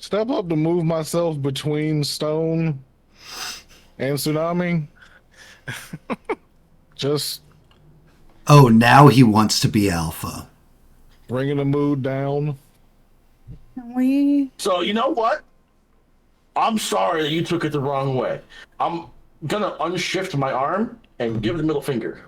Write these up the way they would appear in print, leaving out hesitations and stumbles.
Step up to move myself between stone and tsunami. Just Oh, now he wants to be alpha. bringing the mood down. We So you know what? I'm sorry that you took it the wrong way. I'm gonna unshift my arm and give the middle finger.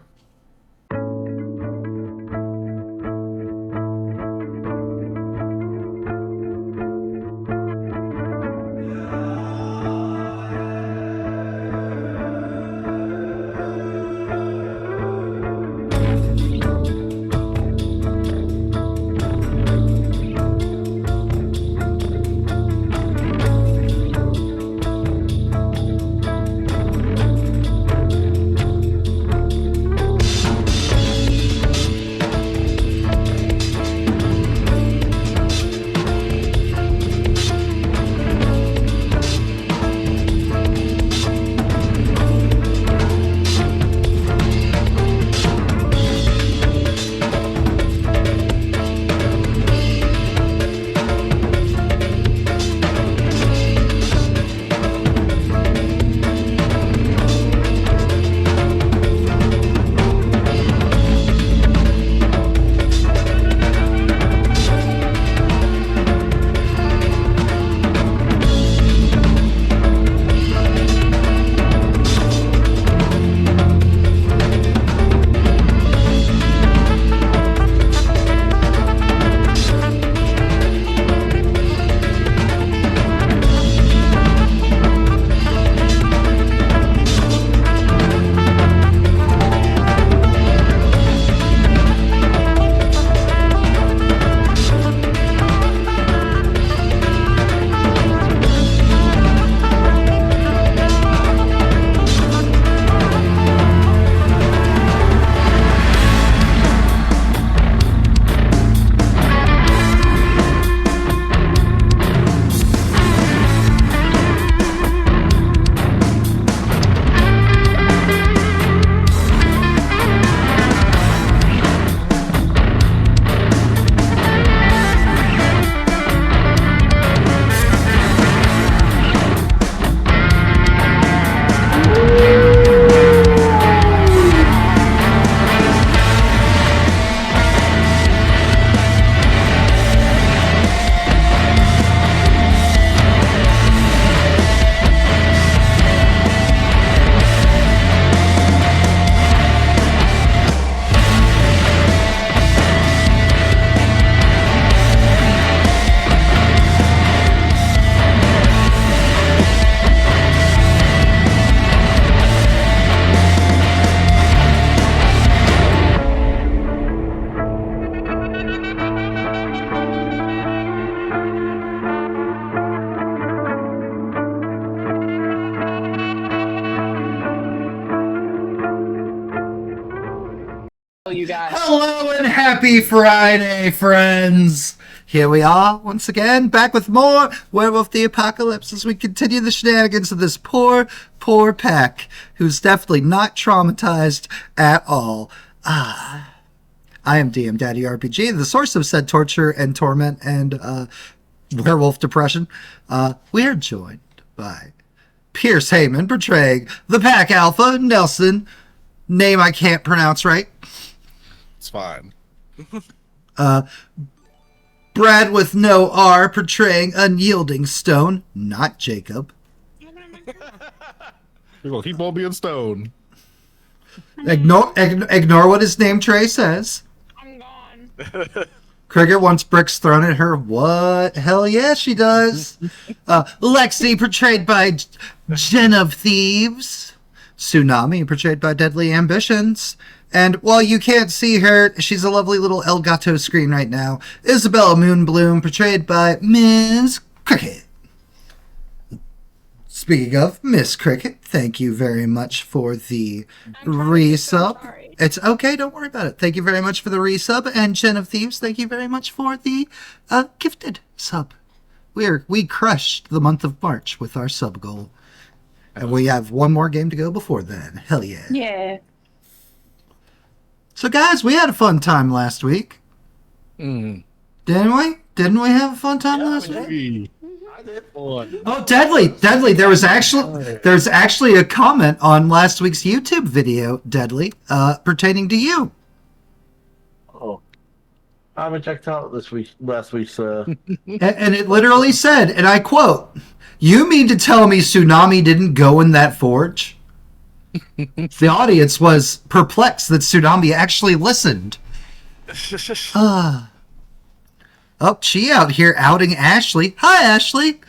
you guys. Hello and happy Friday, friends! Here we are, once again, back with more Werewolf the Apocalypse as we continue the shenanigans of this poor Peck, who's definitely not traumatized at all. I am DM Daddy RPG, the source of said torture and torment and werewolf depression. We are joined by Pierce Heyman portraying the Pack Alpha, Nelson, name I can't pronounce right. It's fine. Brad with no R portraying Unyielding Stone, not Jacob. We're gonna keep on being stone. Ignore what his name tray says. I'm gone. Cricket wants bricks thrown at her. What? Hell yeah, she does. Lexi portrayed by JenOfThieves. Tsunami portrayed by Deadly Ambitions. And while you can't see her, she's a lovely little Elgato screen right now. Isabella Moonbloom portrayed by Ms. Cricket. Speaking of Miss Cricket, thank you very much for the resub. So It's okay, don't worry about it. Thank you very much for the resub, and JenOfThieves, thank you very much for the gifted sub. We crushed the month of March with our sub goal, and we have one more game to go before then. Hell yeah! Yeah. So guys, we had a fun time last week, didn't we? Didn't we have a fun time last week? Hey, Oh, Deadly. There's actually a comment on last week's YouTube video, Deadly, pertaining to you. Oh, I haven't checked out last week's. And it literally said, and I quote, "You mean to tell me Tsunami didn't go in that forge?" The audience was perplexed that Tsunami actually listened. Oh, she out here outing Ashley. Hi, Ashley.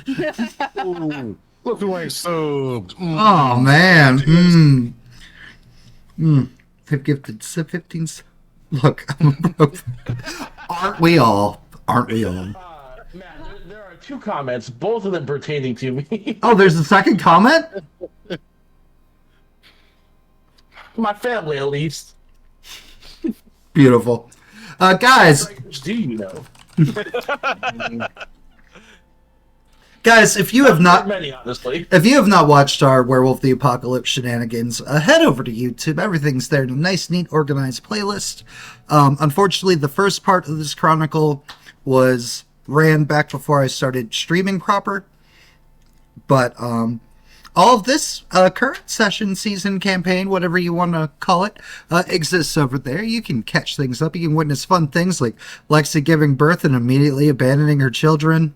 Ooh, look who ain't subbed. Oh, man. They've gifted 15. Look, aren't we all? Aren't we all? Matt, there are 2 comments, both of them pertaining to me. Oh, there's a second comment? My family, at least. Beautiful. Guys, Do you know? Guys, if you have not Many, honestly. if you have not watched our Werewolf the Apocalypse shenanigans, head over to YouTube. Everything's there in a nice, neat, organized playlist. Unfortunately, the first part of this chronicle ran back before I started streaming proper. But all of this current session, season, campaign, whatever you want to call it, exists over there. You can catch things up. You can witness fun things like Lexi giving birth and immediately abandoning her children.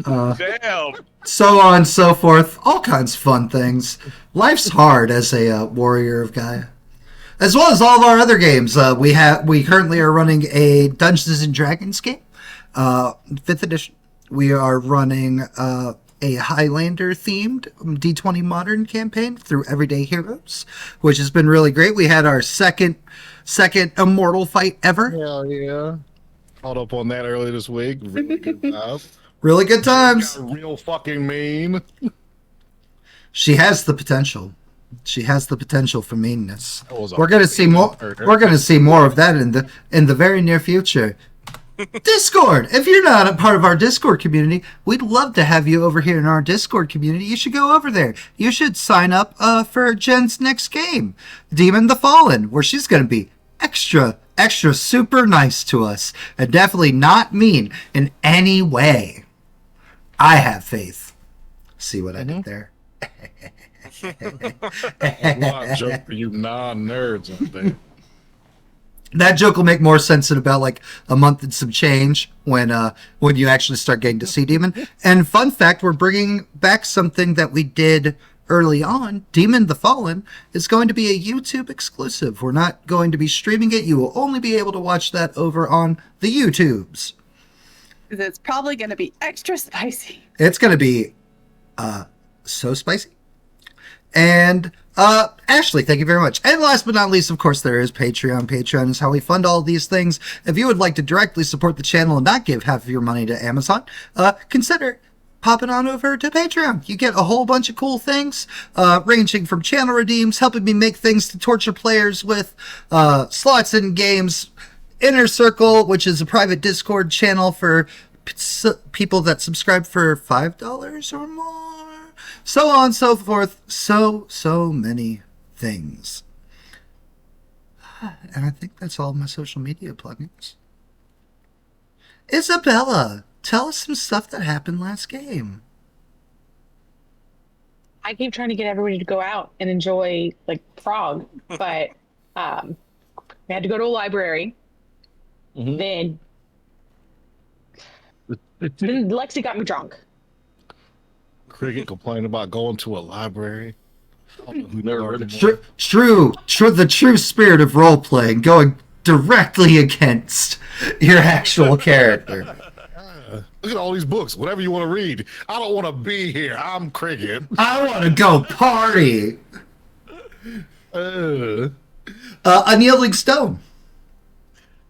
Damn. So on and so forth. All kinds of fun things. Life's hard as a warrior of Gaia. As well as all of our other games. We currently are running a Dungeons and Dragons game. 5th edition. We are running a Highlander themed D20 Modern campaign through Everyday Heroes, which has been really great. We had our second immortal fight ever. Hell yeah. Caught up on that earlier this week. Really good job. Really good times. Got real fucking mean. She has the potential. She has the potential for meanness. That was a We're gonna see more. murder. We're gonna see more of that in the very near future. Discord. If you're not a part of our Discord community, we'd love to have you over here in our Discord community. You should go over there. You should sign up for Jen's next game, Demon the Fallen, where she's gonna be extra super nice to us and definitely not mean in any way. I have faith. See what I did there? What joke for you non-nerds out there. That joke will make more sense in about like a month and some change when you actually start getting to see Demon. And fun fact, we're bringing back something that we did early on. Demon the Fallen is going to be a YouTube exclusive. We're not going to be streaming it. You will only be able to watch that over on the YouTubes. It's probably going to be extra spicy. It's going to be so spicy. And Ashley, thank you very much. And last but not least, of course, there is Patreon. Patreon is how we fund all these things. If you would like to directly support the channel and not give half of your money to Amazon, consider popping on over to Patreon. You get a whole bunch of cool things, ranging from channel redeems, helping me make things to torture players with, slots in games, Inner Circle, which is a private Discord channel for people that subscribe for $5 or more. So on and so forth. So many things. And I think that's all my social media plugins. Isabella, tell us some stuff that happened last game. I keep trying to get everybody to go out and enjoy like Frog, but we had to go to a library. Then Lexi got me drunk. Cricket complained about going to a library. The true spirit of role playing going directly against your actual character. Look at all these books. Whatever you want to read. I don't want to be here. I'm Cricket. I want to go party. Uh, Unyielding Stone.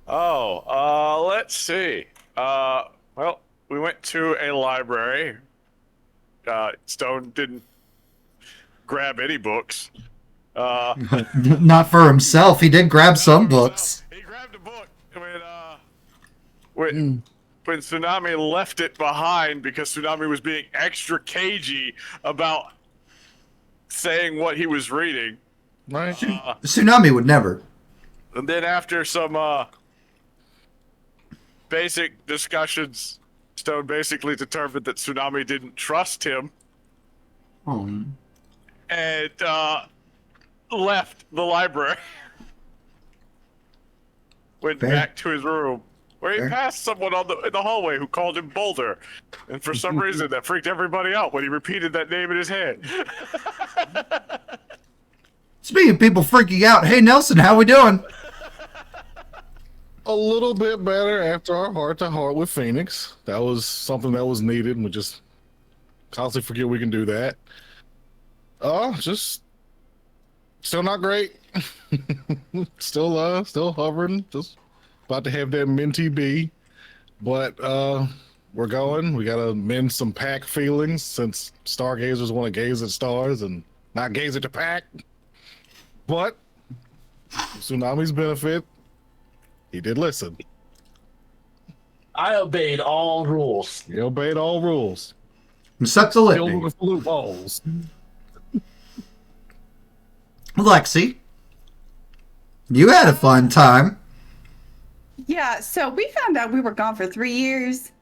Let's see. Well, we went to a library. Stone didn't grab any books. Not for himself. He did grab some books. He grabbed a book when Tsunami left it behind because Tsunami was being extra cagey about saying what he was reading. right. Tsunami would never. And then after some basic discussions, Stone basically determined that Tsunami didn't trust him and left the library. Went Fair. back to his room, where he Fair. passed someone in the hallway who called him Boulder. And for some reason, that freaked everybody out when he repeated that name in his head. Speaking of people freaking out, hey Nelson, how we doing? A little bit better after our heart-to-heart with Phoenix. That was something that was needed, and we just constantly forget we can do that. Just still not great. Still hovering. Just about to have that minty bee, but we're going. We gotta mend some pack feelings since stargazers want to gaze at stars and not gaze at the pack. But Tsunami's benefit, he did listen. I obeyed all rules. He obeyed all rules. Except the Filled litany. with loopholes. Lexi, you had a fun time. Yeah, so we found out we were gone for 3 years.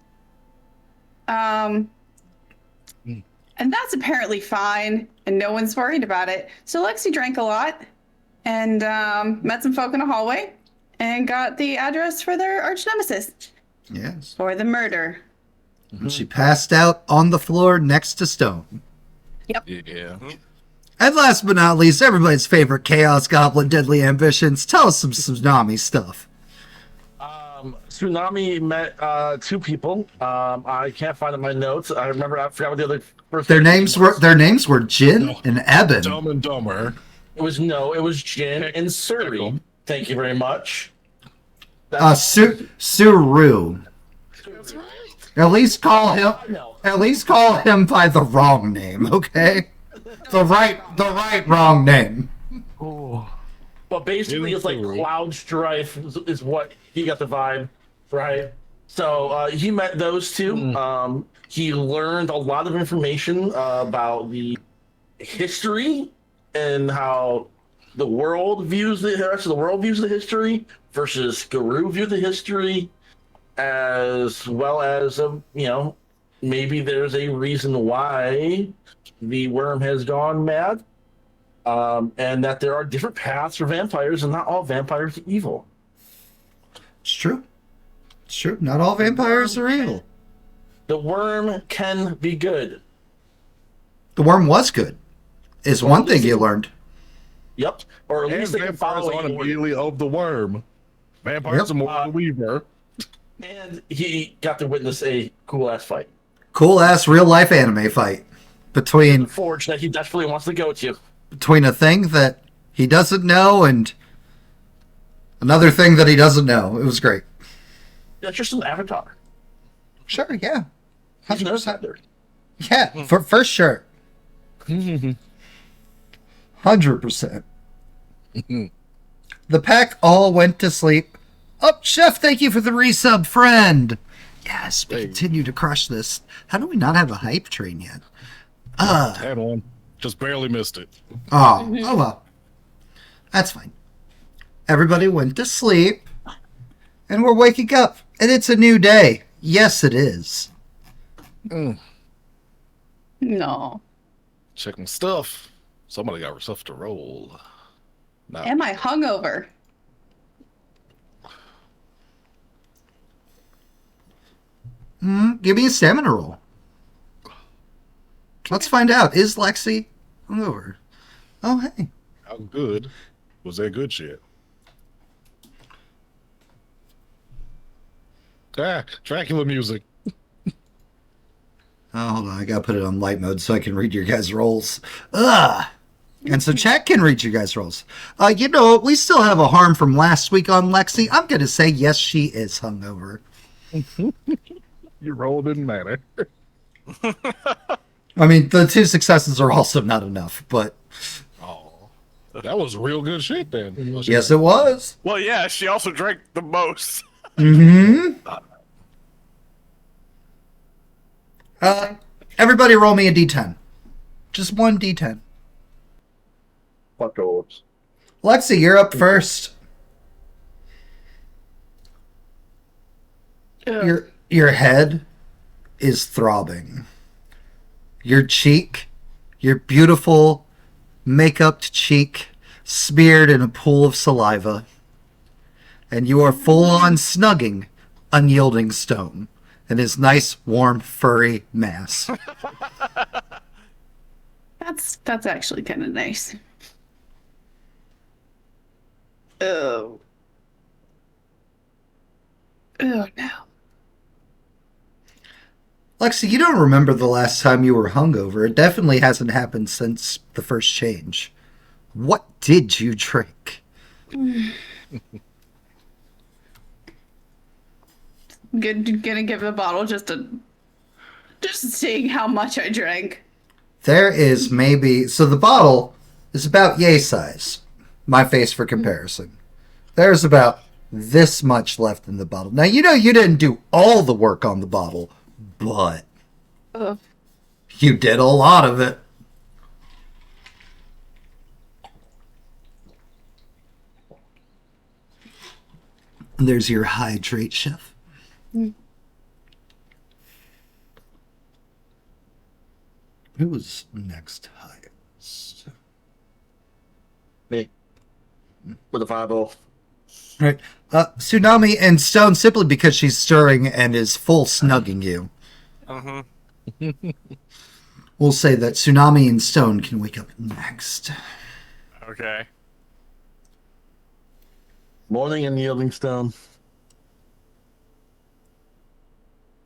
And that's apparently fine, and no one's worried about it. So Lexi drank a lot and met some folk in a hallway and got the address for their arch nemesis Yes. for the murder. And she passed out on the floor next to Stone. Yeah. And last but not least, everybody's favorite Chaos Goblin, Deadly Ambitions. Tell us some Tsunami stuff. Tsunami met two people. I can't find it in my notes. I forgot what the other first Their name names was. were Jin and Eben. Dumb and Dumber. It was Jin and Surrey. Thank you very much. Suru. At least call him by the wrong name, okay? The right wrong name. But basically, it's like Cloud Strife is what he got the vibe, right? So he met those two. He learned a lot of information about the history and how the world views the rest of the world views the history versus Garou view the history, as well as maybe there's a reason why the worm has gone mad. And that there are different paths for vampires, and not all vampires are evil. It's true. It's true. Not all vampires are evil. The worm can be good. The worm was good. Is one thing you learned. Yep. Or at And least they can vampires follow aren't a order. immediately of the worm. Vampires are more of the weaver. And he got to witness a cool ass fight. Cool ass real life anime fight between Forge that he desperately wants to go to. a thing that he doesn't know and another thing that he doesn't know. It was great. That's just an avatar. Sure, yeah. He's no feather. Yeah, for sure. 100%. The pack all went to sleep. Oh, Chef, thank you for the resub, friend. Yes, we continue to crush this. How do we not have a hype train yet? Had one. Just barely missed it. Oh well. That's fine. Everybody went to sleep, and we're waking up, and it's a new day. Yes, it is. No. Checking stuff. Somebody got herself to roll. Not Am I hungover? Give me a stamina roll. Let's find out. Is Lexi hungover? Oh, hey. how good was that good shit? Dracula music. Oh, hold on. I gotta put it on light mode so I can read your guys' rolls. Ugh. And so chat can read your guys' rolls. We still have a harm from last week on Lexi. I'm gonna say yes, she is hungover. Your roll didn't matter. I mean, the 2 successes are also not enough, but Oh, that was real good shit then. yes, it was. Well, yeah, she also drank the most. Everybody roll me a d10. Just one d10. Fuck orbs. Lexi, you're up first. Your head is throbbing. Your cheek, your beautiful make-upped cheek, smeared in a pool of saliva, and you are full-on snugging unyielding stone in his nice, warm, furry mass. That's actually kind of nice. Oh. Oh no. Lexi, you don't remember the last time you were hungover. It definitely hasn't happened since the first change. What did you drink? Gonna give the bottle just seeing how much I drank. There is maybe... So the bottle is about yay size. My face for comparison. There's about this much left in the bottle. Now, you know you didn't do all the work on the bottle, but you did a lot of it. And there's your hydrate, chef. Who was next highest? Me. With a 5-0. Right. Tsunami and Stone, simply because she's stirring and is full snugging you. We'll say that Tsunami and Stone can wake up next. Okay. Morning and yielding stone.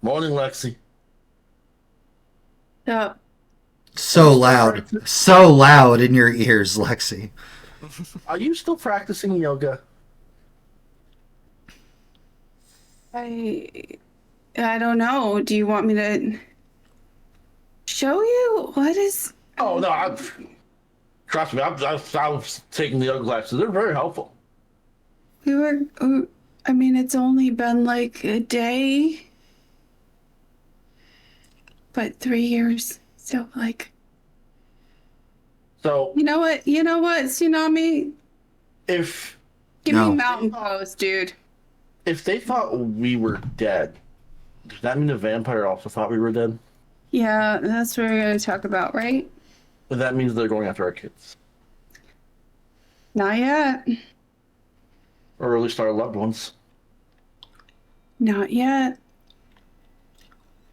Morning, Lexi. So loud in your ears, Lexi. Are you still practicing yoga? I don't know. Do you want me to show you? What is... Oh, no. Trust me, I was taking the yoga classes. They're very helpful. We were... I mean, it's only been like a day. But 3 years. So, like... So... You know what, Tsunami? If... Give me mountain pose, dude. If they thought we were dead, does that mean the vampire also thought we were dead? Yeah, that's what we're going to talk about, right? But that means they're going after our kids. Not yet. Or at least our loved ones. Not yet.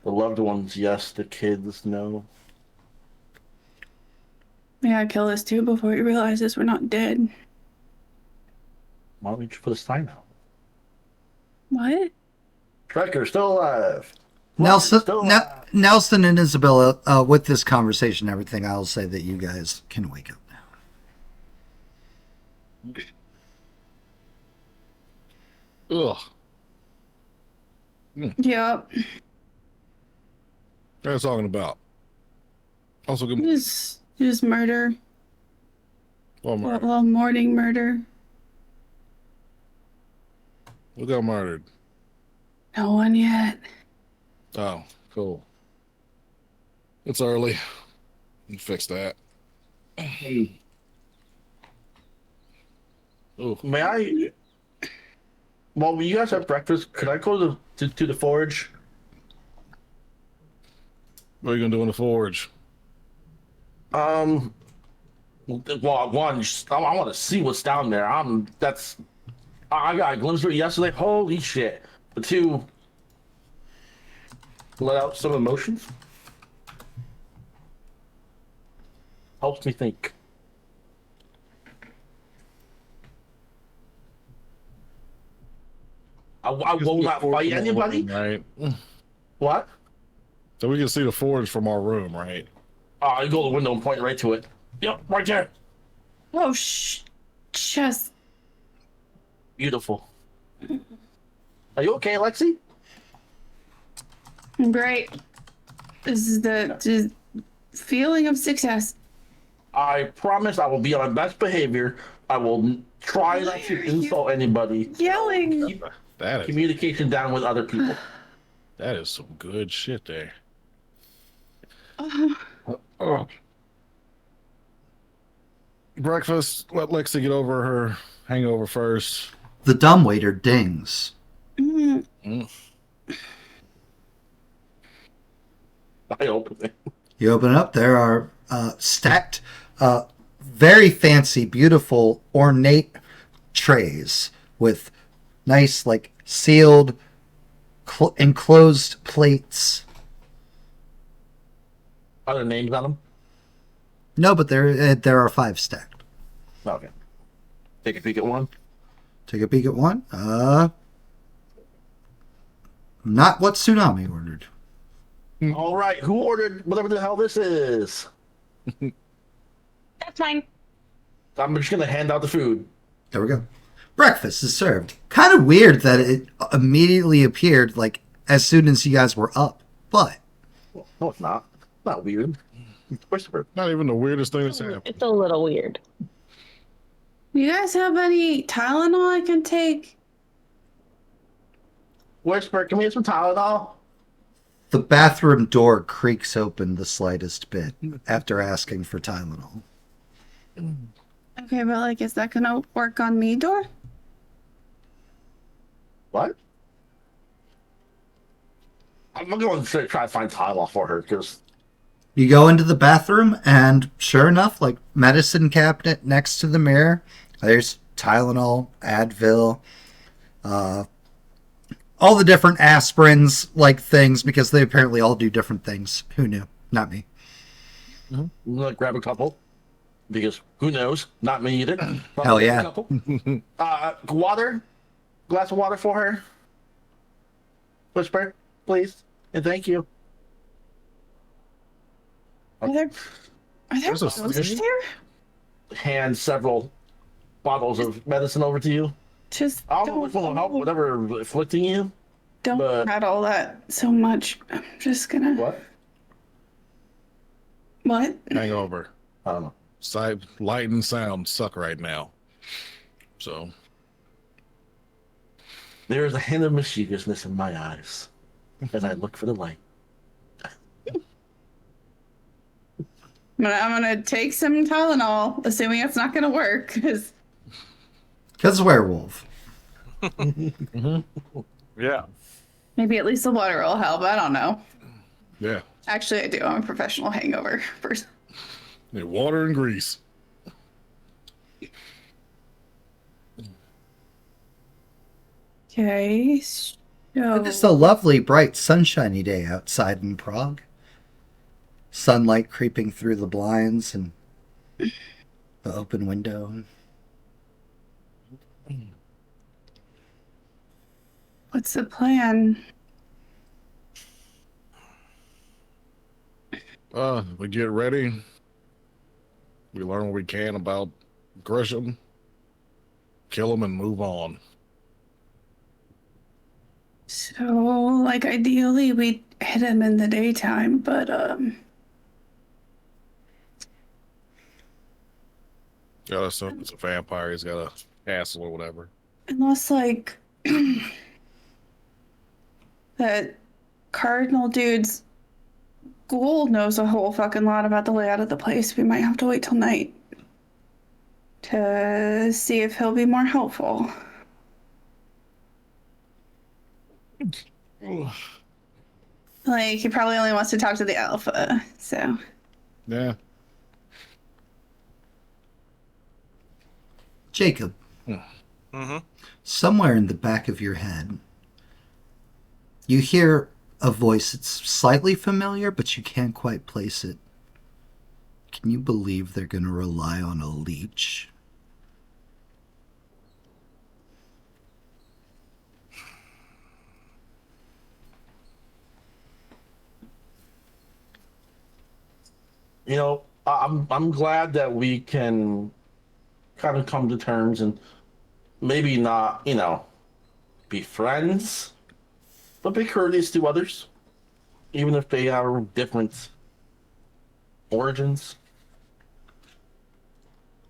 The loved ones, yes. The kids, no. We gotta kill us too before he realizes we're not dead. Why don't we just put a sign out? What? Trekker, still alive. Nelson and Isabella, with this conversation and everything, I'll say that you guys can wake up now. Ugh. Yep. What are you talking about? Also, good. Just murder. Well, morning murder. Who got murdered? No one yet. Oh, cool. It's early. You fix that. Ooh. May I... Well, when you guys have breakfast, could I go to the forge? What are you gonna do in the forge? Well, one, I want to see what's down there. I got a glimpse of it yesterday. Holy shit! But two, let out some emotions. Helps me think. I will not fight anybody. Right. What? So we can see the forge from our room, right? I go to the window and point right to it. Yep, right there. Oh, just... Beautiful. Are you okay, Lexi? Great. This is the feeling of success. I promise I will be on my best behavior. I will try not to insult anybody. Yelling. Keep That is communication down with other people. that is some good shit there. Breakfast. Let Lexi get over her hangover first. The dumbwaiter dings. Mm. I open it. You open it up. There are stacked, very fancy, beautiful, ornate trays with nice, like, sealed, enclosed plates. Are there names on them? No, but there are 5 stacked. Okay. Take a peek at one. Take a peek at one. Not what Tsunami ordered. All right. Who ordered whatever the hell this is? That's fine. I'm just gonna hand out the food. There we go. Breakfast is served. Kind of weird that it immediately appeared, like, as soon as you guys were up. But No, it's not. It's not weird. Christopher. Not even the weirdest thing that's happened. It's a little weird. You guys have any Tylenol I can take? Christopher, can we get some Tylenol? the bathroom door creaks open the slightest bit after asking for Tylenol. Okay, but like, is that gonna work on me, door? What? I'm going to try to find Tylenol for her because You go into the bathroom, and sure enough, like, medicine cabinet next to the mirror, there's Tylenol, Advil, all the different aspirins, like, things, because they apparently all do different things. Who knew? Not me. I'm gonna grab a couple because who knows? Not me either. Hell yeah. A couple. Water, glass of water for her. Whisper, please, and thank you. Are there There's a ghosts station? here? Hand several bottles of medicine over to you. Just I don't know which one will help, whatever afflicting you. don't but- rattle that so much. I'm just gonna. What? What? Hangover. I don't know. Sight, light, and sound suck right now. So There is a hint of mischievousness in my eyes as I look for the light. I'm gonna take some Tylenol, assuming it's not gonna work, because Because werewolf. Yeah. maybe at least the water will help. I don't know. yeah, Actually, I do. I'm a professional hangover person. yeah, water and grease. Okay, so It's a lovely, bright, sunshiny day outside in Prague. Sunlight creeping through the blinds and the open window. what's the plan? We get ready. We learn what we can about Grisham. Kill him and move on. So, like, ideally, we hit him in the daytime, but Got us. It's a vampire. He's got a castle or whatever. unless like that cardinal dude's ghoul knows a whole fucking lot about the layout of the place, we might have to wait till night to see if he'll be more helpful. Like, he probably only wants to talk to the alpha, so. Yeah. Jacob, Mm-hmm. somewhere in the back of your head, you hear a voice that's slightly familiar, but you can't quite place it. Can you believe they're going to rely on a leech? You know, I'm glad that we can kind of come to terms and maybe not, you know, be friends, but be courteous to others, even if they are different origins.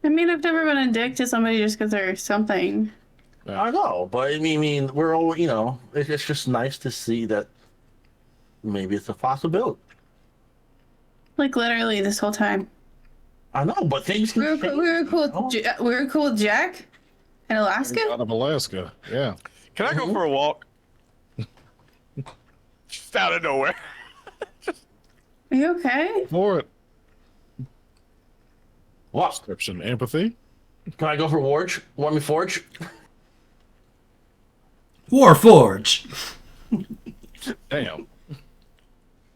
I mean, I've never been a dick to somebody just because they're something. I know, but I mean, we're all, you know, it's just nice to see that maybe it's a possibility. Like, literally this whole time. I know, but things can change. We were cool. Oh. We were cool with Jack in Alaska. Out of Alaska. Yeah. Can I go for a walk? Just out of nowhere. Are you okay? For it. What? Description, empathy. Can I go for Forge? Want me Forge? Warforge. Damn.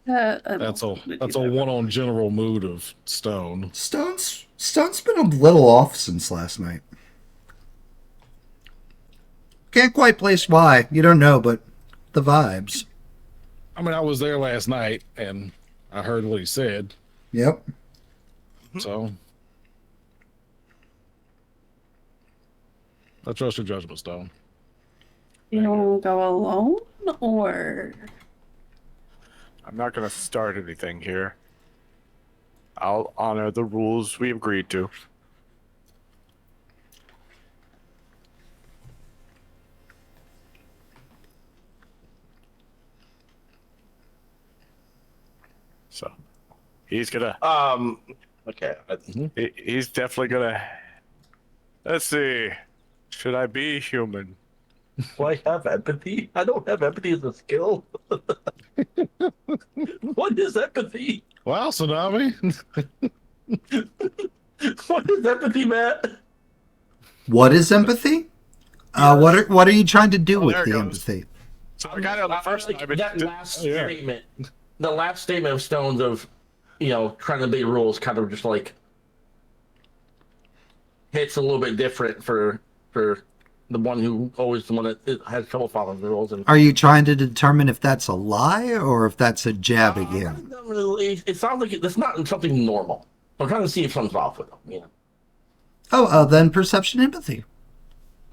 That's That's a one on general mood of Stone. Stone's been a little off since last night. Can't quite place why. You don't know, but the vibes. I mean, I was there last night and I heard what he said. Yep. So I trust your judgment, Stone. You want to go alone or? I'm not going to start anything here. I'll honor the rules we agreed to. So, he's gonna. Okay. He's definitely gonna. Let's see. Should I be human? Do I have empathy? I don't have empathy as a skill. What is empathy? Wow, Tsunami. What is empathy, Matt? What is empathy? What are you trying to do with there it the goes. empathy? So I got it on the first like time. It that did- last yeah. statement. The last statement of Stone's of, trying to obey rules kind of just like hits a little bit different for the one who always the one that has trouble following the rules. And Are you trying to determine if that's a lie or if that's a jab again? not really, it sounds like that's not something normal. I'm trying to see if something's off with them. Oh, then perception empathy.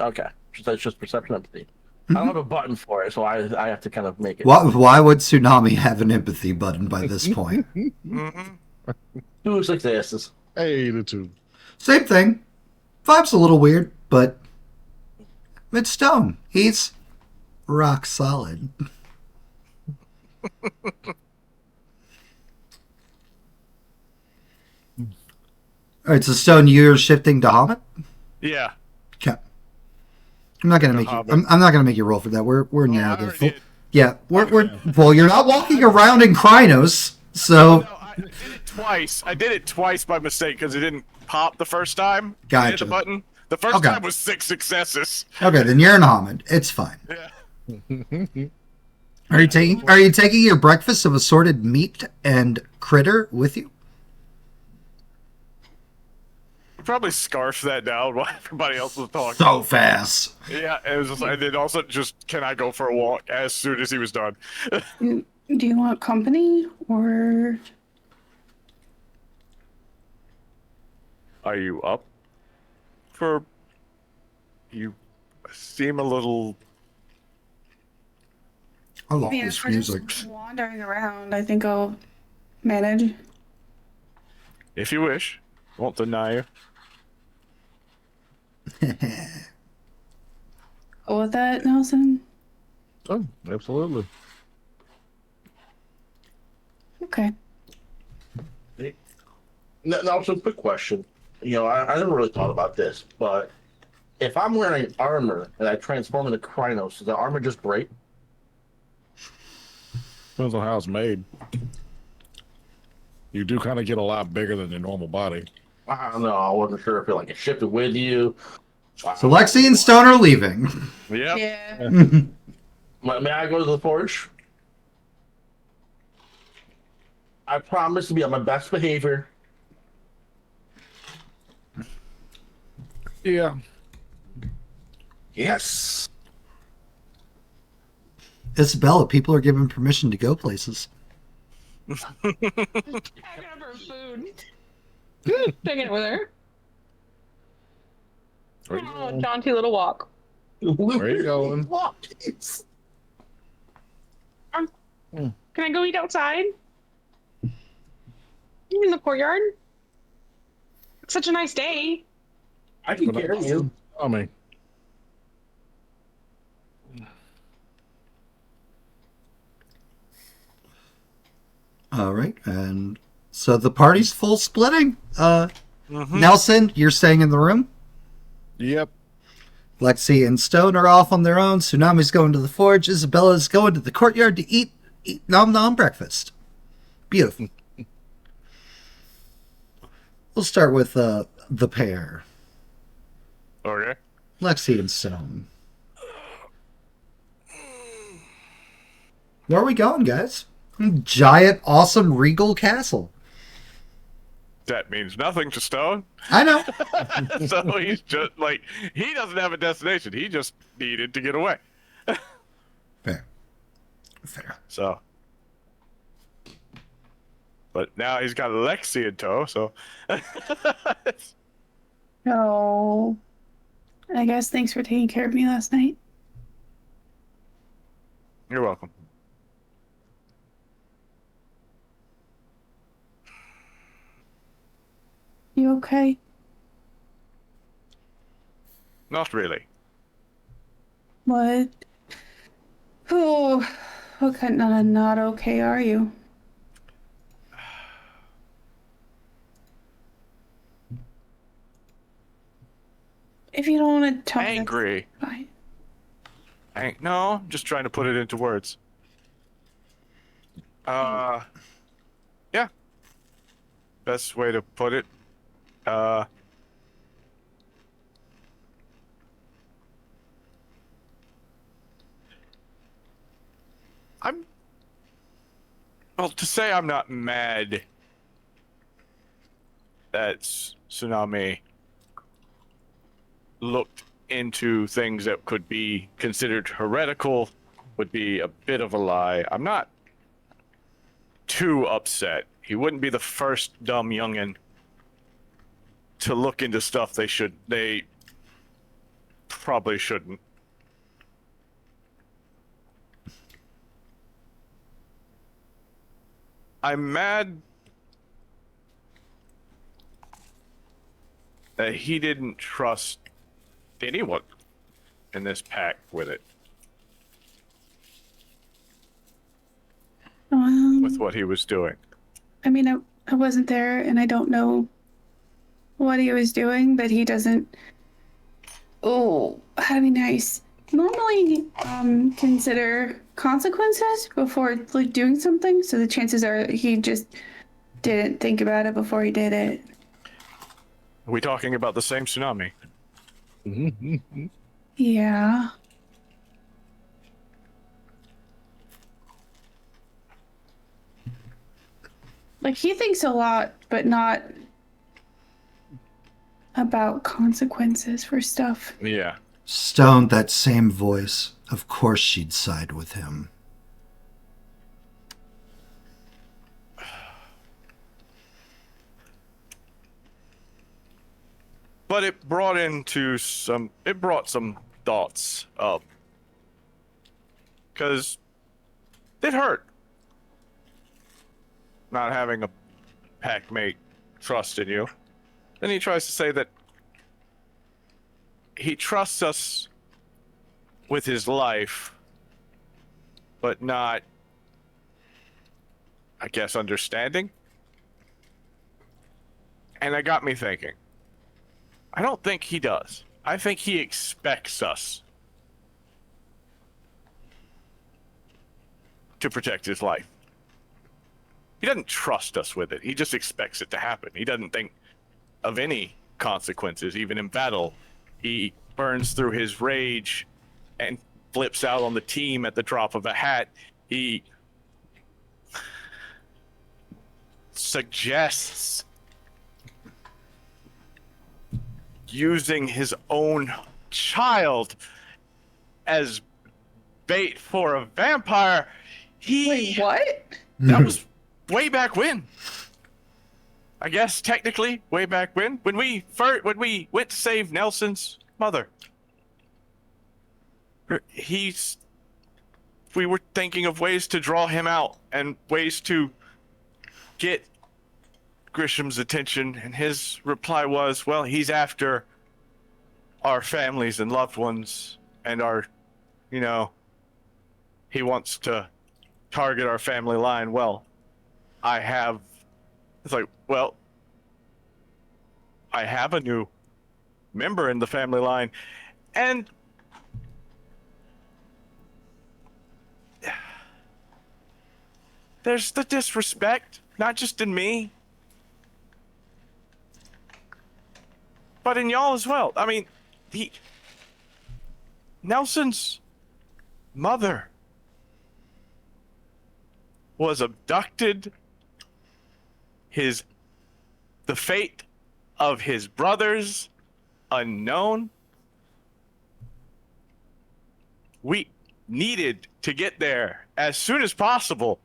Okay, that's just perception empathy. I don't have a button for it, so I have to kind of make it. Why would Tsunami have an empathy button by this point? 2 successes. Hey, the two. Same thing. Vibe's a little weird, but it's Stone. He's rock solid. All right, so Stone, you're shifting to Hobbit. Yeah. Okay. I'm not gonna make you. I'm not gonna make you roll for that. We're I narrative. already did. Yeah, we're well. You're not walking around in Krynos, so No, I did it twice. I did it twice by mistake because it didn't pop the first time. I hit Gotcha. the button. The first Okay. time was 6 successes. okay. Then you're in Hamid. It's fine. Yeah. Are you taking your breakfast of assorted meat and critter with you? Probably scarfed that down while everybody else was talking. So fast. Yeah, it was just, and then also just, can I go for a walk as soon as he was done? Do you want company or? Are you up for? You seem a little. I love Yeah, this if we're music. just wandering around, I think I'll manage. If you wish, won't deny you. Go with that, Nelson. Oh, absolutely. Okay. Now, so quick question. I never really thought about this, but if I'm wearing armor and I transform into Krynos, does the armor just break? Depends on how it's made. You do kind of get a lot bigger than your normal body. I don't know. I wasn't sure if it shifted with you. So Lexi and Stone are leaving. Yep. Yeah. May I go to the forge? I promise to be on my best behavior. Yeah. Yes. Isabella, people are given permission to go places. I got her food. Taking it with her. Where you Oh, going? jaunty little walk. Where you going? Can I go eat outside? In the courtyard? It's such a nice day. I can carry you. I mean, All right, and so the party's full splitting. Mm-hmm. Nelson, you're staying in the room. yep. Lexi and Stone are off on their own. Tsunami's going to the forge. Isabella's going to the courtyard to eat nom nom breakfast. Beautiful. We'll start with the pair, Okay. Lexi and Stone. Where are we going, guys? Giant, awesome, regal castle. That means nothing to Stone. I know. So he's just like, he doesn't have a destination. He just needed to get away. Fair. Fair. So. But now he's got Lexi in tow, so. So, I guess thanks for taking care of me last night. You're welcome. You okay? Not really. What? Oh, what kind of not okay are you? If you don't want to tell me, Angry. that's fine. No, I'm just trying to put it into words. Yeah. Best way to put it. Well, to say I'm not mad that Tsunami looked into things that could be considered heretical would be a bit of a lie. I'm not too upset. He wouldn't be the first dumb youngin' to look into stuff they probably shouldn't. I'm mad that he didn't trust anyone in this pack with it, with what he was doing. I mean, I wasn't there and I don't know what he was doing, but he doesn't. Oh, that'd be nice. Normally, consider consequences before like doing something, so the chances are he just didn't think about it before he did it. Are we talking about the same Tsunami? Yeah. Like, he thinks a lot, but not about consequences for stuff. Yeah. Stone, that same voice. Of course she'd side with him. But it brought some thoughts up. Because it hurt not having a packmate trust in you. Then he tries to say that he trusts us with his life, but not, I guess, understanding. And that got me thinking. I don't think he does. I think he expects us to protect his life. He doesn't trust us with it. He just expects it to happen. He doesn't think of any consequences, even in battle. He burns through his rage and flips out on the team at the drop of a hat. He suggests using his own child as bait for a vampire. Wait, what? That was way back when. I guess technically way back when we went to save Nelson's mother. We were thinking of ways to draw him out and ways to get Grisham's attention, and his reply was, well, he's after our families and loved ones and our, he wants to target our family line. Well, it's like, well, I have a new member in the family line, and there's the disrespect, not just in me, but in y'all as well. I mean, Nelson's mother was abducted. The fate of his brothers unknown. We needed to get there as soon as possible.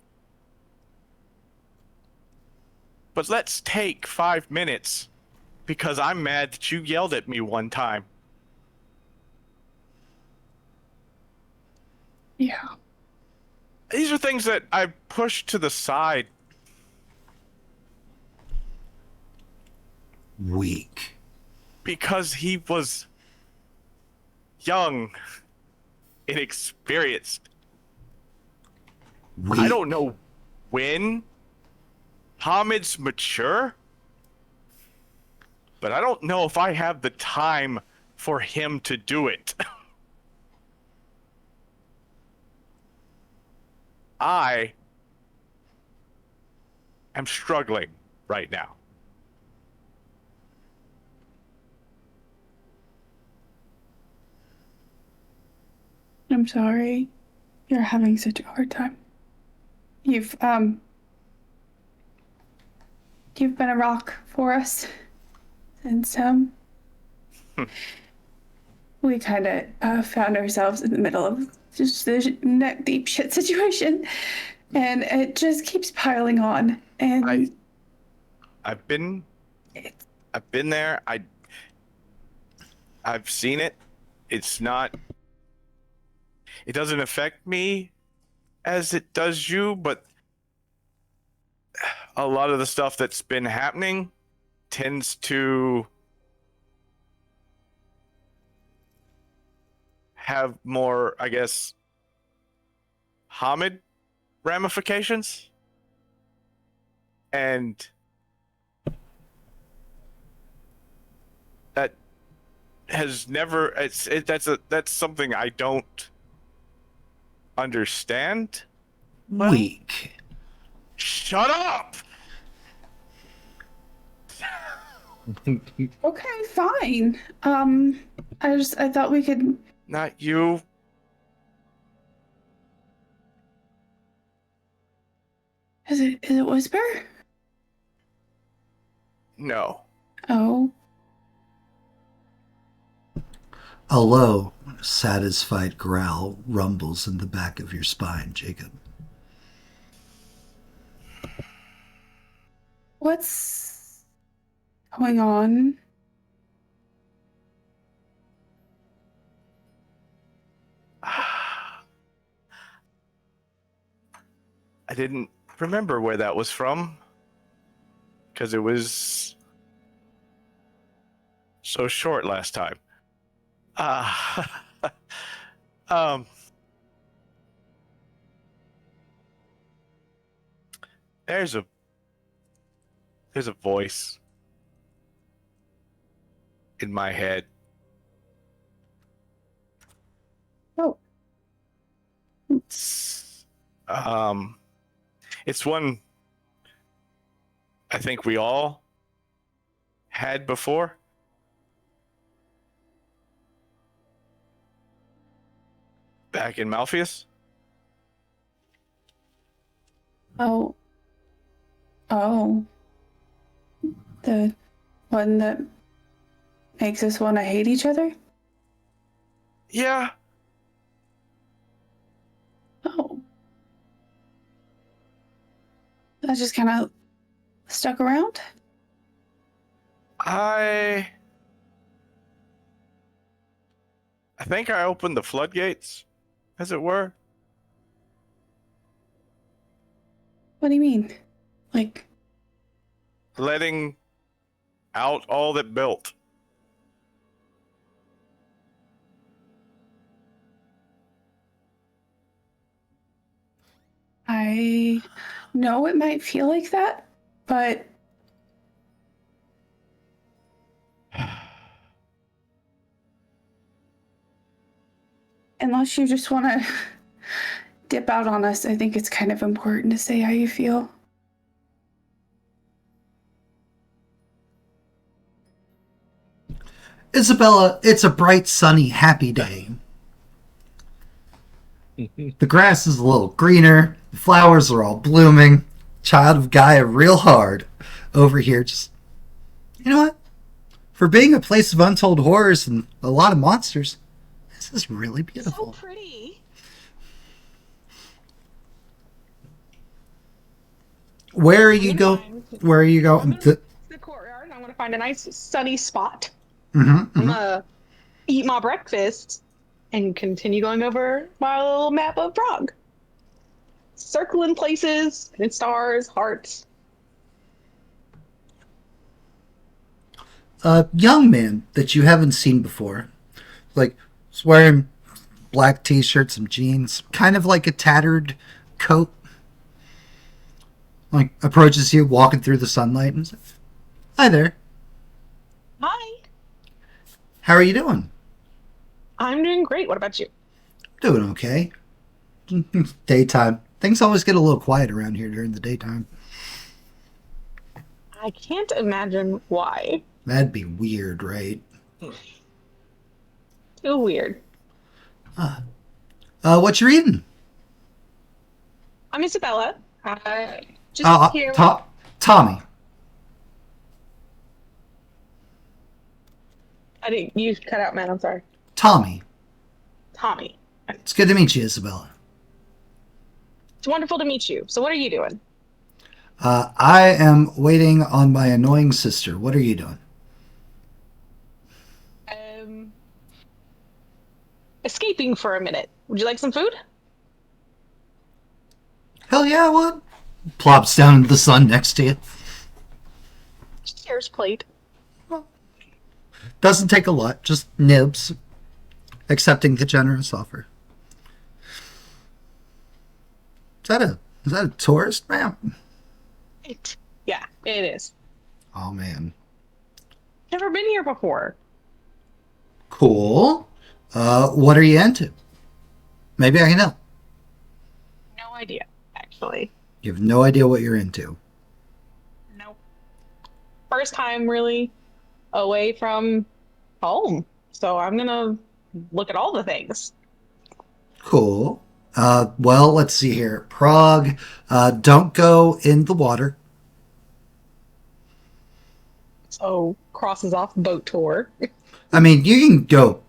But let's take 5 minutes because I'm mad that you yelled at me one time. Yeah. These are things that I pushed to the side. Weak. Because he was young, inexperienced. Weak. I don't know when Hamid's mature, but I don't know if I have the time for him to do it. I am struggling right now. I'm sorry you're having such a hard time. You've been a rock for us since we kind of found ourselves in the middle of just the neck deep shit situation, and it just keeps piling on. And I've been there. I've seen it. It doesn't affect me as it does you, but a lot of the stuff that's been happening tends to have more, I guess, Hamid ramifications. And that has never, that's something I don't understand. Well, Weak. shut up! okay, fine. I thought we could. Not you. Is it Whisper? No. Oh. A low, satisfied growl rumbles in the back of your spine, Jacob. What's going on? I didn't remember where that was from because it was so short last time. There's a voice in my head. Oh. It's one I think we all had before. Back in Malpheus. Oh. The one that makes us want to hate each other? Yeah. Oh. That just kind of stuck around? I think I opened the floodgates, as it were. What do you mean? Like, Letting out all that built. I know it might feel like that, but unless you just want to dip out on us, I think it's kind of important to say how you feel. Isabella, it's a bright, sunny, happy day. The grass is a little greener. The flowers are all blooming. Child of Gaia real hard over here. Just, you know what? For being a place of untold horrors and a lot of monsters, this is really beautiful. So pretty. Where are you going? Where are you I'm going? gonna to the courtyard and I'm gonna find a nice sunny spot. Mm-hmm, I'm mm-hmm. gonna eat my breakfast and continue going over my little map of Prague. Circling places and stars, hearts. A young man that you haven't seen before, like, is wearing black t-shirt, some jeans, kind of like a tattered coat, like, approaches you walking through the sunlight and says, "Hi there. Hi. How are you doing?" I'm doing great. What about you? "Doing okay." Daytime. Things always get a little quiet around here during the daytime. I can't imagine why. That'd be weird, right? Too weird. What you reading? I'm Isabella. Just here. Tommy. I didn't. You cut out, man. I'm sorry. Tommy. Tommy. It's good to meet you, Isabella. It's wonderful to meet you. So, what are you doing? I am waiting on my annoying sister. What are you doing? Escaping for a minute. Would you like some food? Hell yeah, I would. Plops down into the sun next to you. Cheers, plate. Doesn't take a lot, just nibs. Accepting the generous offer. Is that a tourist, ma'am? Yeah, it is. Oh man. Never been here before. Cool. What are you into? Maybe I can help. No idea, actually. You have no idea what you're into. Nope. First time really away from home. So I'm gonna look at all the things. Cool. Well, let's see here. Prague, don't go in the water. So crosses off boat tour. I mean, you can go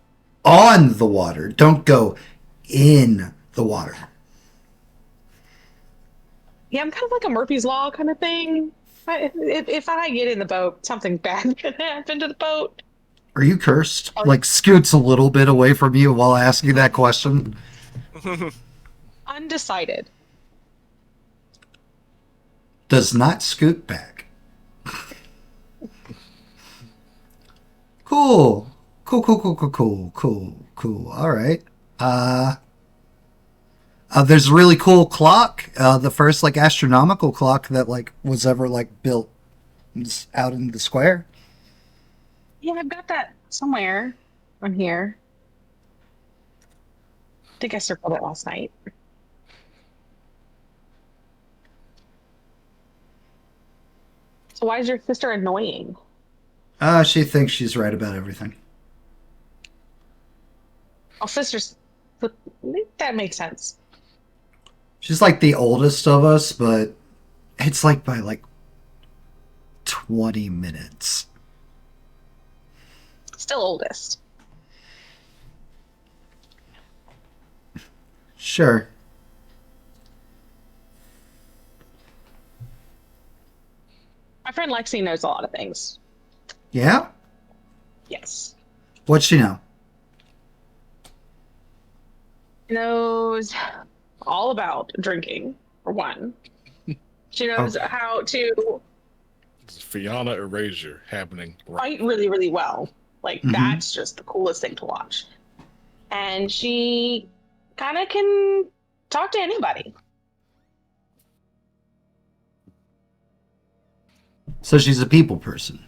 on the water. Don't go in the water. Yeah, I'm kind of like a Murphy's Law kind of thing. If I get in the boat, something bad can happen to the boat. Are you cursed? Like, scoots a little bit away from you while asking that question. Undecided. Does not scoot back. Cool. Cool. All right. There's a really cool clock. The first, like, astronomical clock that, like, was ever, like, built out in the square. Yeah, I've got that somewhere on here. I think I circled it last night. So why is your sister annoying? She thinks she's right about everything. Oh, sisters. That makes sense. She's like the oldest of us, but it's like by like 20 minutes. Still oldest. Sure. My friend Lexi knows a lot of things. Yeah? Yes. What's she know? She knows all about drinking, for one. She knows how to It's Fiona Erasure happening. fight really, really well. Like, that's just the coolest thing to watch. And she kind of can talk to anybody. So she's a people person.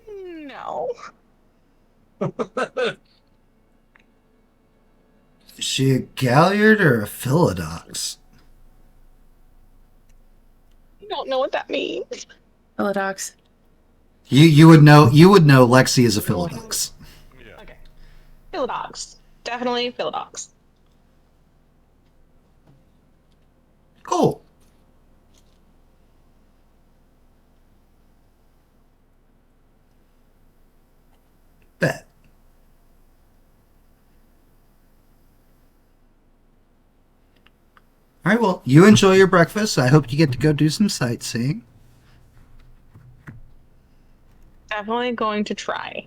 No. Is she a Galliard or a Philodox? You don't know what that means. Philodox. You would know Lexi is a Philodox. Okay. Philodox. Definitely Philodox. Cool. Bet. All right, well, you enjoy your breakfast. I hope you get to go do some sightseeing. Definitely going to try.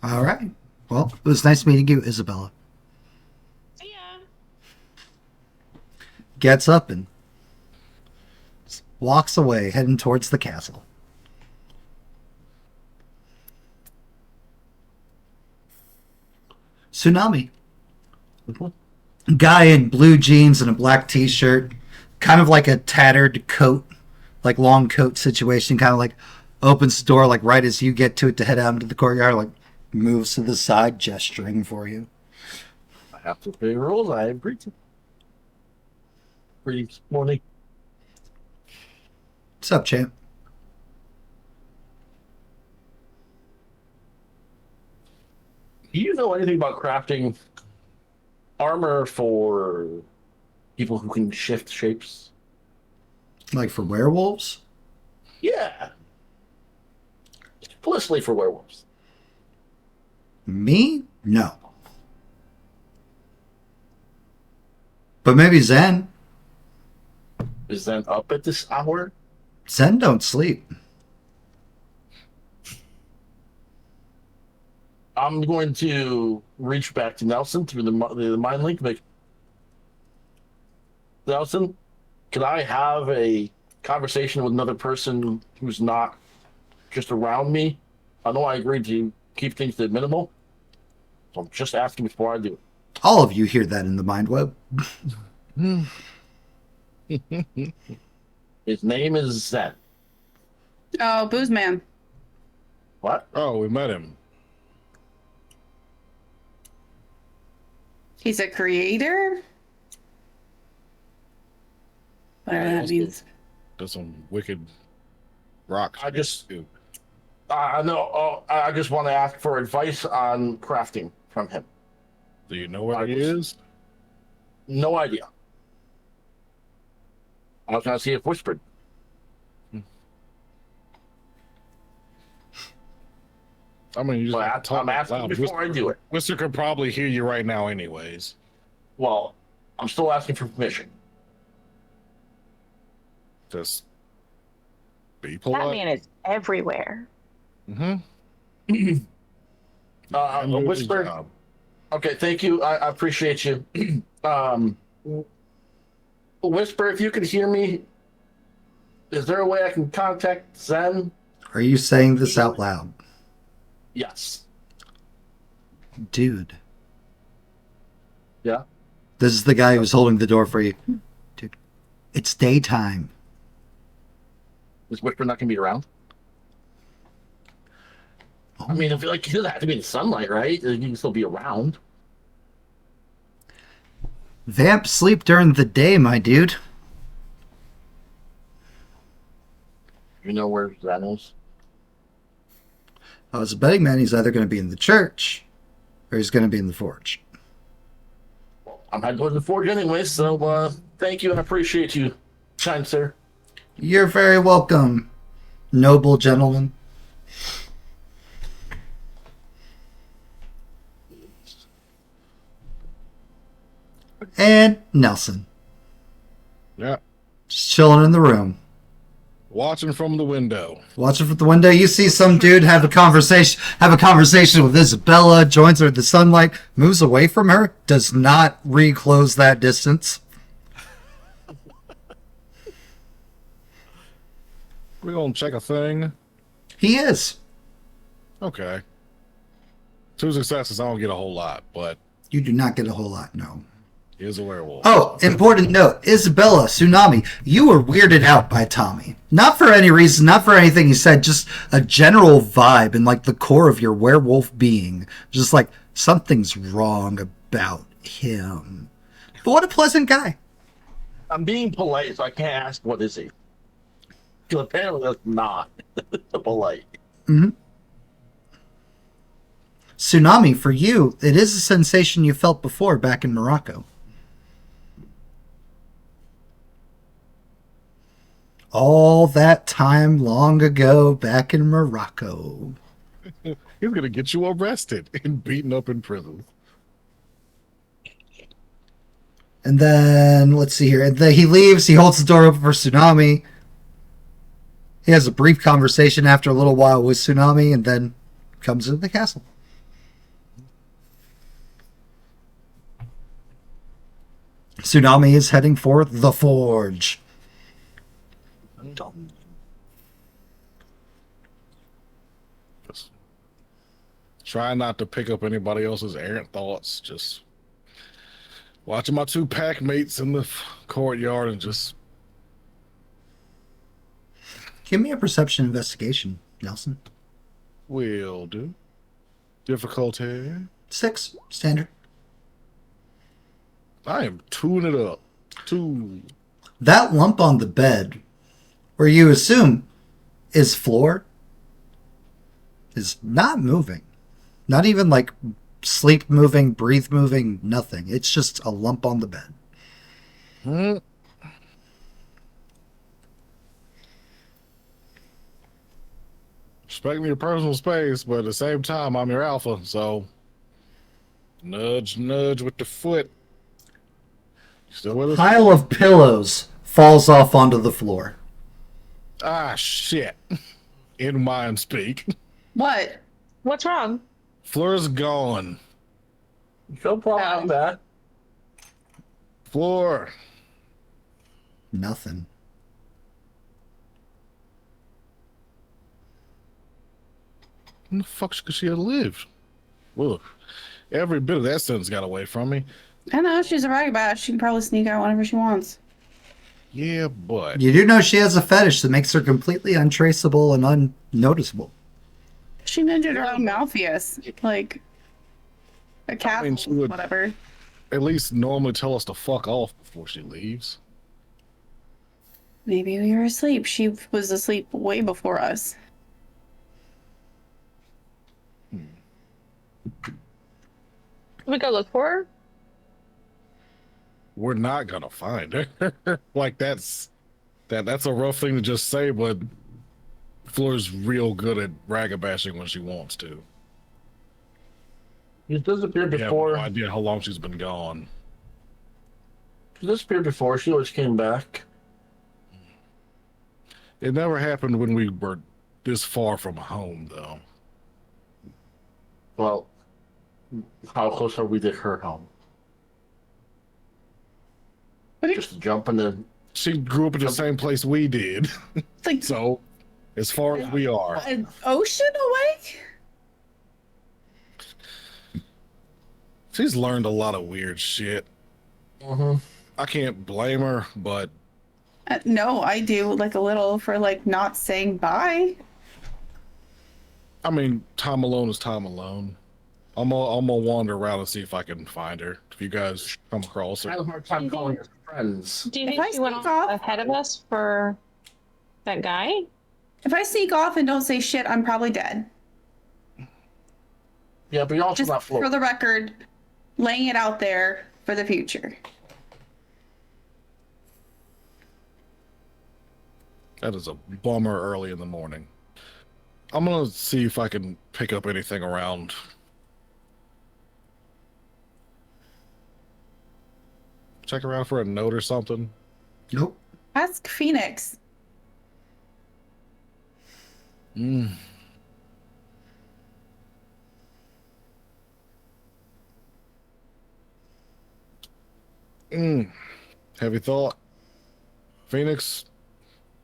All right. Well, it was nice meeting you, Isabella. See ya. Gets up and walks away, heading towards the castle. Tsunami. Guy in blue jeans and a black t-shirt, kind of like a tattered coat, like long coat situation, kind of like opens the door like right as you get to it to head out into the courtyard, like moves to the side, gesturing for you. I have to pay rules. I agree to. Pretty morning. What's up, champ? Do you know anything about crafting armor for people who can shift shapes? Like for werewolves? Yeah. Explicitly for werewolves. Me? No. But maybe Zen. Is Zen up at this hour? Zen don't sleep. I'm going to reach back to Nelson through the mind link. Like, Nelson, can I have a conversation with another person who's not just around me? I know I agreed to keep things to minimal, so I'm just asking before I do it. All of you hear that in the mind web. His name is Zen. Oh, Booze Man. What? Oh, we met him. He's a creator? Whatever that means. Does some wicked rocks. I just want to ask for advice on crafting from him. Do you know where he is? No idea. I was going to see if Whispered. I mean, you just But talk I'm asking loud. before I do it. Wister could probably hear you right now, anyways. Well, I'm still asking for permission. Just be That polite. man is everywhere. Mm-hmm. Whisper. Okay, thank you. I appreciate you. Whisper, if you can hear me, is there a way I can contact Zen? Are you saying this out loud? Yes. Dude. Yeah? This is the guy who's holding the door for you. Dude, it's daytime. Is Whisper not going to be around? I mean, I feel like he doesn't have to be in the sunlight, right? He can still be around. Vamps sleep during the day, my dude. You know where Zen is? I was a betting man. He's either going to be in the church or he's going to be in the forge. I'm heading towards the forge anyway, so thank you and I appreciate you, kind sir. You're very welcome, noble gentleman. And Nelson. Yeah. Just chilling in the room. Watching from the window. Watching from the window, you see some dude have a conversation with Isabella, joins her in the sunlight, moves away from her, does not reclose that distance. We're gonna check a thing. He is. Okay. 2 successes, I don't get a whole lot, but You do not get a whole lot, no. he is a werewolf. Oh, important note. Isabella, Tsunami, you were weirded out by Tommy. Not for any reason, not for anything he said, just a general vibe in like the core of your werewolf being. Just like something's wrong about him. But what a pleasant guy. I'm being polite, so I can't ask what is he. Apparently, that's not polite. Mm-hmm. Tsunami, for you, it is a sensation you felt before back in Morocco. All that time long ago back in Morocco. He's gonna get you arrested and beaten up in prison. And then, let's see here. And then he leaves. He holds the door open for Tsunami. He has a brief conversation after a little while with Tsunami and then comes into the castle. Tsunami is heading for the Forge. Just try not to pick up anybody else's errant thoughts. Just watching my two pack mates in the courtyard and just Give me a perception investigation, Nelson. will do. Difficulty. 6, standard. I am tuning it up. 2. That lump on the bed, where you assume is floor, is not moving. Not even like sleep moving, breathe moving, nothing. It's just a lump on the bed. Hmm. Respecting your personal space, but at the same time, I'm your alpha, so nudge, nudge with the foot. Still with us? Pile of pillows falls off onto the floor. Ah, shit. In mind speak. What? What's wrong? Floor's gone. No problem with that. Floor. Nothing. When the fuck could she have lived? Well, every bit of that sentence got away from me. I know, she's a ragabash. She can probably sneak out whenever she wants. Yeah, but You do know she has a fetish that makes her completely untraceable and unnoticeable. She ninjaed around Malpheus. Like, a cat, mean, she would- whatever. at least normally tell us to fuck off before she leaves. Maybe we were asleep. She was asleep way before us. We go look for her. We're not gonna find her. Like that's a rough thing to just say, but Floor's real good at ragabashing when she wants to. She disappeared You have before. no idea how long she's been gone. She disappeared before. She always came back. It never happened when we were this far from home, though. Well, how close are we to her home? What do you- Just to jump in the. She grew up in the same place we did, Like, so as far as we are, an ocean away? she's learned a lot of weird shit. Mm-hmm. I can't blame her, but No, I do, like, a little for, like, not saying bye. I mean, time alone is time alone. I'm gonna wander around and see if I can find her. If you guys come across I her, have a hard time calling her friends. Do you If think I she went sneak off off- ahead of us for that guy? If I sneak off and don't say shit, I'm probably dead. Yeah, but you're also Just not for floating. the record, laying it out there for the future. that is a bummer early in the morning. I'm gonna see if I can pick up anything around. Check around for a note or something. Nope. Ask Phoenix. Mm. Heavy thought. Phoenix,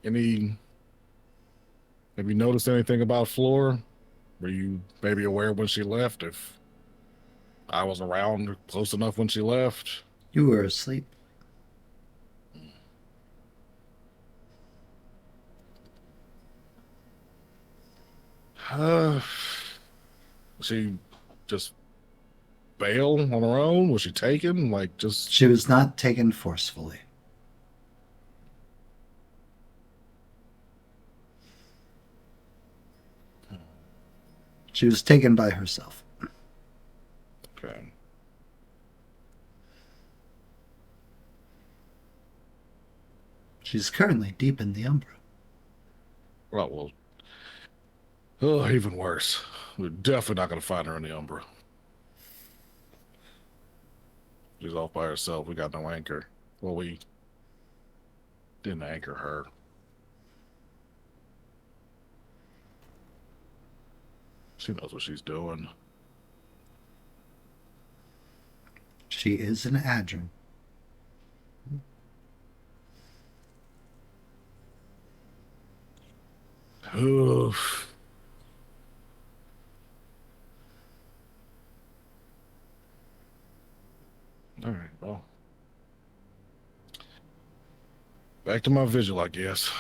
have you noticed anything about Floor? Were you maybe aware when she left? If I was around or close enough when she left? You were asleep. She just bail on her own? Was she taken? Like, just She was not taken forcefully. She was taken by herself. Okay. She's currently deep in the Umbra. Well, oh, even worse. We're definitely not going to find her in the Umbra. She's off by herself. We got no anchor. Well, we didn't anchor her. She knows what she's doing. She is an Adrin. Oof. All right, well. Back to my vigil, I guess.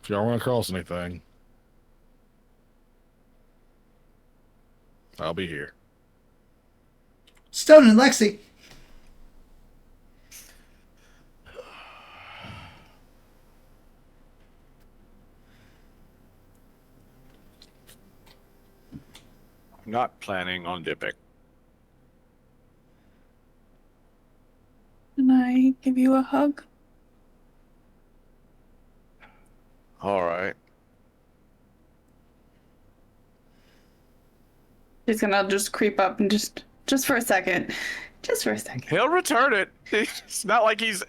If y'all run across anything, I'll be here. Stone and Lexi. I'm not planning on dipping. Can I give you a hug? All right. She's gonna just creep up and just for a second. Just for a second. He'll return it. It's not like he's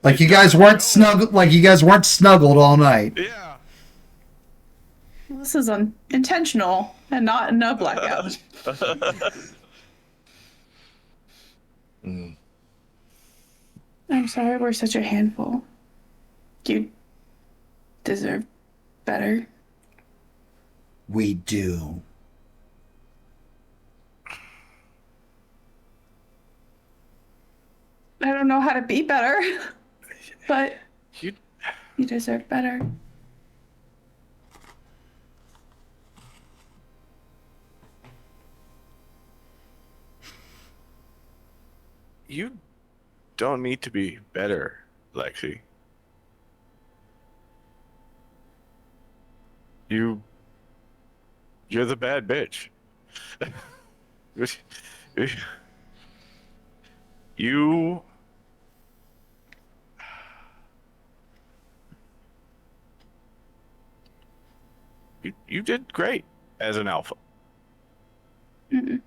Like you guys weren't snuggled. Like you guys weren't snuggled all night. Yeah. Well, this is intentional and not no blackout. Mm. I'm sorry we're such a handful. You deserve better. We do. I don't know how to be better, but You you deserve better. you don't need to be better, Lexi. You're the bad bitch. You you did great as an alpha. Mm-mm.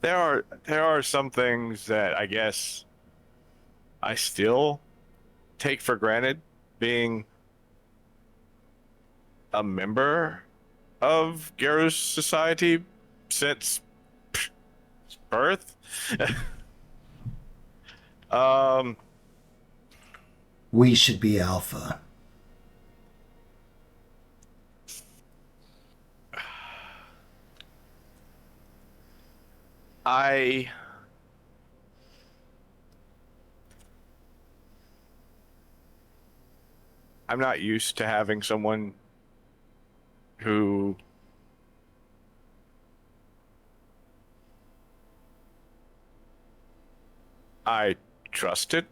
There are some things that I guess I still take for granted, being a member of Garou's society since birth. We should be Alpha. I'm not used to having someone who I trusted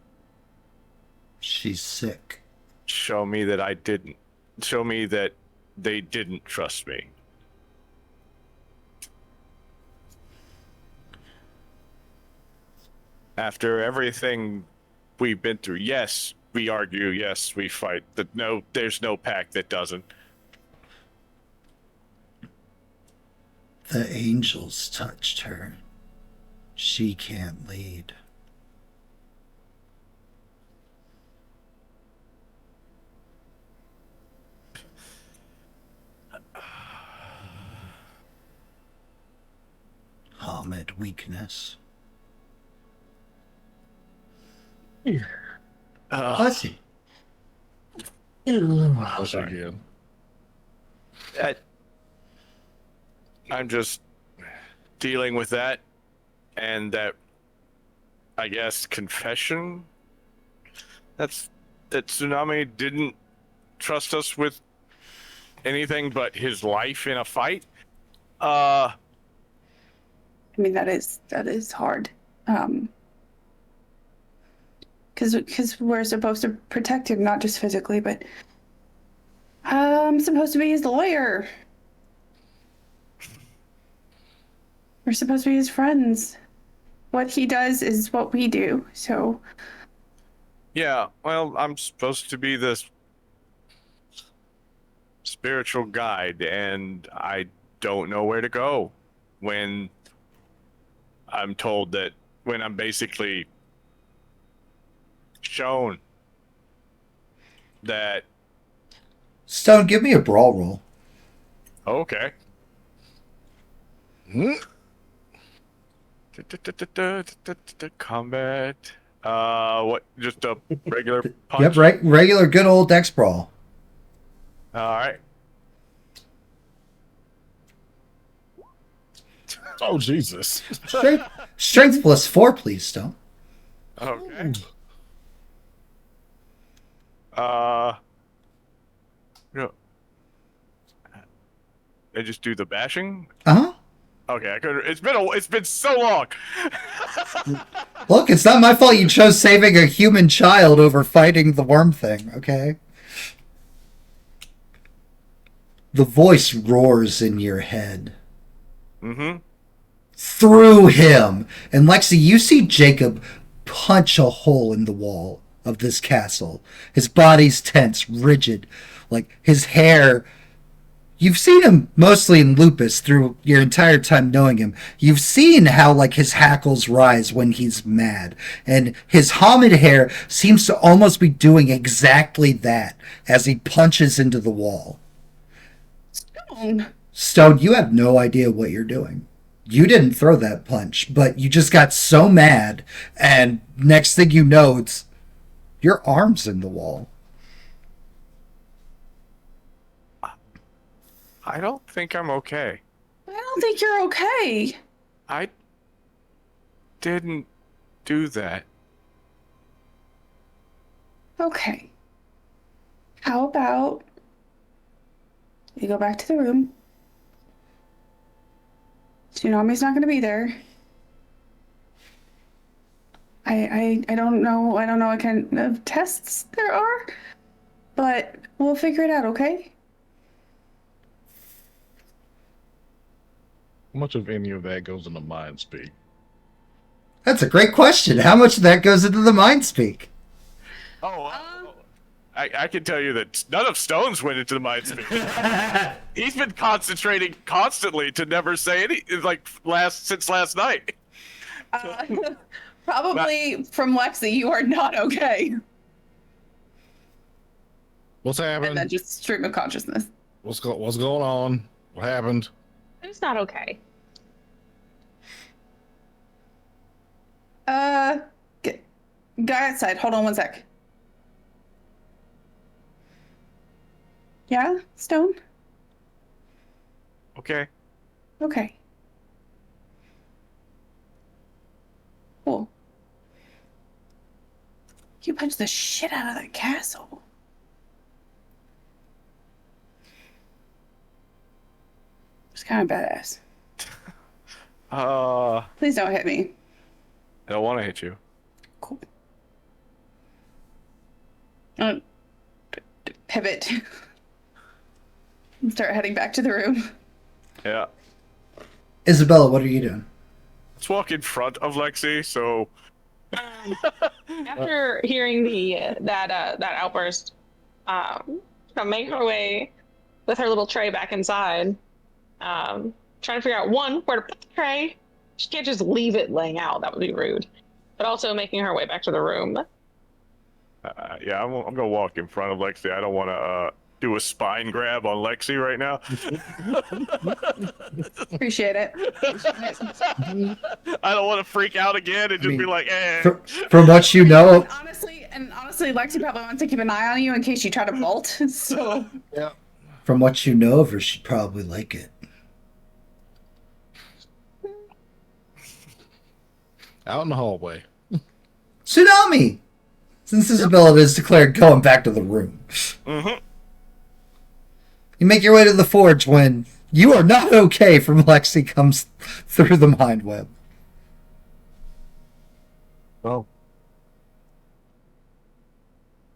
She's sick. show me that they didn't trust me. After everything we've been through, yes, we argue, yes, we fight. There's no pack that doesn't. The angels touched her. She can't lead. Hamid weakness. Pussy. Oh, sorry. Again. I'm just dealing with that, and that, I guess, confession. That Tsunami didn't trust us with anything but his life in a fight. I mean, that is hard. Because we're supposed to protect him, not just physically, but I'm supposed to be his lawyer. We're supposed to be his friends. What he does is what we do, so... Yeah, well, I'm supposed to be this spiritual guide, and I don't know where to go when I'm told that, when I'm basically shown that... Stone, give me a brawl roll. Okay. Combat. What? Just a regular punch? Yep, regular good old dex brawl. Alright. Oh, Jesus. Strength plus 4, please, Stone. Okay. No. I just do the bashing? Uh-huh. Okay, I could. It's been so long. Look, it's not my fault you chose saving a human child over fighting the worm thing, okay? The voice roars in your head. Mm-hmm. Through him. And Lexi, you see Jacob punch a hole in the wall of this castle. His body's tense, rigid. Like, his hair... You've seen him mostly in lupus through your entire time knowing him. You've seen how, like, his hackles rise when he's mad. And his homid hair seems to almost be doing exactly that as he punches into the wall. Stone, you have no idea what you're doing. You didn't throw that punch, but you just got so mad, and next thing you know, it's your arm's in the wall. I don't think I'm okay. I don't think you're okay. I didn't do that. Okay. How about we go back to the room? Tsunami's not going to be there. I don't know what kind of tests there are, but we'll figure it out, okay? How much of any of that goes into mind speak? That's a great question. How much of that goes into the mind speak? I can tell you that none of Stone's went into the mind speak. He's been concentrating constantly to never say any, like, since last night. Probably from Lexi, you are not okay. What's And happened? then just stream of consciousness. What's going on? What happened? It's not okay. Guy outside. Hold on one sec. Yeah, Stone? Okay. Okay. Cool. You punched the shit out of that castle. It's kind of badass. Please don't hit me. I don't want to hit you. Cool. Pivot. And start heading back to the room. Yeah. Isabella, what are you doing? Let's walk in front of Lexi, so... After hearing that outburst, she'll make her way with her little tray back inside. Trying to figure out, one, where to put the tray. She can't just leave it laying out. That would be rude. But also making her way back to the room. Yeah, I'm going to walk in front of Lexi. I don't want to do a spine grab on Lexi right now. Appreciate it. I don't want to freak out again and just be like, eh. From what you know... Honestly, Lexi probably wants to keep an eye on you in case you try to bolt. So... Yeah. From what you know of her, she'd probably like it. Out in the hallway. Tsunami! Since Isabella is declared going back to the room. Mm-hmm. You make your way to the forge when You are not okay from Lexi comes through the mind web. Well,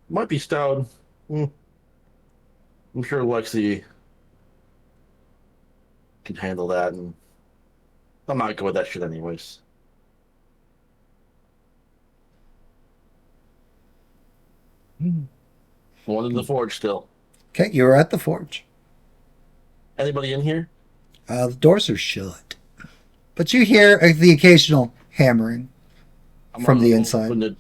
might be stoned. I'm sure Lexi can handle that, and I'm not good with that shit anyways. One in the forge still. Okay, you're at the forge. Anybody in here? The doors are shut. But you hear the occasional hammering from the inside. I'm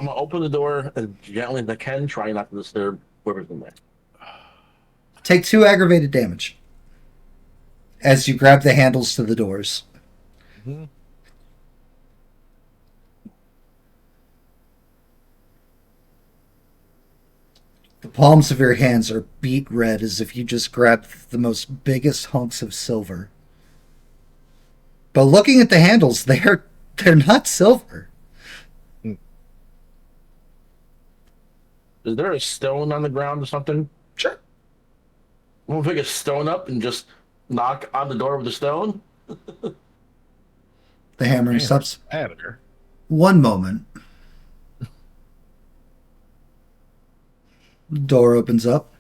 gonna open the door as gently as I can, try not to disturb whoever's in there. Take 2 aggravated damage as you grab the handles to the doors. Mm-hmm. The palms of your hands are beet red as if you just grabbed the most biggest hunks of silver. But looking at the handles, they're not silver. Is there a stone on the ground or something? Sure. I'm gonna pick a stone up and just knock on the door with the stone. The hammering stops. Editor. One moment. Door opens up.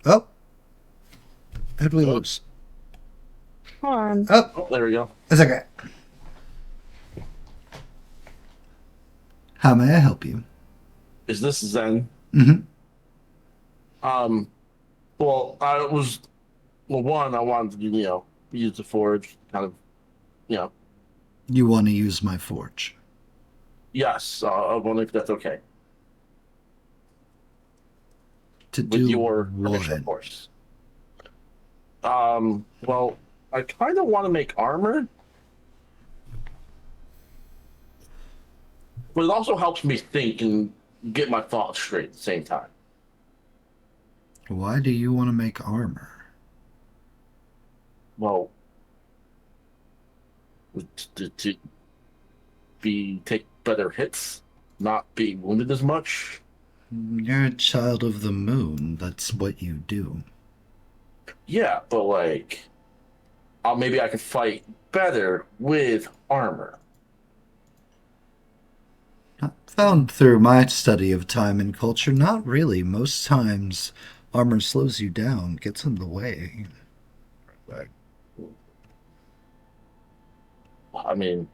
Oh. How'd we lose? Hold on. Oh, Oh, there we go. it's okay. How may I help you? Is this Zen? Mm-hmm. Well, I wanted to, use the forge, kind of, You want to use my forge? yes, I wonder if that's okay. To With do your permission, of what? course. Well, I kind of want to make armor, but it also helps me think and get my thoughts straight at the same time. Why do you want to make armor? Well, to take better hits, not be wounded as much. You're a child of the moon. That's what you do. Yeah, but maybe I could fight better with armor. I found through my study of time and culture, not really. Most times, armor slows you down, gets in the way. Like, I mean,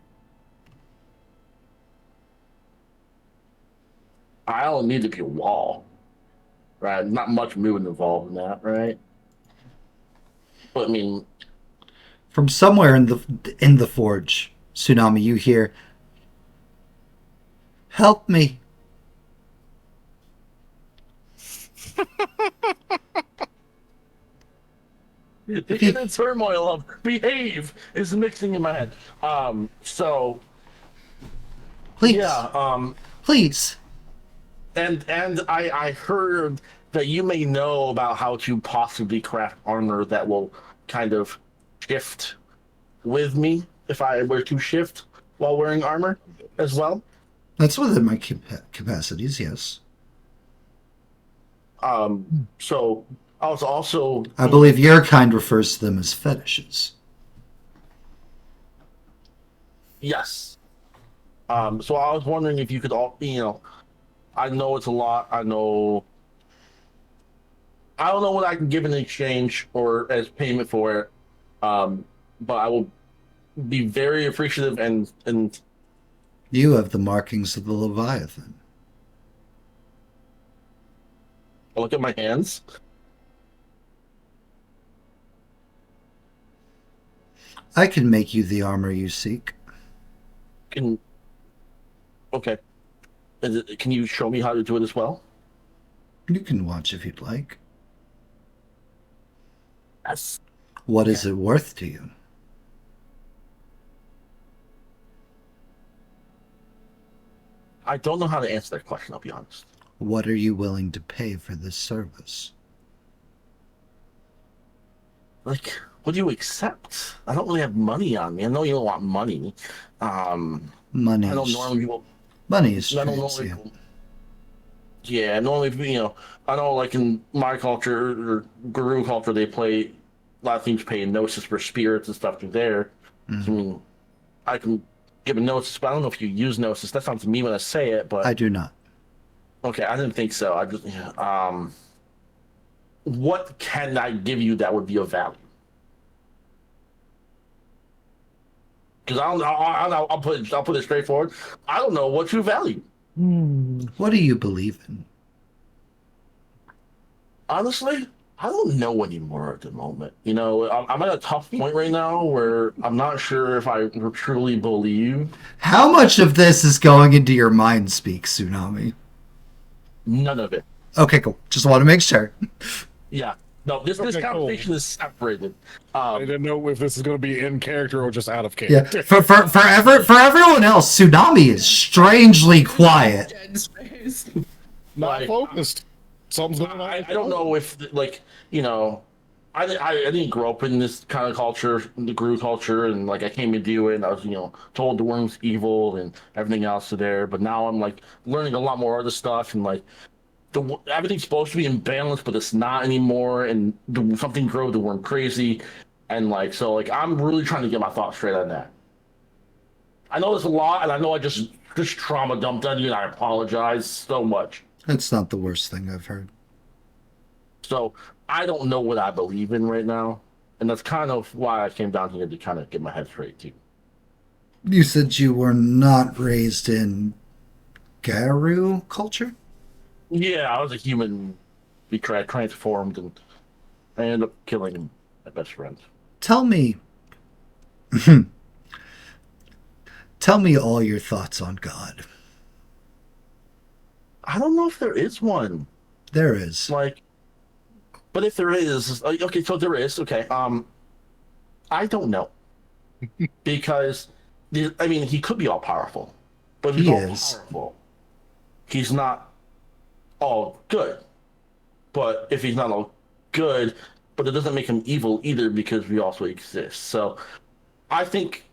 I don't need to be a wall, right? Not much movement involved in that, right? But I mean, From somewhere in the forge, Tsunami, you hear, "Help me." the inner turmoil of behave is mixing in my head. Please, Yeah, please. and I heard that you may know about how to possibly craft armor that will kind of shift with me if I were to shift while wearing armor as well. That's within my capacities, yes. So I was also I believe your kind refers to them as fetishes. yes. So I was wondering if you could I know it's a lot. I don't know what I can give in exchange or as payment for it. But I will be very appreciative and You have the markings of the Leviathan. I'll look at my hands. I can make you the armor you seek. Okay. Can you show me how to do it as well? You can watch if you'd like. Yes. What is it worth to you? I don't know how to answer that question, I'll be honest. What are you willing to pay for this service? What do you accept? I don't really have money on me. I know you don't want money. Money I don't is, normally people. money is I don't normally. transient. Yeah, normally, I know, like in my culture or Garou culture, a lot of things pay gnosis for spirits and stuff through there. So, I mean, I can give a gnosis, but I don't know if you use gnosis. That sounds mean when I say it, but I do not. okay, I didn't think so. I just, what can I give you that would be of value? Because I'll put it straightforward. I don't know what you value. What do you believe in? Honestly, I don't know anymore at the moment. I'm at a tough point right now where I'm not sure if I truly believe. How much of this is going into your mind speak, Tsunami? None of it. Okay, cool. Just want to make sure. Yeah. No, this Okay, conversation is separated. I didn't know if this is going to be in character or just out of Yeah. character. For everyone else, Tsunami is strangely quiet. Jen's face. Not Like, focused. Something's going on. I don't know if, I didn't grow up in this kind of culture, the Garou culture, and like I came into it, and I was, told the worm's evil and everything else there. But now I'm like learning a lot more other stuff, and like everything's supposed to be in balance, but it's not anymore, and something drove the worm crazy, and like so, like I'm really trying to get my thoughts straight on that. I know there's a lot, and I know I just trauma dumped on you, and I apologize so much. That's not the worst thing I've heard. So I don't know what I believe in right now, and that's kind of why I came down here to kind of get my head straight too. You said you were not raised in Garou culture? Yeah, I was a human, transformed, and I ended up killing my best friend. Tell me... Tell me all your thoughts on God. I don't know if there is one. There is. Like, but if there is, okay, so there is, okay. I don't know. Because, he could be all powerful. But if he's all powerful, he's not all good. But if he's not all good, but it doesn't make him evil either because we also exist. So I think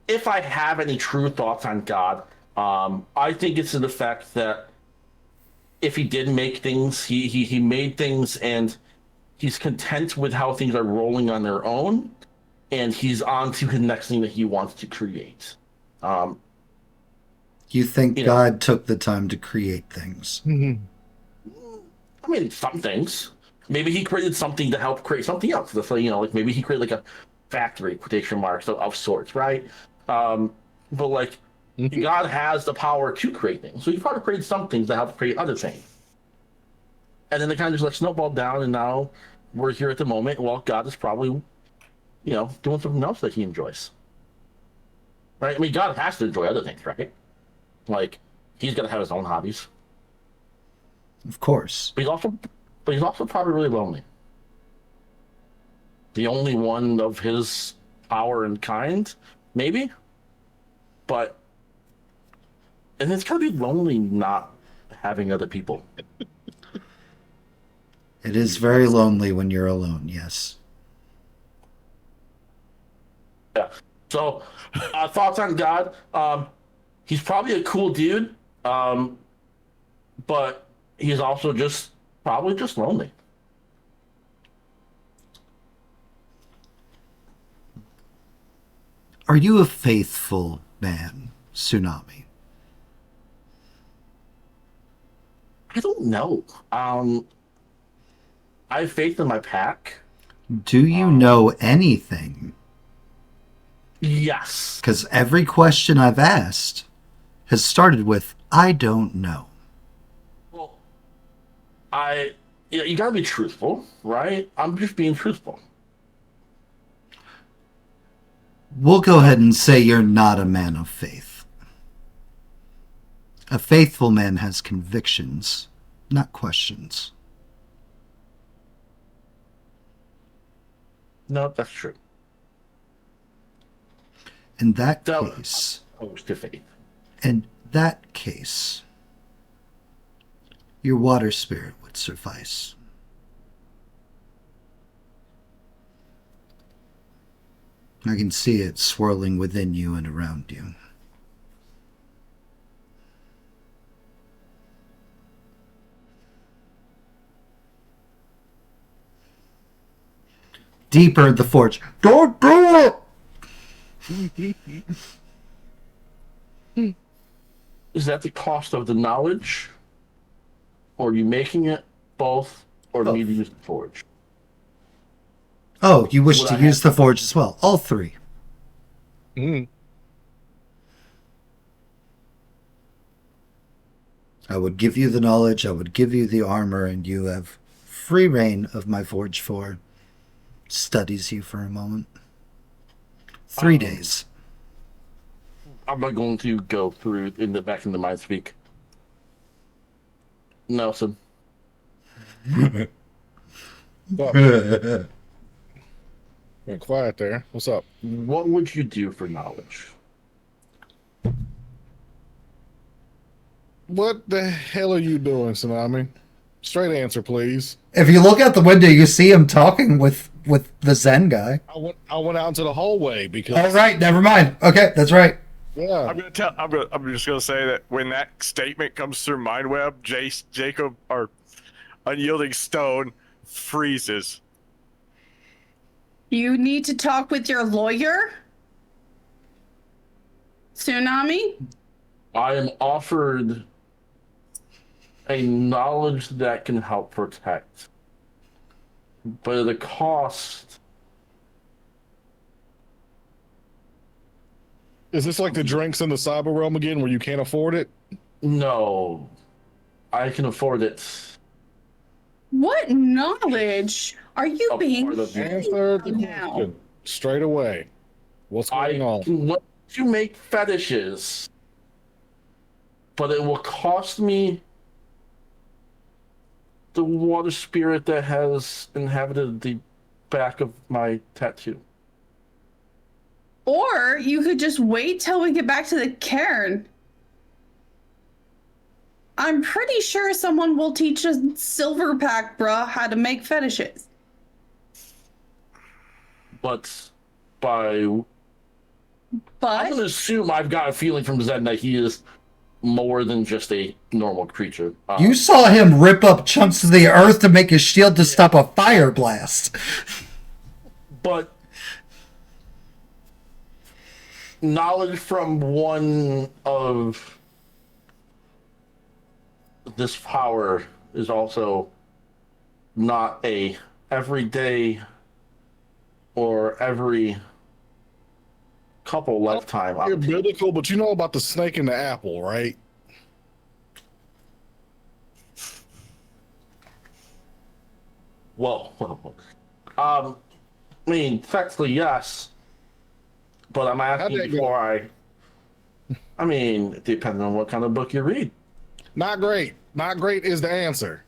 if I have any true thoughts on God, I think it's in the fact that if he did make things, he made things, and he's content with how things are rolling on their own, and he's on to the next thing that he wants to create. You think God took the time to create things? Some things. Maybe he created something to help create something else. So, like maybe he created like a factory, quotation marks, of sorts, right? But like, God has the power to create things. So he probably created some things to help create other things. And then they kind of just like snowballed down, and now we're here at the moment. Well, God is probably, doing something else that he enjoys. Right? God has to enjoy other things, right? Like, he's got to have his own hobbies. Of course. But he's also probably really lonely. The only one of his power and kind, maybe? And it's gotta be lonely not having other people. It is very lonely when you're alone, yes. Yeah. So, thoughts on God? He's probably a cool dude, but he's also probably just lonely. Are you a faithful man, Tsunami? I don't know. I have faith in my pack. Do you know anything? Yes. Because every question I've asked has started with, I don't know. Well, you gotta be truthful, right? I'm just being truthful. We'll go ahead and say you're not a man of faith. A faithful man has convictions, not questions. No, that's true. In that So, case, to faith. Your water spirit would suffice. I can see it swirling within you and around you. deeper in the forge. Don't do it! Is that the cost of the knowledge? Or are you making it both? Or do you need to use the forge? Oh, you wish Would to I use have- the forge as well. All three. Mm. I would give you the knowledge, I would give you the armor, and you have free reign of my forge 4. Studies you for a moment. 3 days. I'm not going to go through back into mind speak. Nelson. Went quiet there. What's up? What would you do for knowledge? What the hell are you doing, Tsunami? Straight answer, please. If you look out the window, you see him talking with the Zen guy. I went out into the hallway because. All right, never mind. Okay, that's right. Yeah. I'm just gonna say that when that statement comes through Mindweb, Jacob, our unyielding stone, freezes. You need to talk with your lawyer? Tsunami? I am offered a knowledge that can help protect. But at the cost. Is this like the drinks in the cyber realm again where you can't afford it? No. I can afford it. What knowledge are you A being part of the Answer the now? question straight away. What's going I on? can let you make fetishes, but it will cost me the water spirit that has inhabited the back of my tattoo. Or you could just wait till we get back to the cairn. I'm pretty sure someone will teach a Silverpack bruh how to make fetishes. But I'm But gonna assume I've got a feeling from Zen that he is more than just a normal creature. You saw him rip up chunks of the earth to make his shield to stop a fire blast. But knowledge from one of this power is also not a everyday or every couple lifetime You're opportunity. biblical, but you know about the snake in the apple, right? Whoa. I mean, technically, yes. But I'm asking How'd that before I mean, depending on what kind of book you read. Not great. Not great is the answer.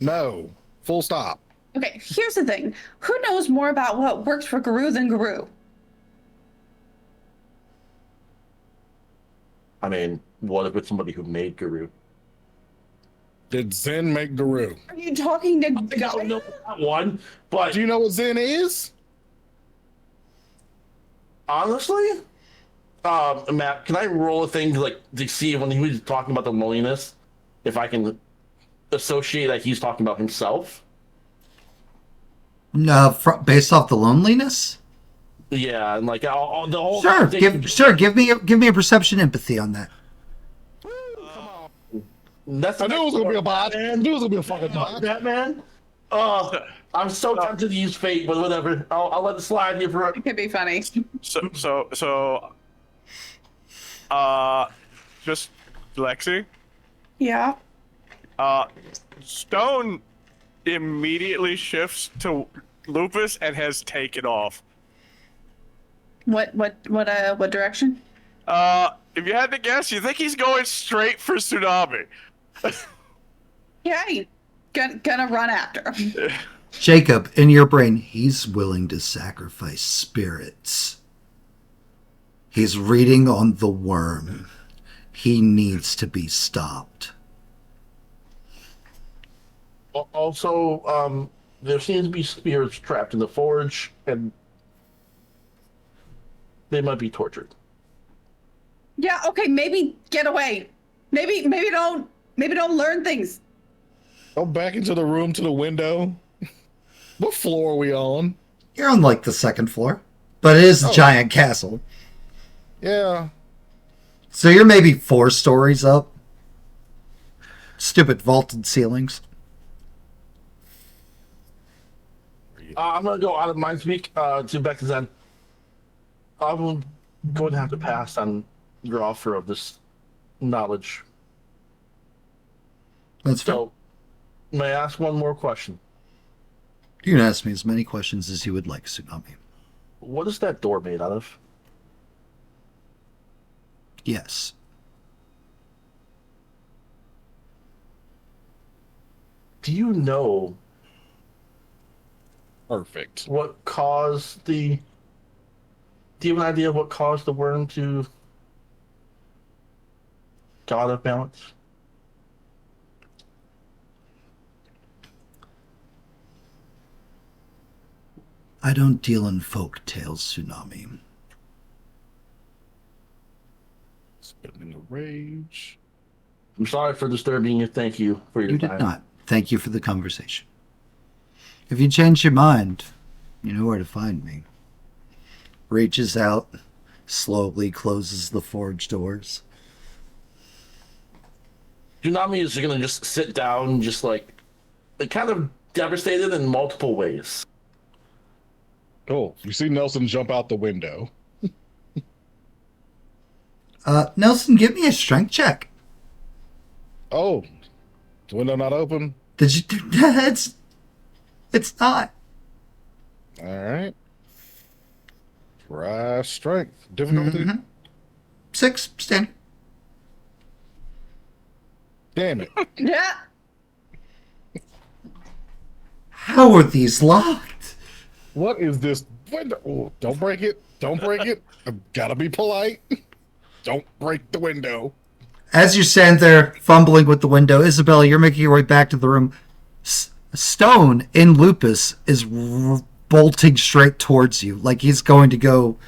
No. Full stop. okay, here's the thing. Who knows more about what works for Garou than Garou? I mean, what if it's somebody who made Garou? Did Zen make Garou? Are you talking to I don't know that one, but Do you know what Zen is? honestly, Matt, can I roll a thing to see when he was talking about the loneliness, if I can associate that he's talking about himself? No, based off the loneliness. Yeah, and like all the whole Sure, thing- give me a perception empathy on that. That's I knew it was gonna be a bot. I knew it was gonna be a fucking bot. Batman. Oh, I'm so tempted to use fate, but whatever. I'll let it slide here for. It could be funny. Just Lexi. Yeah. Stone immediately shifts to Lupus and has taken off. What direction? If you had to guess, you think he's going straight for Tsunami. Yeah, gonna run after him. Jacob, in your brain, he's willing to sacrifice spirits. He's reading on the worm. He needs to be stopped. Also, there seems to be spirits trapped in the forge, and they might be tortured. Yeah, okay, maybe get away. Maybe don't learn things. Go back into the room to the window. What floor are we on? You're on like the second floor, but it is a Oh. giant castle. Yeah. So you're maybe 4 stories up. Stupid vaulted ceilings. I'm gonna go out of mind speak to Beck Zen. I'm going to have to pass on your offer of this knowledge. That's fair. So, may I ask one more question? You can ask me as many questions as you would like, Tsunami. What is that door made out of? Yes. Do you know Perfect. what caused the... Do you have an idea of what caused the worm to go out of balance? I don't deal in folk tales, Tsunami. Spitting in the rage. I'm sorry for disturbing you. Thank you for your You time. did not. Thank you for the conversation. If you change your mind, you know where to find me. Reaches out, slowly closes the forge doors. Tsunami is going to just sit down, just like kind of devastated in multiple ways. Cool. You see Nelson jump out the window. Nelson, give me a strength check. Oh, the window not open? Did you do that? It's not. All right. Try strength. Difficulty? Mhm. 6, standard. Damn it. Yeah. How are these locked? What is this window? Oh, don't break it. Don't break it. I've got to be polite. Don't break the window. As you stand there fumbling with the window, Isabella, you're making your way back to the room. Stone in Lupus is bolting straight towards you, like he's going to go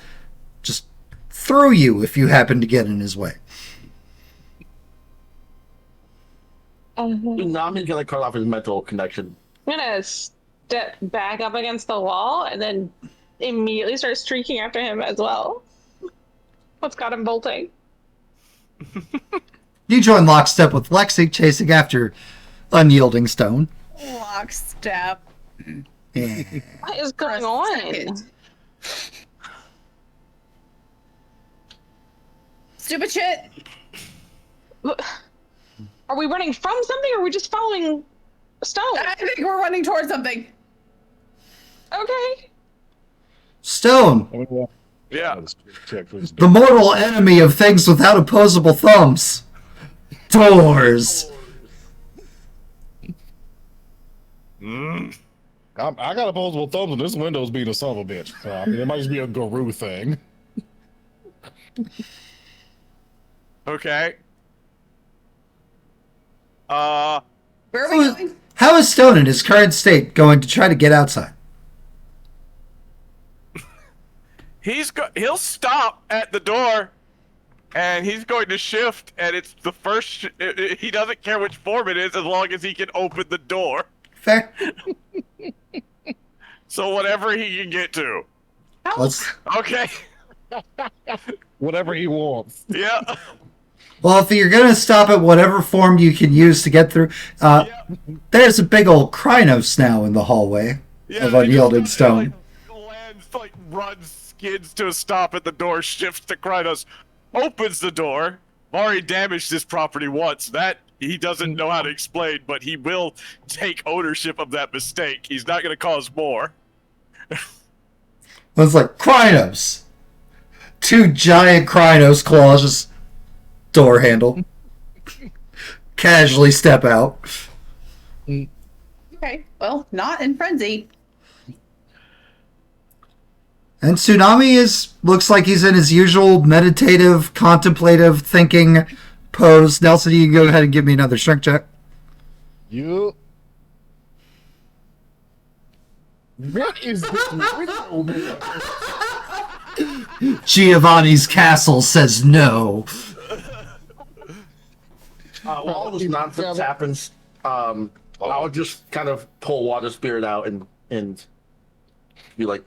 just through you if you happen to get in his way. Tsunami's going to cut off his mental connection. I'm gonna step back up against the wall and then immediately start streaking after him as well. What's got him bolting? You join lockstep with Lexi, chasing after Unyielding Stone. Lockstep. Yeah. What is going For a on? second. Stupid shit. Are we running from something or are we just following Stone? I think we're running towards something. Okay. Stone, Yeah. the mortal enemy of things without opposable thumbs. Doors. Mm. I got opposable thumbs and this window's being a son of a bitch. So, I mean, it might just be a Garou thing. Okay. Where are we going? How is Stone in his current state going to try to get outside? He'll stop at the door, and he's going to shift, and it's the first. He doesn't care which form it is, as long as he can open the door. Fair. So whatever he can get to. Let's. Okay. Whatever he wants. Yeah. Well, if you're gonna stop at whatever form you can use to get through, there's a big old Krynos now in the hallway of Unyielding Stone. Lands, runs, skids to a stop at the door, shifts to Krynos, opens the door. Already damaged this property once. That he doesn't know how to explain, but he will take ownership of that mistake. He's not going to cause more. It's like Krynos. 2 giant Krynos claws, just door handle. Casually step out. Okay. Well, not in frenzy. And Tsunami looks like he's in his usual meditative, contemplative, thinking pose. Nelson, you can go ahead and give me another strength check. You. What is this window, man? Giovanni's castle says no. While all this nonsense happens, I'll just kind of pull Water Spirit out and be like,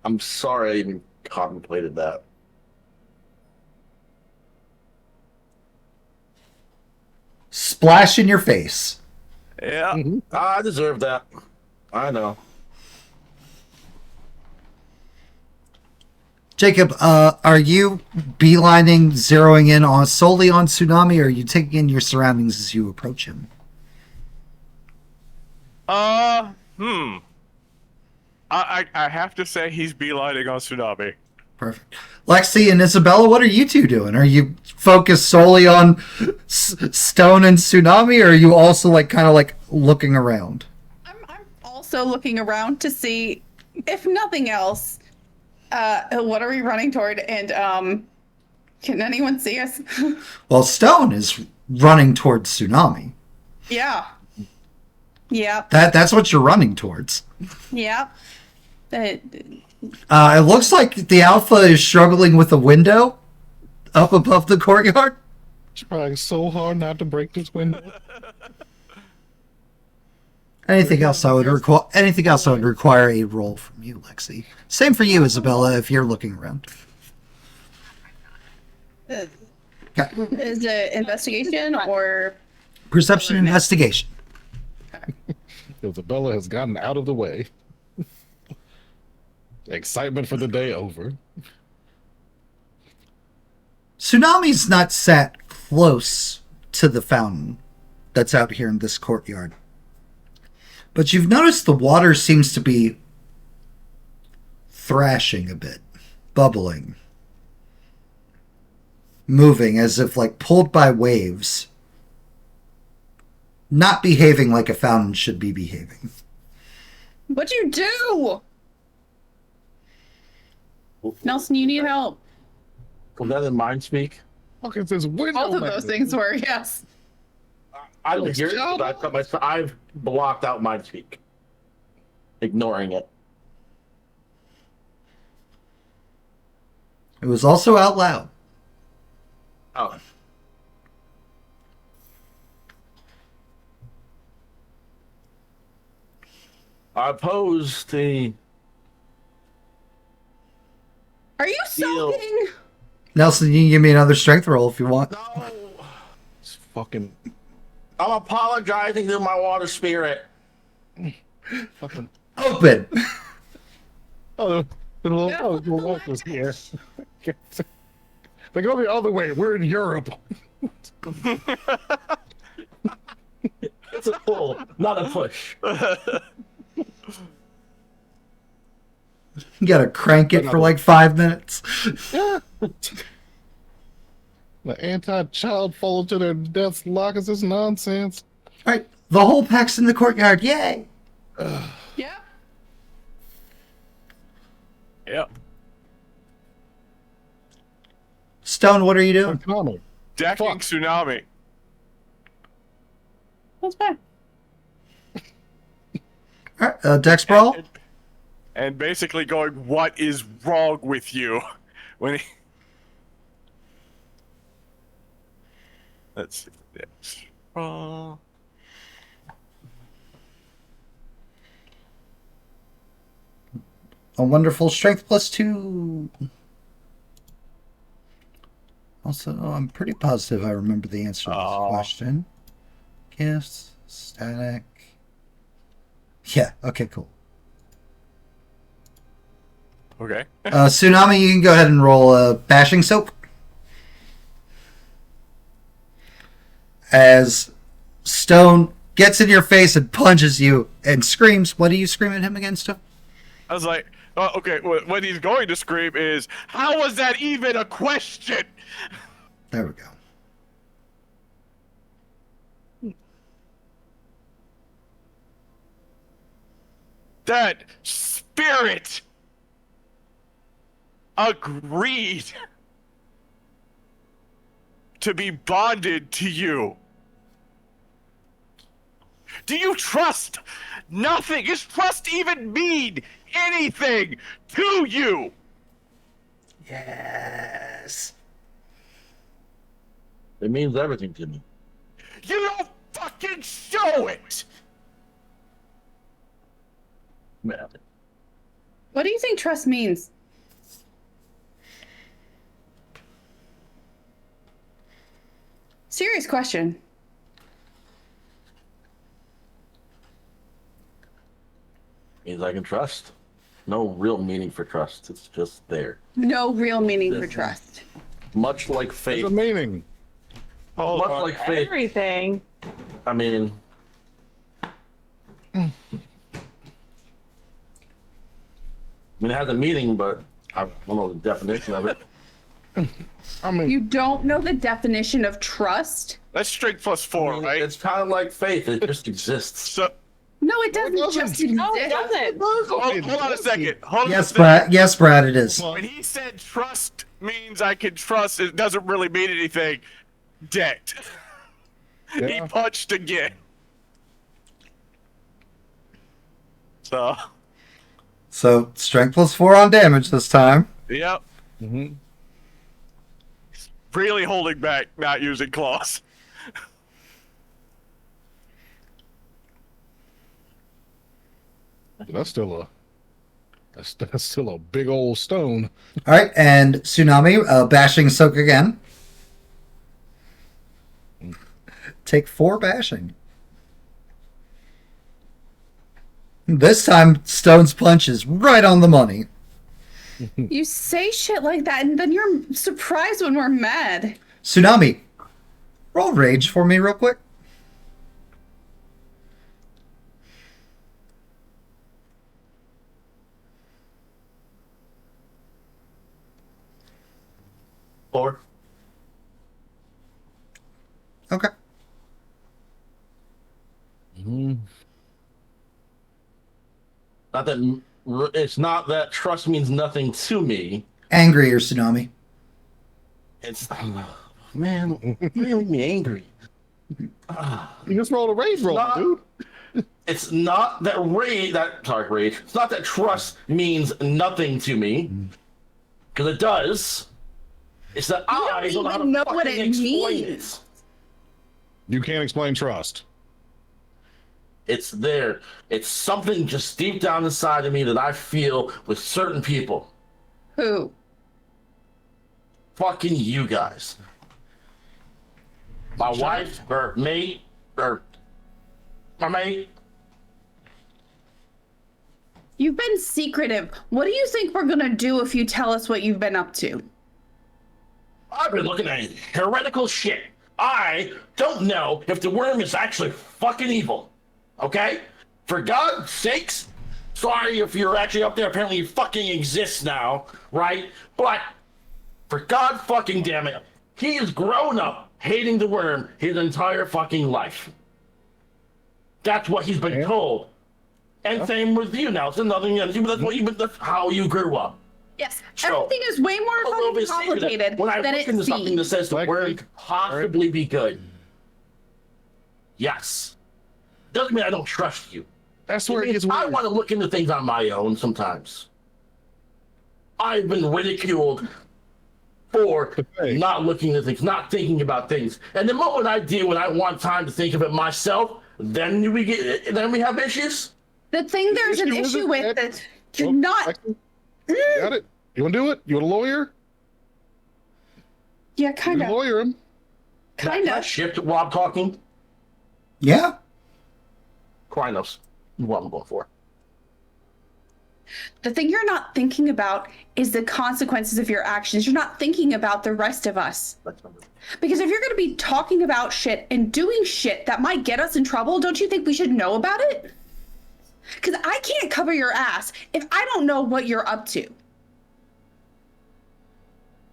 I'm sorry I even contemplated that. Splash in your face. Yeah. I deserve that. I know. Jacob, are you beelining, zeroing in on solely on Tsunami, or are you taking in your surroundings as you approach him? I have to say he's beelining on Tsunami. Perfect. Lexi and Isabella, what are you two doing? Are you focused solely on Stone and Tsunami, or are you also like kind of like looking around? I'm also looking around to see, if nothing else, what are we running toward? And can anyone see us? Well, Stone is running towards Tsunami. Yeah. Yeah. That's what you're running towards. Yeah. It looks like the Alpha is struggling with a window up above the courtyard. Trying so hard not to break this window. Anything else I would require? Anything else I would require a roll from you, Lexi. Same for you, Isabella, if you're looking around. Is Okay. it investigation or Perception investigation. Isabella has gotten out of the way. Excitement for the day over. Tsunami's not sat close to the fountain that's out here in this courtyard. But you've noticed the water seems to be thrashing a bit, bubbling, moving as if like pulled by waves, not behaving like a fountain should be behaving. what'd you do? Nelson, you need help. Was that in mind speak? Okay, this window. Both of those things were, yes. I don't hear it, but I thought myself, I've blocked out mind speak, ignoring it. It was also out loud. Oh. I oppose the Are you soaking? Nelson, you can give me another strength roll if you want. no. It's fucking I'm apologizing to my water spirit. fucking. Open. Oh, the little locals here. They go the other way. We're in Europe. It's a pull, not a push. You gotta crank it for like 5 minutes. The anti-child fall to their deaths lock is this nonsense. All right, the whole pack's in the courtyard. Yay! Yeah. Yep. Stone, what are you doing? Tommy. Decking Fuck. Tsunami. That's fine. All right, Dex Brawl. And basically going, what is wrong with you? When he... Let's see. Dex Brawl. A wonderful strength +2. Also, I'm pretty positive I remember the answer to this question. Gifts, static. Yeah, okay, cool. Okay. Tsunami, you can go ahead and roll a bashing soap. As Stone gets in your face and punches you and screams. What do you scream at him again, Stone? I was like, oh, okay, what he's going to scream is, how was that even a question? There we go. That spirit agreed to be bonded to you. Do you trust nothing? Does trust even mean anything to you? Yes. It means everything to me. You don't fucking show it! Man. What do you think trust means? Serious question. Means I can trust. No real meaning for trust. It's just there. No real meaning for trust. Much like faith. There's a meaning. Much like faith. Everything. I mean, it has a meaning, but I don't know the definition of it. I mean, You don't know the definition of trust? That's strength plus 4, right? It's kind of like faith. It just exists. So, No, it doesn't just exist. No, it doesn't. hold on a second. Hold on a Yes, second. Brad. Yes, Brad. It is. When he said trust means I can trust, it doesn't really mean anything. Decked. He yeah. punched again. So, So strength plus 4 on damage this time. yep. Mhm. Really holding back, not using claws. That's still that's still a big old stone. All right, and Tsunami bashing Soak again. Take 4 bashing. This time, Stone's punch is right on the money. You say shit like that, and then you're surprised when we're mad. Tsunami, roll rage for me real quick. Or Okay. not that it's not that trust means nothing to me. Angry or Tsunami. It's man, you make me angry. You just rolled a rage roll, Not- dude. It's not that rage. It's not that trust means nothing to me, because it does. It's that I don't know how to even know what fucking it explain means. it. You can't explain trust. It's there. It's something just deep down inside of me that I feel with certain people. Who? Fucking you guys. My wife, or mate, or my mate. You've been secretive. What do you think we're gonna do if you tell us what you've been up to? I've been looking at heretical shit. I don't know if the worm is actually fucking evil. Okay? For God's sakes, sorry if you're actually up there. Apparently you fucking exist now, right? But for God fucking damn it, he has grown up hating the worm his entire fucking life. That's what he's been told. And same with you now. It's nothing else. That's how you grew up. Yes, So, everything is way more A little fucking bit secretive. complicated When I than look it into something that seems. says the Like word me. could possibly be good. Yes. Doesn't mean I don't trust you. That's It where it means gets I weird. want to look into things on my own sometimes. I've been ridiculed for Hey. not looking at things, not thinking about things. And the moment I do, when I want time to think of it myself, then we have issues. The thing there's an issue is issue it with that- that you're Oh, not. Got it. You want to do it? You want to lawyer? Yeah, You kind can of. lawyer him. Kind That of. shift while I'm talking. Yeah. Krynos. What I'm going for. The thing you're not thinking about is the consequences of your actions. You're not thinking about the rest of us. Because if you're going to be talking about shit and doing shit that might get us in trouble, don't you think we should know about it? Because I can't cover your ass if I don't know what you're up to.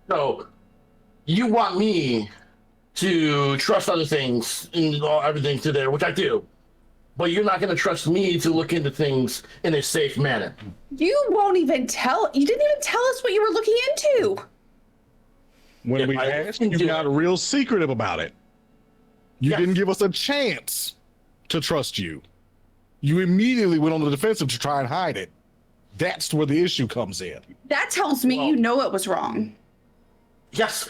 So, you want me to trust other things and everything to there, which I do. But you're not going to trust me to look into things in a safe manner. You won't even tell. You didn't even tell us what you were looking into. When Yeah, we I asked, can you do got it. real secretive about it. You Yes. didn't give us a chance to trust you. You immediately went on the defensive to try and hide it. That's where the issue comes in. That tells me you know it was wrong. Yes,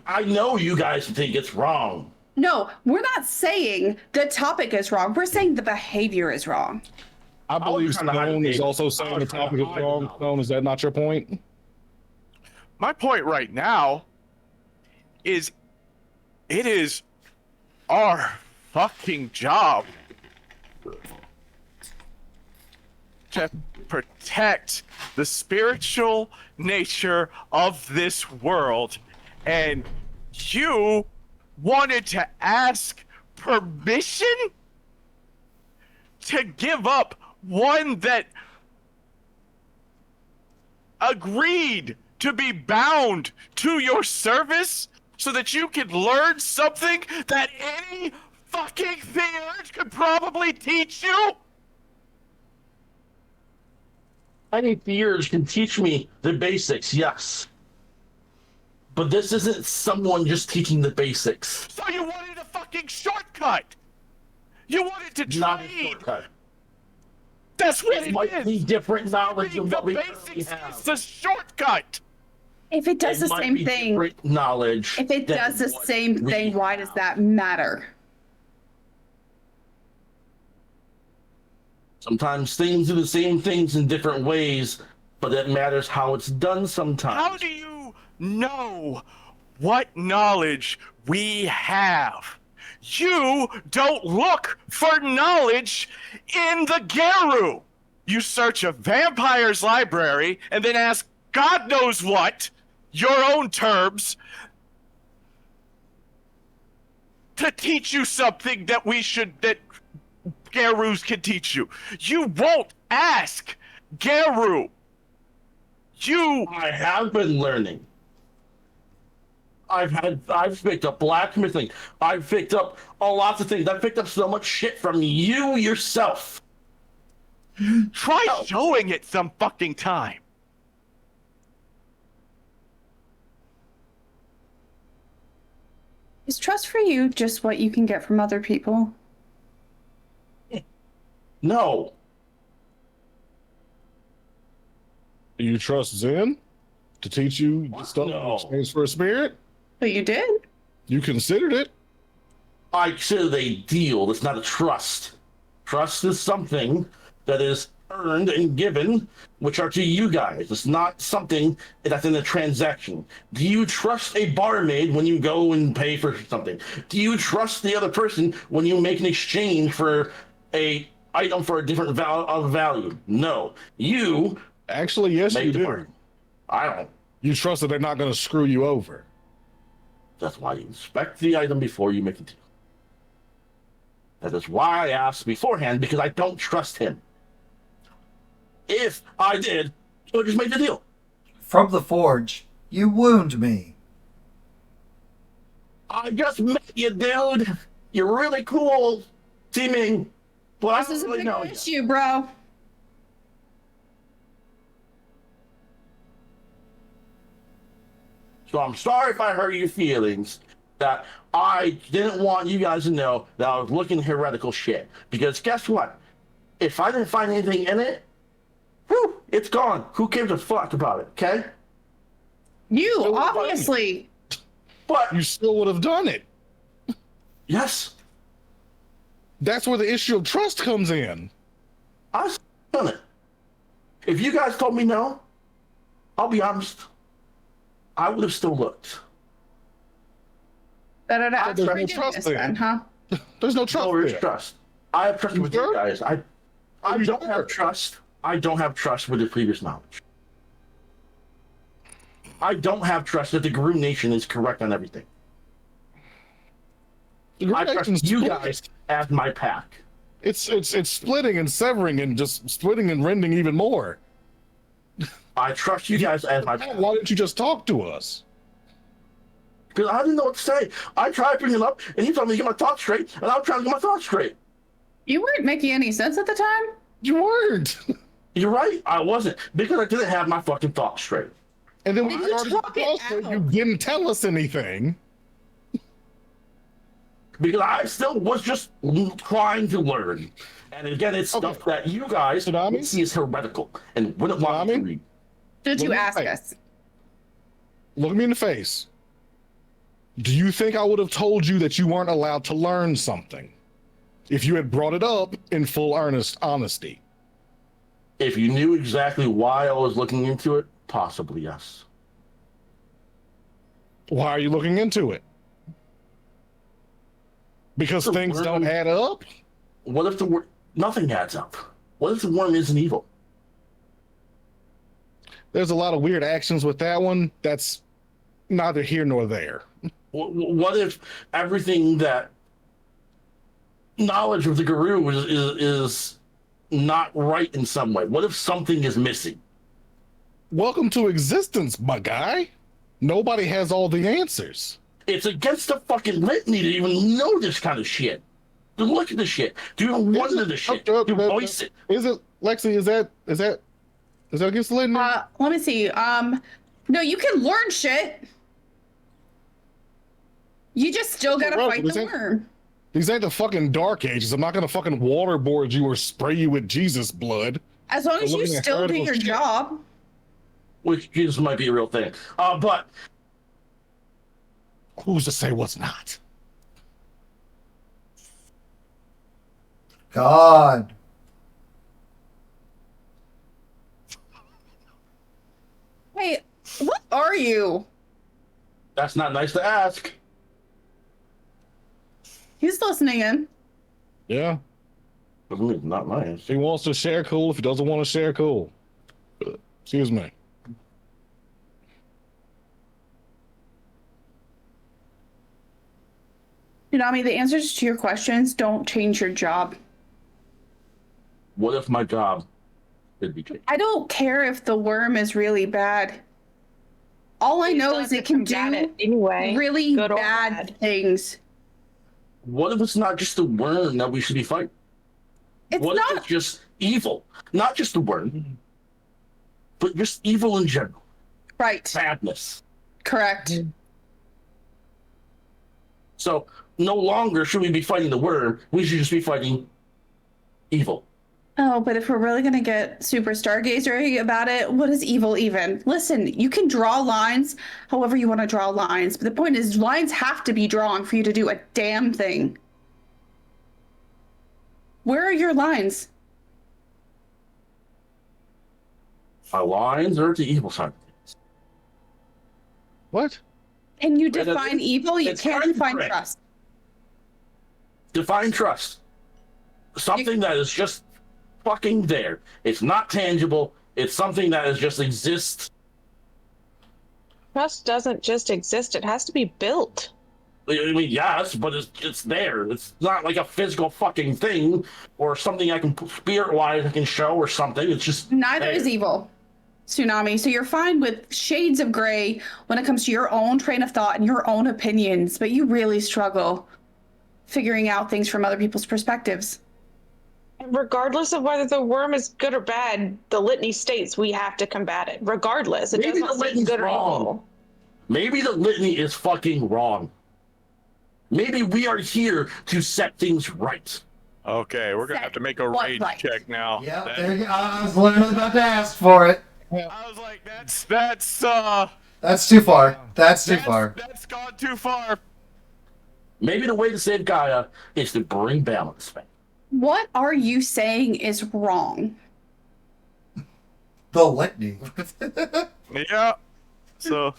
I know you guys think it's wrong. No, we're not saying the topic is wrong. We're saying the behavior is wrong. I believe was trying to hide Stone the is data. also I saying was the trying to topic is hide the wrong. knowledge. Stone, is that not your point? My point right now is it is our fucking job to protect the spiritual nature of this world. And you wanted to ask permission to give up one that agreed to be bound to your service so that you could learn something that any fucking theurge could probably teach you? Any theurge can teach me the basics, yes. But this isn't someone just teaching the basics. So you wanted a fucking shortcut. You wanted to Not a trade. shortcut. That's what It it might is. be different knowledge Reading than the what we currently basics have. is the shortcut. If it does It the might same be thing, different knowledge. if it than does the what same we thing, why does have. that matter? Sometimes things do the same things in different ways, but it matters how it's done sometimes. How do you know what knowledge we have? You don't look for knowledge in the Garou. You search a vampire's library and then ask God knows what, your own terms, to teach you something that Garous can teach you. You won't ask Garou. I have been learning. I've picked up blacksmithing. I've picked up a lot of things. I've picked up so much shit from you yourself. Try showing it some fucking time. Is trust for you just what you can get from other people? No. Do you trust Zen to teach you the stuff in No. exchange for a spirit? But you did. You considered it. I consider it a deal. It's not a trust. Trust is something that is earned and given, which are to you guys. It's not something that's in a transaction. Do you trust a barmaid when you go and pay for something? Do you trust the other person when you make an exchange for a item for a different value? No. You Actually, yes, make you the do. bargain. I don't. You trust that they're not going to screw you over. That's why you inspect the item before you make a deal. That is why I asked beforehand, because I don't trust him. If I did, I would just make the deal. From the forge, you wound me. I just met you, dude. You're really cool seeming, but I This don't is a really big know you. issue, bro. So I'm sorry if I hurt your feelings. That I didn't want you guys to know that I was looking heretical shit. Because guess what? If I didn't find anything in it, whew, it's gone. Who gives a fuck about it, okay? You, So what about obviously. But, You still would have done it. yes, That's where the issue of trust comes in. I've done it. If you guys told me no, I'll be honest, I would have still looked. There's no Forgiveness trust then, there. huh? There's no trust No, there's there. trust. I have trust You with sure? you guys. I You don't sure? have trust. I don't have trust with the previous knowledge. I don't have trust that the Garou Nation is correct on everything. The I trust Nation's you split. guys as my pack. It's splitting and severing and just splitting and rending even more. I trust you guys as my pack. Why didn't you just talk to us? Because I didn't know what to say. I tried to bring it up, and you told me to get my thoughts straight, and I was trying to get my thoughts straight. You weren't making any sense at the time? You weren't. You're right. I wasn't, because I didn't have my fucking thoughts straight. And then we Well, started talk the it process, out. you didn't tell us anything. Because I still was just trying to learn. And again, it's Okay. stuff that you guys Tsunami? would see as heretical and wouldn't want me to Tsunami? read. Did you Well, ask right. us? Look me in the face. Do you think I would have told you that you weren't allowed to learn something if you had brought it up in full earnest honesty? If you knew exactly why I was looking into it, possibly yes. Why are you looking into it? Because things don't add up? What if nothing adds up? What if the worm isn't evil? There's a lot of weird actions with that one. That's neither here nor there. What if everything that knowledge of the Garou is not right in some way? What if something is missing? Welcome to existence, my guy. Nobody has all the answers. It's against the fucking litany to even know this kind of shit. To look at the shit. To even wonder the shit. To voice it. Is it, Lexi, is that against the litany? Let me see. No, you can learn shit. You just still gotta fight the worm. These ain't the fucking dark ages. I'm not gonna fucking waterboard you or spray you with Jesus blood. As long as you still do your job. Which Jesus might be a real thing. But who's to say what's not? God. Hey, what are you? That's not nice to ask. He's listening in. Yeah. Not nice. If he wants to share, cool. If he doesn't want to share, cool. Excuse me. Tsunami, the answers to your questions don't change your job. What if my job could be changed? I don't care if the worm is really bad. All I know is it can do anyway, really bad things. What if it's not just the worm that we should be fighting? What if it's just evil? Not just the worm, but just evil in general. Right. Sadness. Correct. So no longer should we be fighting the worm. We should just be fighting evil. Oh, but if we're really going to get super stargazery about it, what is evil even? Listen, you can draw lines however you want to draw lines. But the point is, lines have to be drawn for you to do a damn thing. Where are your lines? My lines are the evil side. What? Can you define evil? You can't define trust. Define trust. Something that is just fucking there. It's not tangible. It's something that is just exists. Trust doesn't just exist. It has to be built. I mean, yes, but it's there. It's not like a physical fucking thing or something I can spirit-wise I can show or something. It's just neither there. Is evil. Tsunami. So you're fine with shades of gray when it comes to your own train of thought and your own opinions, but you really struggle figuring out things from other people's perspectives. And regardless of whether the worm is good or bad, the litany states we have to combat it. Regardless, it Maybe doesn't the say good or wrong. evil. Maybe the litany is fucking wrong. Maybe we are here to set things right. Okay, we're gonna have to make a rage check now. Yeah, there you go. I was literally about to ask for it. I was like, that's too far. That's too far. That's gone too far. Maybe the way to save Gaia is to bring balance back. What are you saying is wrong? The litany. Yeah. So.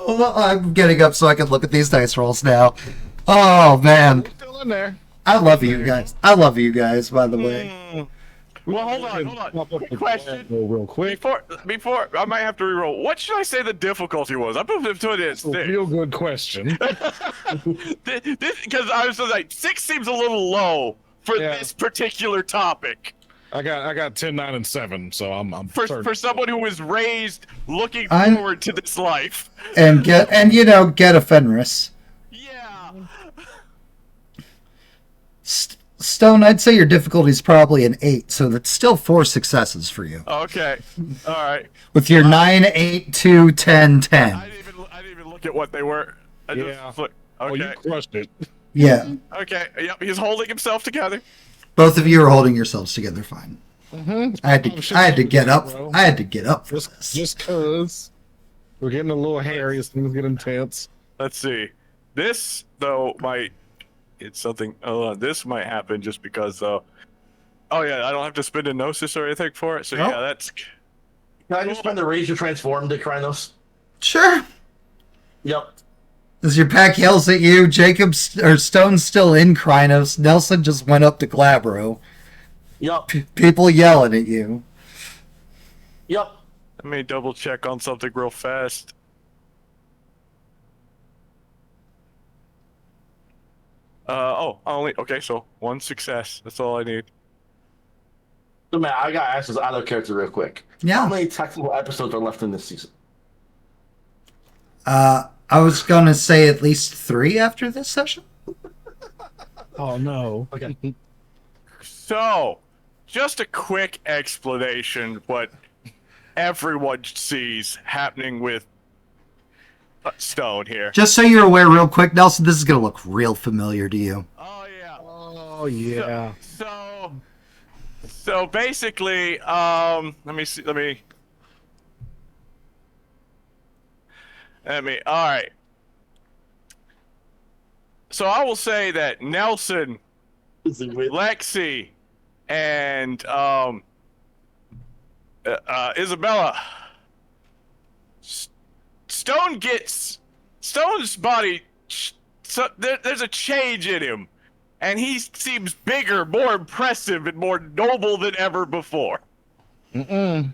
Well, I'm getting up so I can look at these dice rolls now. Oh man. Still in there. I love you guys. I love you guys, by the way. Well, hold on. Question. Real quick. Before, I might have to reroll. What should I say the difficulty was? I put it to it. Real good question. Because I was just like, 6 seems a little low for this particular topic. I got 10, 9, and 7, so I'm for someone who was raised looking forward to this life. And get a Fenris. Yeah. Stone, I'd say your difficulty is probably an 8, so that's still 4 successes for you. Okay. All right. With your 9, 8, 2, 10, 10. I didn't even look at what they were. Okay. Oh, you crushed it. Yeah. Okay. Yep. He's holding himself together. Both of you are holding yourselves together fine. Mm-hmm. I had to get up. I had to get up for this. Just cause we're getting a little hairy as things get intense. Let's see. This though might. It's something. This might happen just because Oh yeah, I don't have to spend a gnosis or anything for it. So Nope. yeah, that's Can I just spend the rage to transform to Krynos? Sure. Yep. As your pack yells at you, Stone's still in Krynos. Nelson just went up to Glabro. Yep. People yelling at you. Yep. Let me double check on something real fast. Okay, so 1 success. That's all I need. So, man, I got to ask this out of character real quick. Yeah. How many technical episodes are left in this season? I was gonna say at least 3 after this session. Oh no. Okay. So, just a quick explanation what everyone sees happening with Stone here. Just so you're aware, real quick, Nelson, this is gonna look real familiar to you. Oh yeah. Oh yeah. So basically, let me see. Let me. All right. So I will say that Nelson, Lexi, and Isabella, Stone's body. So there's a change in him, and he seems bigger, more impressive, and more noble than ever before. Tsunami,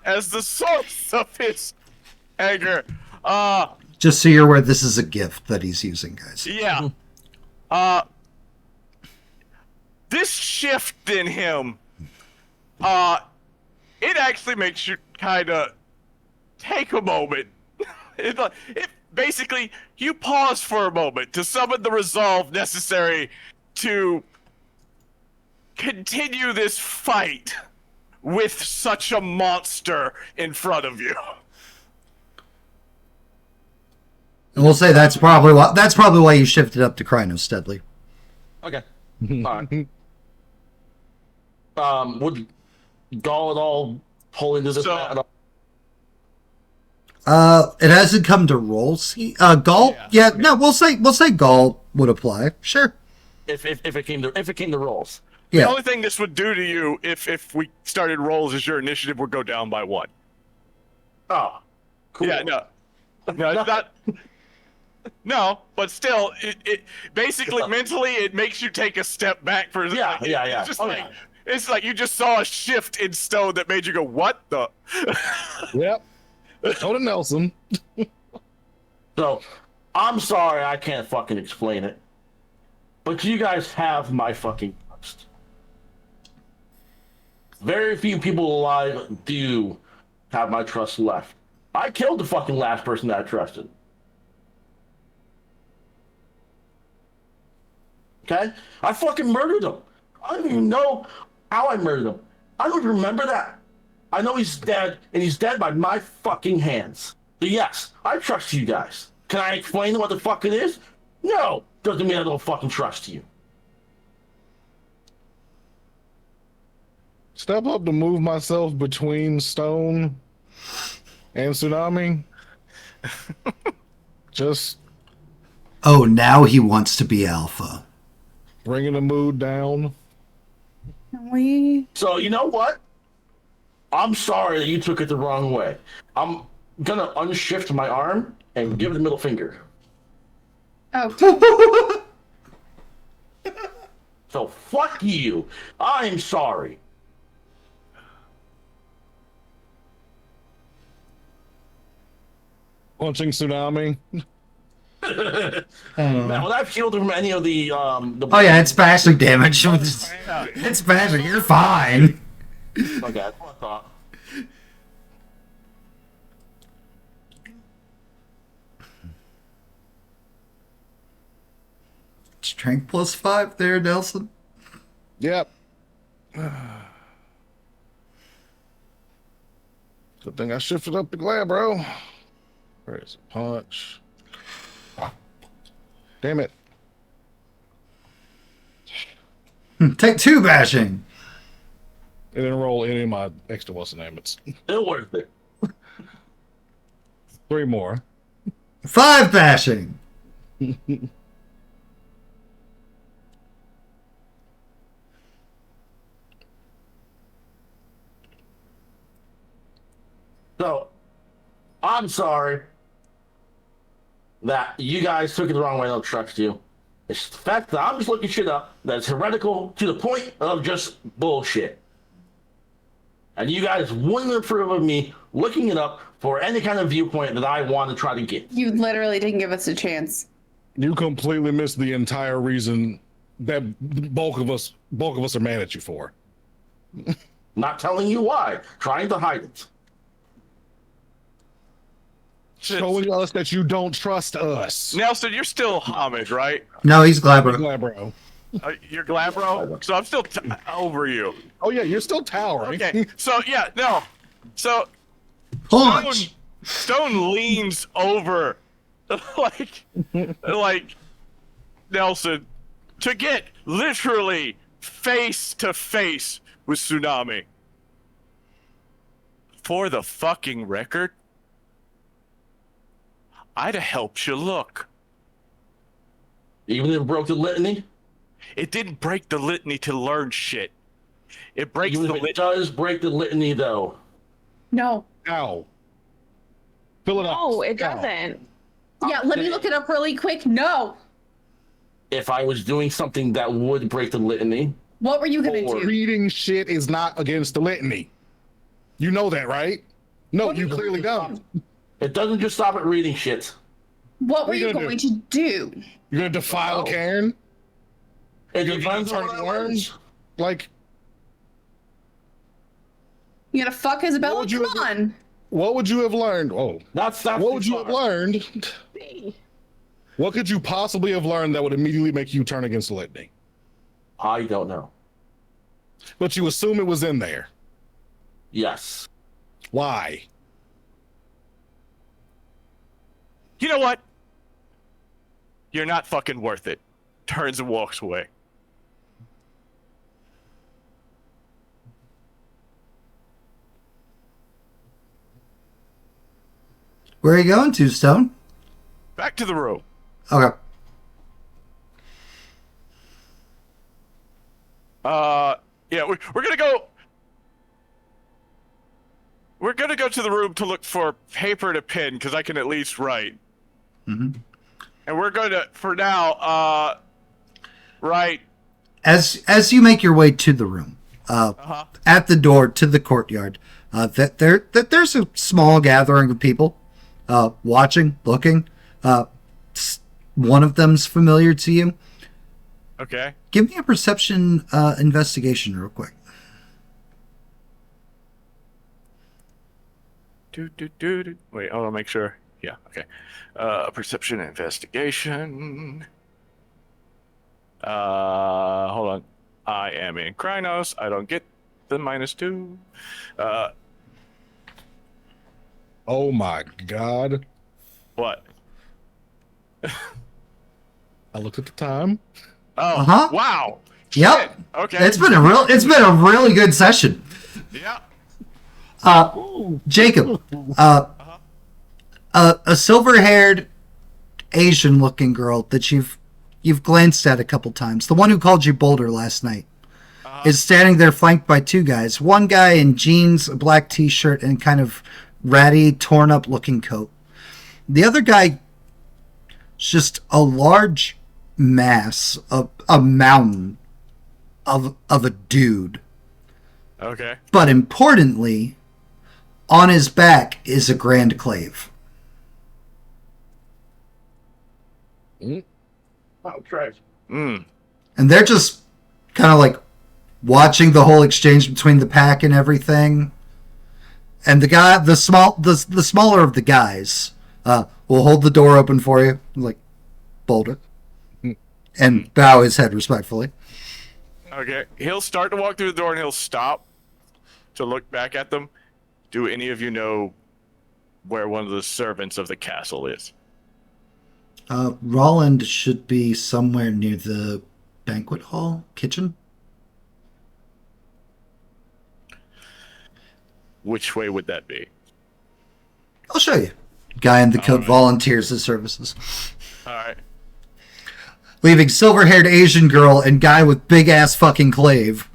as the source of his anger. Just so you're aware, this is a gift that he's using, guys. Yeah. This shift in him, it actually makes you kind of take a moment. It basically, you pause for a moment to summon the resolve necessary to continue this fight with such a monster in front of you. And we'll say that's probably why you shifted up to Krynos, Steadley. Okay. Fine. Would Gaul at all pull into this at all? It hasn't come to rolls. Gaul? Yeah, no, we'll say Gaul would apply. Sure. If it came to rolls. The Yeah. only thing this would do to you if we started rolls is your initiative would go down by 1. Oh. Cool. Yeah, no, it's not. No, but still, it basically mentally it makes you take a step back for Yeah. It's just it's like you just saw a shift in Stone that made you go, "What the?" Yep. Go to Nelson. So, I'm sorry I can't fucking explain it, but you guys have my fucking trust. Very few people alive do have my trust left. I killed the fucking last person that I trusted. Okay? I fucking murdered him. I don't even know how I murdered him. I don't even remember that. I know he's dead, and he's dead by my fucking hands. But yes, I trust you guys. Can I explain what the fuck it is? No. Doesn't mean I don't fucking trust you. Step up to move myself between Stone and Tsunami. Just Oh, now he wants to be alpha. bringing the mood down. So, you know what? I'm sorry that you took it the wrong way. I'm gonna unshift my arm and give it the middle finger. Oh. So, fuck you. I'm sorry. Punching Tsunami. Man, when I've healed from any of the Oh yeah, it's bashing damage. It's bashing. You're fine. Okay, that's what I thought. Strength +5 there, Nelson. Yep. Good thing I shifted up the Glabro. Where's the punch? Damn it. Take 2 bashing. It didn't roll any of my extra what's the name. It's Still worth it. 3 more. 5 bashing. So, I'm sorry that you guys took it the wrong way. I don't trust you. It's the fact that I'm just looking shit up that's heretical to the point of just bullshit. And you guys wouldn't approve of me looking it up for any kind of viewpoint that I want to try to get. You literally didn't give us a chance. You completely missed the entire reason that bulk of us are mad at you for. Not telling you why, trying to hide it. Showing us that you don't trust us. Nelson, you're still homage, right? No, he's Glabro. Glabro. You're Glabro? So I'm still over you. Oh yeah, you're still towering. Okay, so yeah, no. So Punch! Stone leans over like Nelson to get literally face to face with Tsunami. For the fucking record, I'd have helped you look. Even if it broke the litany? It didn't break the litany to learn shit. It breaks Even the if it litany. does break the litany, though. No. Ow. Fill it up. No, it Ow. doesn't. Yeah, let me look it up really quick. No. If I was doing something that would break the litany, What were you gonna do? Reading shit is not against the litany. You know that, right? No, you clearly don't. it doesn't just stop at reading shit. What were you you gonna going to do? You're gonna defile Oh. Karen? It You're gonna depends on turn what I worms? learned. Like, You gonna fuck Isabella? would you Come have- on. what would you have learned? Oh, That's what would you have learned? What could you possibly have learned that would immediately make you turn against the litany? I don't know. But you assume it was in there. Yes. Why? You know what? You're not fucking worth it. Turns and walks away. Where are you going to, Stone? Back to the room. Okay. Yeah, we're gonna go. We're gonna go to the room to look for paper to pen because I can at least write. Mm-hmm. And we're gonna, for now, write. As you make your way to the room, at the door to the courtyard, there's a small gathering of people watching, looking. One of them's familiar to you. Okay. Give me a perception investigation real quick. Wait, hold on, make sure. Yeah, okay. Perception investigation. Hold on. I am in Krynos. I don't get the -2. Oh my god. What? I looked at the time. Oh, wow. Yep. Shit. Okay. It's been a really good session. Yeah. Jacob, a silver-haired, Asian-looking girl that you've glanced at a couple times, the one who called you Boulder last night, is standing there flanked by two guys. One guy in jeans, a black t-shirt, and kind of ratty, torn-up looking coat. The other guy is just a large mass, a mountain of a dude. Okay. But importantly, on his back is a grand clave. Oh, trash. Mm. And they're just kind of like watching the whole exchange between the pack and everything. And the guy, the smaller of the guys, will hold the door open for you, like, Boulder, and bow his head respectfully. Okay. He'll start to walk through the door and he'll stop to look back at them. Do any of you know where one of the servants of the castle is? Roland should be somewhere near the banquet hall kitchen. Which way would that be? I'll show you. Guy in the coat volunteers his services. All right. Leaving silver-haired Asian girl and guy with big-ass fucking clave.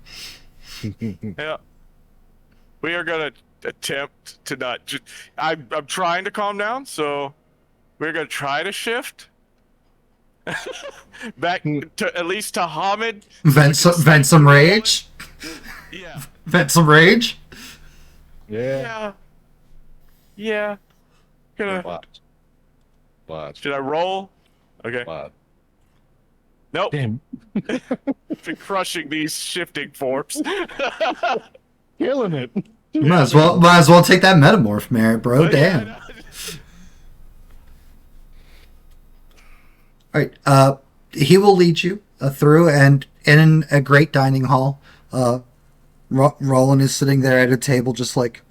Yeah. We are gonna attempt to not just. I'm trying to calm down, so we're gonna try to shift back to at least to Hamid. Vent some rage. Yeah. Vent some rage. Yeah. Yeah. Gonna. Watch. Should I roll? Okay. Watch. Nope. Damn. Been crushing these shifting forms. Killing it. Might as well take that metamorph merit, bro. Damn. Yeah, All right. He will lead you through, and in a great dining hall. Roland is sitting there at a table, just like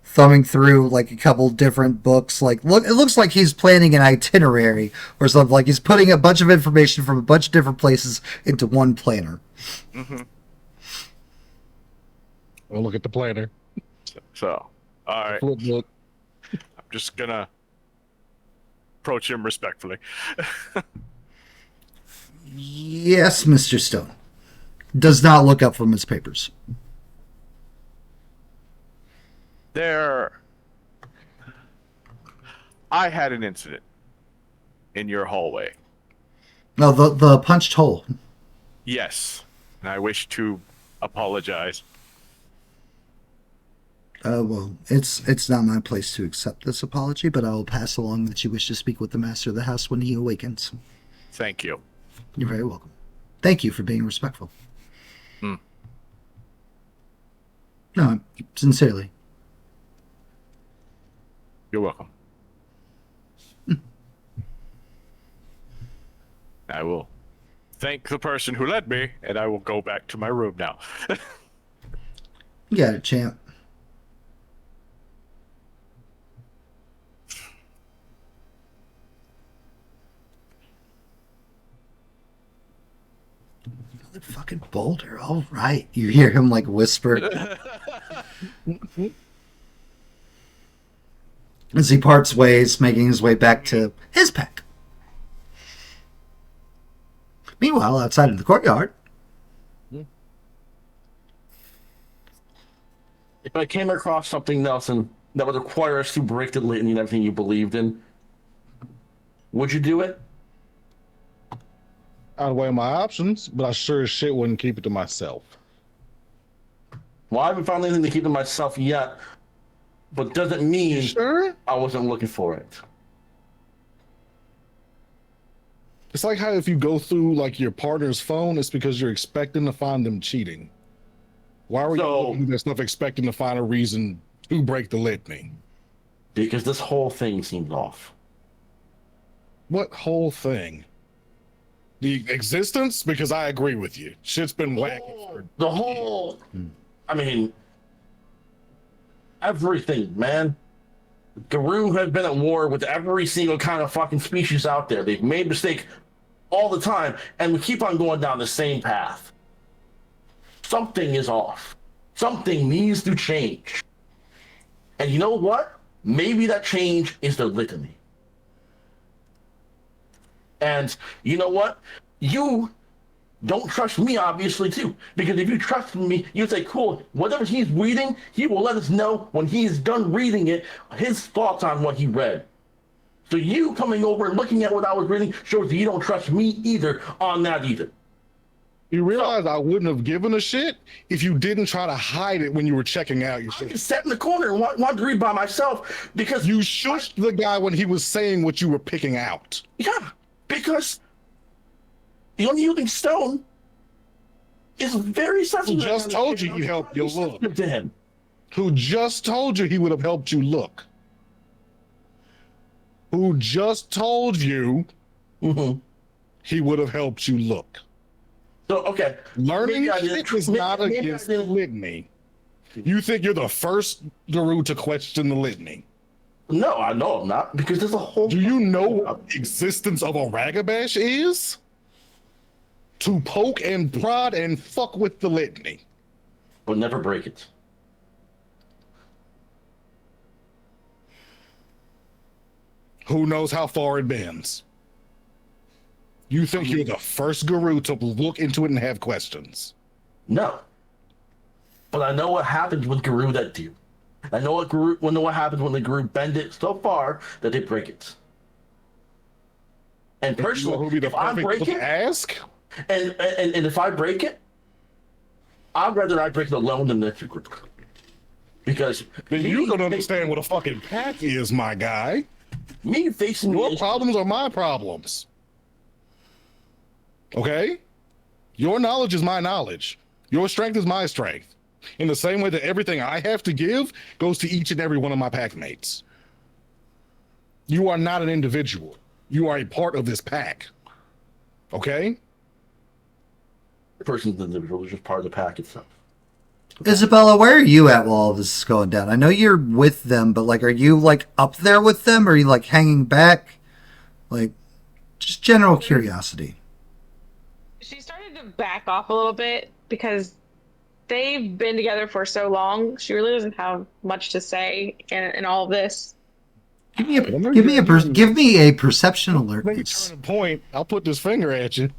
thumbing through like a couple different books. Like, it looks like he's planning an itinerary or something. Like he's putting a bunch of information from a bunch of different places into one planner. Mm-hmm. We'll look at the planner. So, all right. Look. I'm just gonna approach him respectfully. Yes, Mr. Stone. Does not look up from his papers. I had an incident in your hallway. No, the punched hole. Yes, and I wish to apologize. Well, it's not my place to accept this apology, but I will pass along that you wish to speak with the master of the house when he awakens. Thank you. You're very welcome. Thank you for being respectful. No, sincerely. You're welcome. I will thank the person who led me, and I will go back to my room now. You got it, champ. Another fucking boulder. All right. You hear him like whisper. As he parts ways, making his way back to his pack. Meanwhile, outside in the courtyard. If I came across something, Nelson, that would require us to break the litany and everything you believed in, would you do it? I'd weigh my options, but I sure as shit wouldn't keep it to myself. Well, I haven't found anything to keep to myself yet, but doesn't mean Sure? I wasn't looking for it. It's like how if you go through like your partner's phone, it's because you're expecting to find them cheating. Why were you looking at that stuff expecting to find a reason to break the litany? Because this whole thing seems off. What whole thing? The existence? Because I agree with you. Shit's been wacky. The whole, I mean, everything, man. Garou has been at war with every single kind of fucking species out there. They've made mistakes all the time, and we keep on going down the same path. Something is off. Something needs to change. And you know what? Maybe that change is the litany. And you know what? You don't trust me, obviously, too. Because if you trusted me, you'd say, cool, whatever he's reading, he will let us know when he's done reading it, his thoughts on what he read. So you coming over and looking at what I was reading shows that you don't trust me either on that either. You realize I wouldn't have given a shit if you didn't try to hide it when you were checking out your I shit. just sat in the corner and wanted to read by myself because You shushed the guy when he was saying what you were picking out. yeah, because the unyielding stone is very sensitive. Who just told you he'd help you look. Sensitive to him. Who just told you he would have helped you look. Who just told you he would have helped you look. So okay, Learning maybe I shit didn't- is not maybe I against the didn't- litany. You think you're the first Garou to question the litany. No, I know I'm not because there's a whole. Do you know what the existence of a ragabash is? To poke and prod and fuck with the litany. But never break it. Who knows how far it bends? You think you're the first Garou to look into it and have questions. No. But I know what happens with Garou that do. I know what happens when the group bend it so far that they break it. And personally, if I break it, ask, and if I break it, I'd rather I break it alone than the group. Because then you don't understand what a fucking pack is, my guy. Me facing your problems are my problems. Okay? Your knowledge is my knowledge. Your strength is my strength. In the same way that everything I have to give goes to each and every one of my pack mates. You are not an individual. You are a part of this pack. Okay? The person's an individual is just part of the pack itself. Isabella, where are you at while all this is going down? I know you're with them, but like, are you like up there with them? Or are you like hanging back? Like, just general curiosity. She started to back off a little bit because they've been together for so long. She really doesn't have much to say in all of this. Give me a perception alertness. Turn a point. I'll put this finger at you.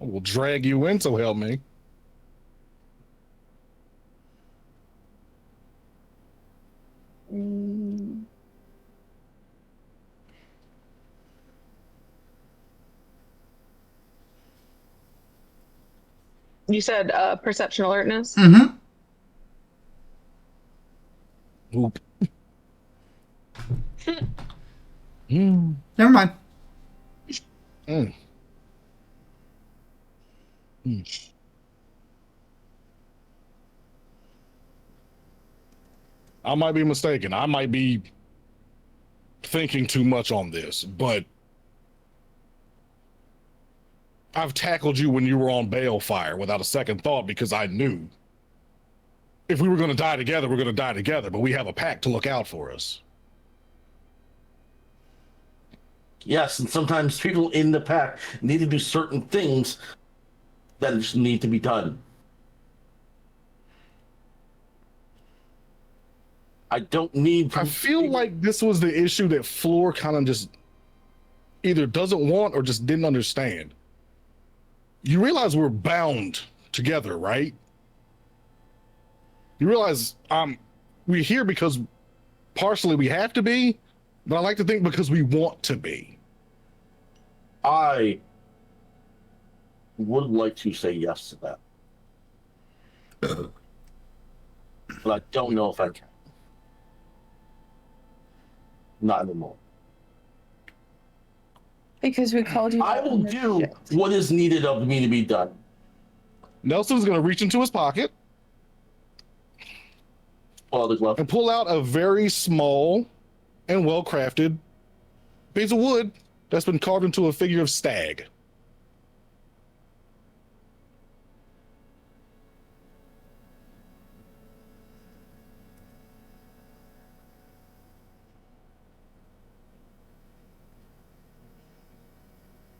I will drag you in, so help me. You said perception alertness? Mm-hmm. Oop. Never mind. I might be mistaken. I might be thinking too much on this, but I've tackled you when you were on Balefire without a second thought because I knew if we were going to die together, we're going to die together, but we have a pack to look out for us. Yes, and sometimes people in the pack need to do certain things that just need to be done. I don't need... I feel like this was the issue that Floor kind of just either doesn't want or just didn't understand. You realize we're bound together, right? You realize we're here because partially we have to be, but I like to think because we want to be. I would like to say yes to that. But I don't know if I can. Not anymore. Because we called you. I will do what is needed of me to be done. Nelson's going to reach into his pocket and pull out a very small and well-crafted piece of wood that's been carved into a figure of stag.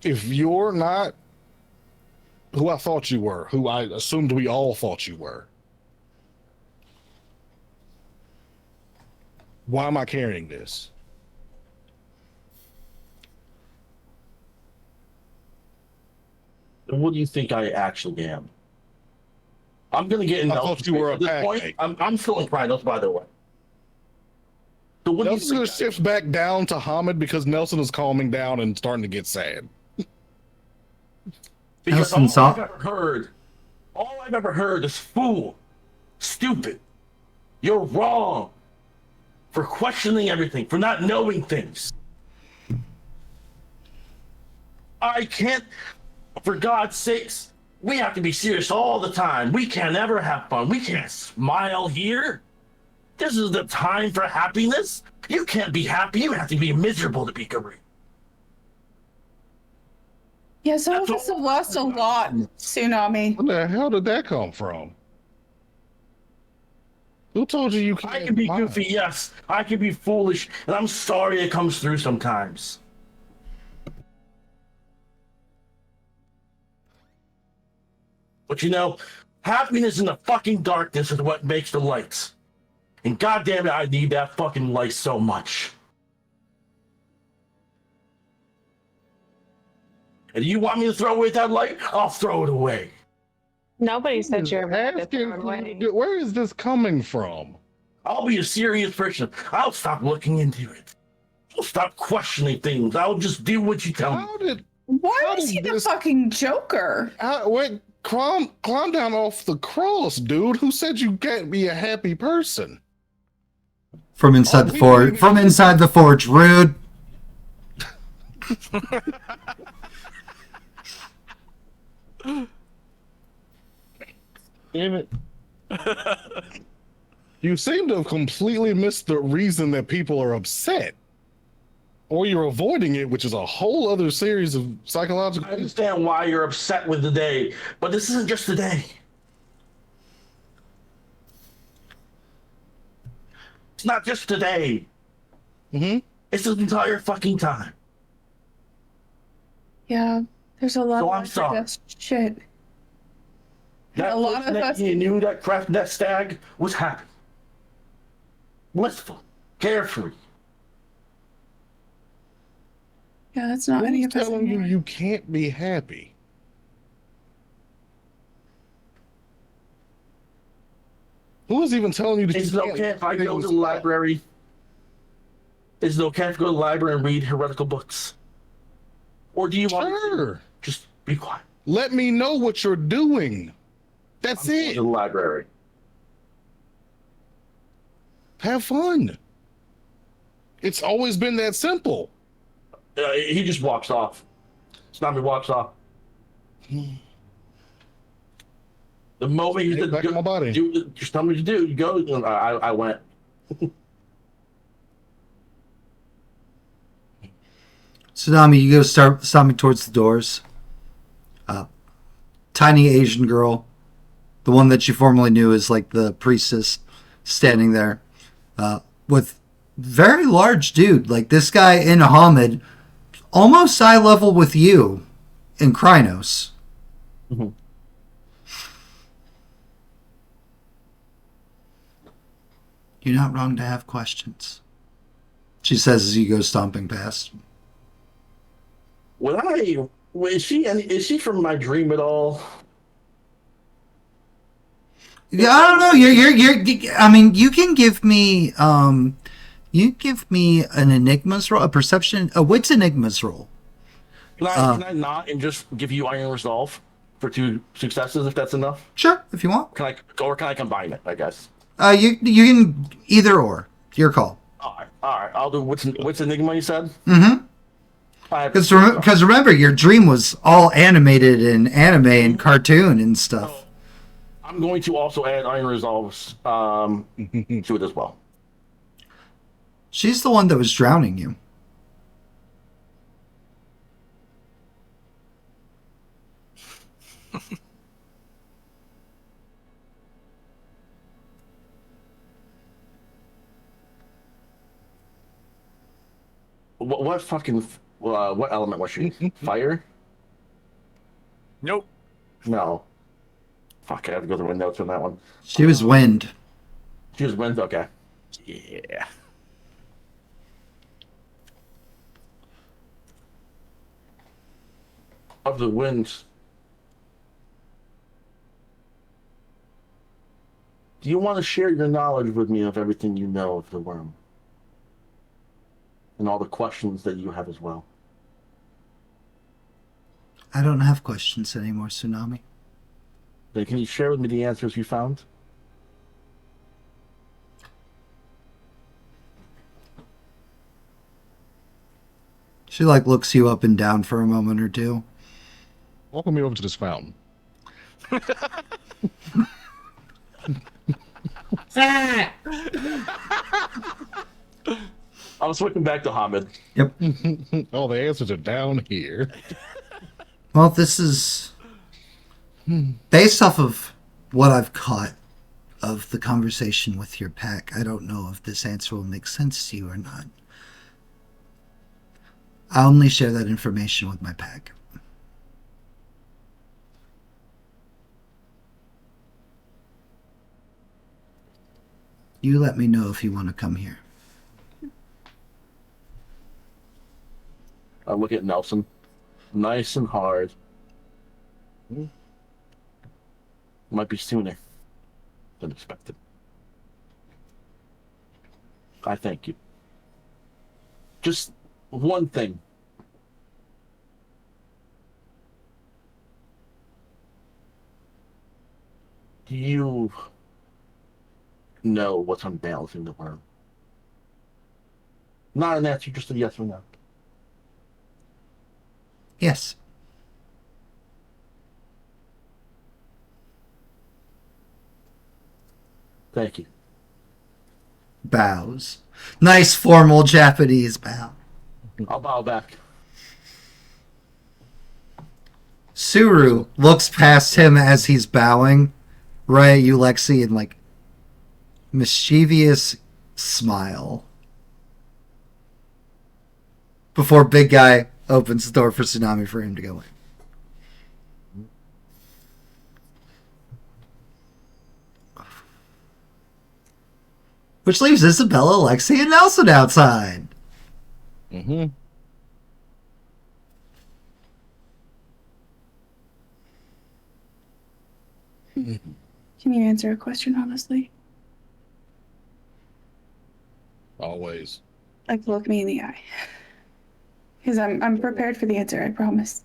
If you're not who I thought you were, who I assumed we all thought you were, why am I carrying this? What do you think I actually am? I'm gonna get in. I thought you were a pack mate. I'm still in Krynos, by the way. So what Nelson's gonna shift back down to Hamid because Nelson is calming down and starting to get sad. Because all I've ever heard is fool, stupid, you're wrong, for questioning everything, for not knowing things. I can't, for God's sakes, we have to be serious all the time. We can't ever have fun. We can't smile here. This is the time for happiness. You can't be happy. You have to be miserable to be Garou. Yeah, some of us have lost a lot, Tsunami. What the hell did that come from? Who told you can't? I can be goofy, yes. I can be foolish, and I'm sorry it comes through sometimes. But you know, happiness in the fucking darkness is what makes the lights. And goddamn it, I need that fucking light so much. And you want me to throw away that light? I'll throw it away. Nobody said Is you're bad at asking throwing away. where is this coming from? I'll be a serious person. I'll stop looking into it. I'll stop questioning things. I'll just do what you tell me. How did Why How is did he the this- fucking Joker? wait, climb down off the cross, dude. Who said you can't be a happy person? From inside Oh, the forge. From inside the forge. Rude. Damn it. You seem to have completely missed the reason that people are upset. Or you're avoiding it, which is a whole other series of psychological. I understand why you're upset with the day, but this isn't just the day. It's not just today. Mm-hmm. It's the entire fucking time. Yeah, there's a lot So of I'm sorry. that shit. That A lot of us- you knew that that stag was happy, blissful, carefree. Yeah, that's not any Who's of us. telling you anymore. you can't be happy? Who is even telling you that Is you it can't? okay if I go to the library? Is it okay if I go to the library and read heretical books? Or do you want to Sure. just be quiet? Let me know what you're doing. That's I'm going it. to the library. Have fun. It's always been that simple. He just walks off. Tsunami walks off. The moment you Get said, back in my body. just tell me what to do. You go. And I went. Tsunami, you go stomping towards the doors. Tiny Asian girl, the one that you formerly knew as like the priestess, standing there with very large dude. Like this guy in Hamid, almost eye level with you in Krynos. Mhm. You're not wrong to have questions, she says as you go stomping past. Is she from my dream at all? Yeah, I don't know. You're. I mean, you can give me. You give me an enigmas roll, a perception, a wits enigmas roll. Can I not and just give you Iron Resolve for 2 successes if that's enough? Sure, if you want. Can I combine it? I guess. You can either or. Your call. All right. I'll do what's Enigma you said. Mm-hmm. Because remember, your dream was all animated and anime and cartoon and stuff. I'm going to also add Iron Resolves to it as well. She's the one that was drowning you. What fucking what element was she? Fire? Nope. No. Fuck, I have to go through my notes on that one. She was wind. She was wind. Okay. Yeah. Of the winds. Do you want to share your knowledge with me of everything you know of the worm? And all the questions that you have as well. I don't have questions anymore, Tsunami. Then can you share with me the answers you found? She like looks you up and down for a moment or two. Welcome me over to this fountain. I was switching back to Hamid. Yep. Oh, the answers are down here. Well, this is based off of what I've caught of the conversation with your pack. I don't know if this answer will make sense to you or not. I only share that information with my pack. You let me know if you want to come here. I look at Nelson. Nice and hard. Might be sooner than expected. I thank you. Just one thing. Do you know what's unbalancing the worm? Not an answer, just a yes or no. Yes. Thank you. Bows. Nice formal Japanese bow. I'll bow back. Suru looks past him as he's bowing. Right, you Lexi, and like mischievous smile. Before big guy opens the door for Tsunami for him to go in. Which leaves Isabella, Lexi, and Nelson outside. Mm-hmm. Can you answer a question honestly? Always. Like, look me in the eye. Because I'm prepared for the answer, I promise.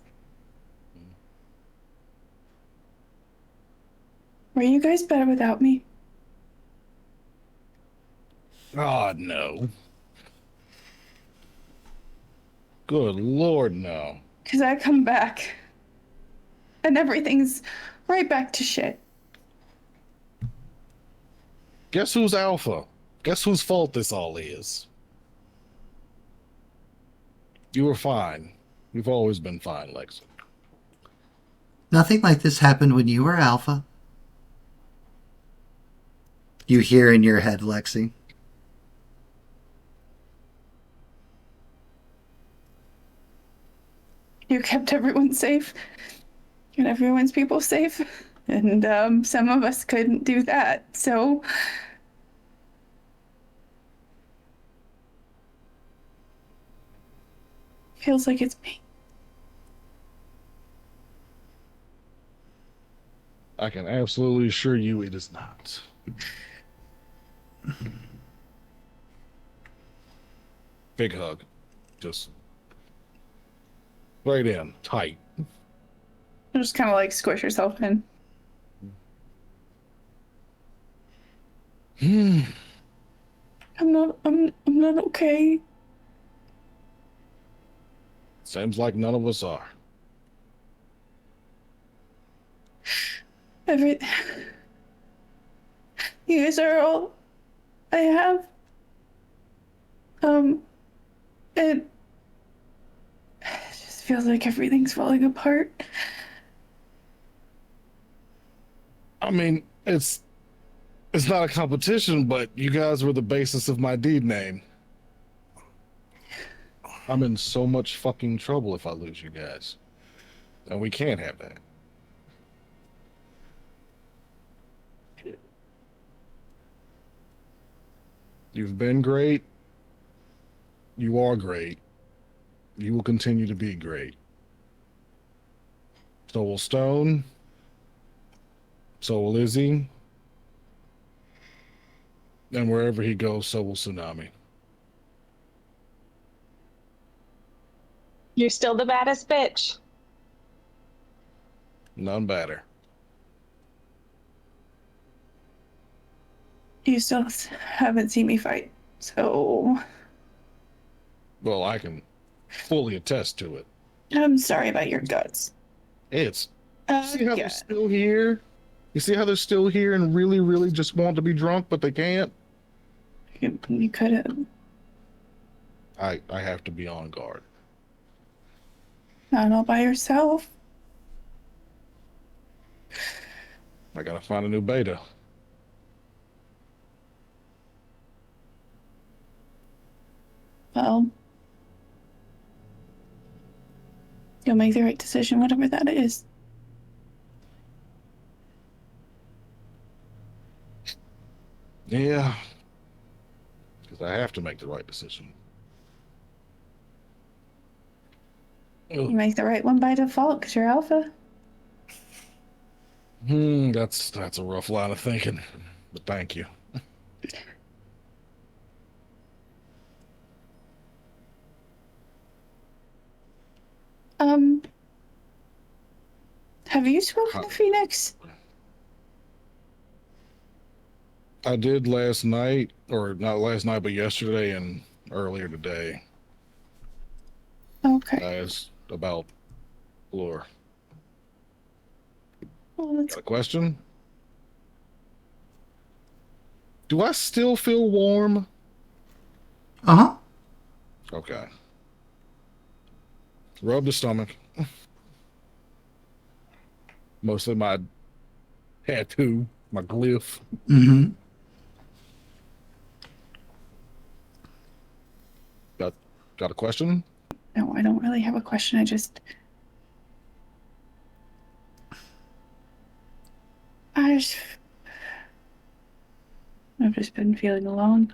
Were you guys better without me? God, no. Good Lord, no. Because I come back and everything's right back to shit. Guess who's alpha? Guess whose fault this all is? You were fine. You've always been fine, Lexi. Nothing like this happened when you were Alpha. You hear in your head, Lexi. You kept everyone safe and everyone's people safe. And some of us couldn't do that, so... Feels like it's me. I can absolutely assure you it is not. Big hug. Just right in, tight. Just kind of like squish yourself in. I'm not okay. Seems like none of us are. You guys are all I have. It just feels like everything's falling apart. I mean, it's not a competition, but you guys were the basis of my deed name. I'm in so much fucking trouble if I lose you guys. And we can't have that. You've been great. You are great. You will continue to be great. So will Stone. So will Izzy. And wherever he goes, so will Tsunami. You're still the baddest bitch. None better. You still haven't seen me fight, so Well, I can fully attest to it. I'm sorry about your guts. It's see how Yeah. they're still here? You see how they're still here and really, really just want to be drunk, but they can't? You could have. I have to be on guard. Not all by yourself. I gotta find a new beta. Well, you'll make the right decision, whatever that is. Yeah. Because I have to make the right decision. You make the right one by default because you're alpha. That's a rough line of thinking, but thank you. Have you spoken to Phoenix? I did last night, or not last night, but yesterday and earlier today. Okay. As about lore. Well, that's Got a question? Do I still feel warm? Uh-huh. Okay. Rub the stomach. Mostly my tattoo, my glyph. Mm-hmm. Got a question? no, I don't really have a question. I just I've just been feeling alone.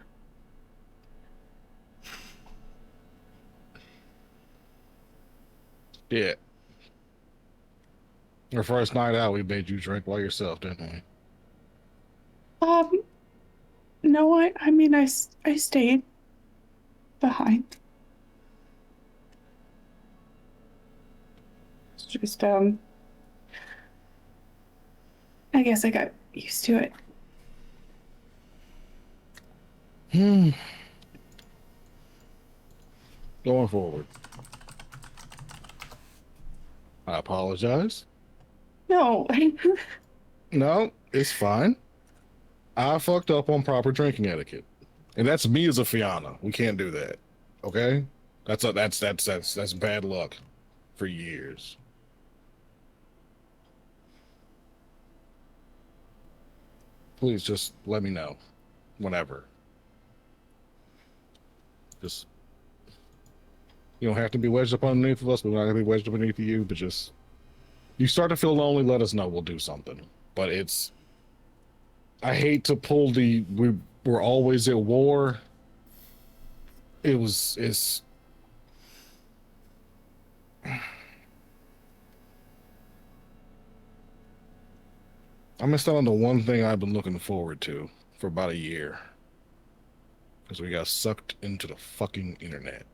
Yeah. Our first night out, we made you drink by yourself, didn't we? No, I mean, I stayed behind. It's just, I guess I got used to it. Going forward. I apologize. No, No, it's fine. I fucked up on proper drinking etiquette. And that's me as a Fianna. We can't do that. Okay? That's bad luck for years. Please just let me know whenever. Just you don't have to be wedged up underneath of us, but we're not gonna be wedged up underneath you, but just you start to feel lonely, let us know. We'll do something. But I hate to pull we're always at war. It's I missed out on the one thing I've been looking forward to for about a year. Because we got sucked into the fucking internet.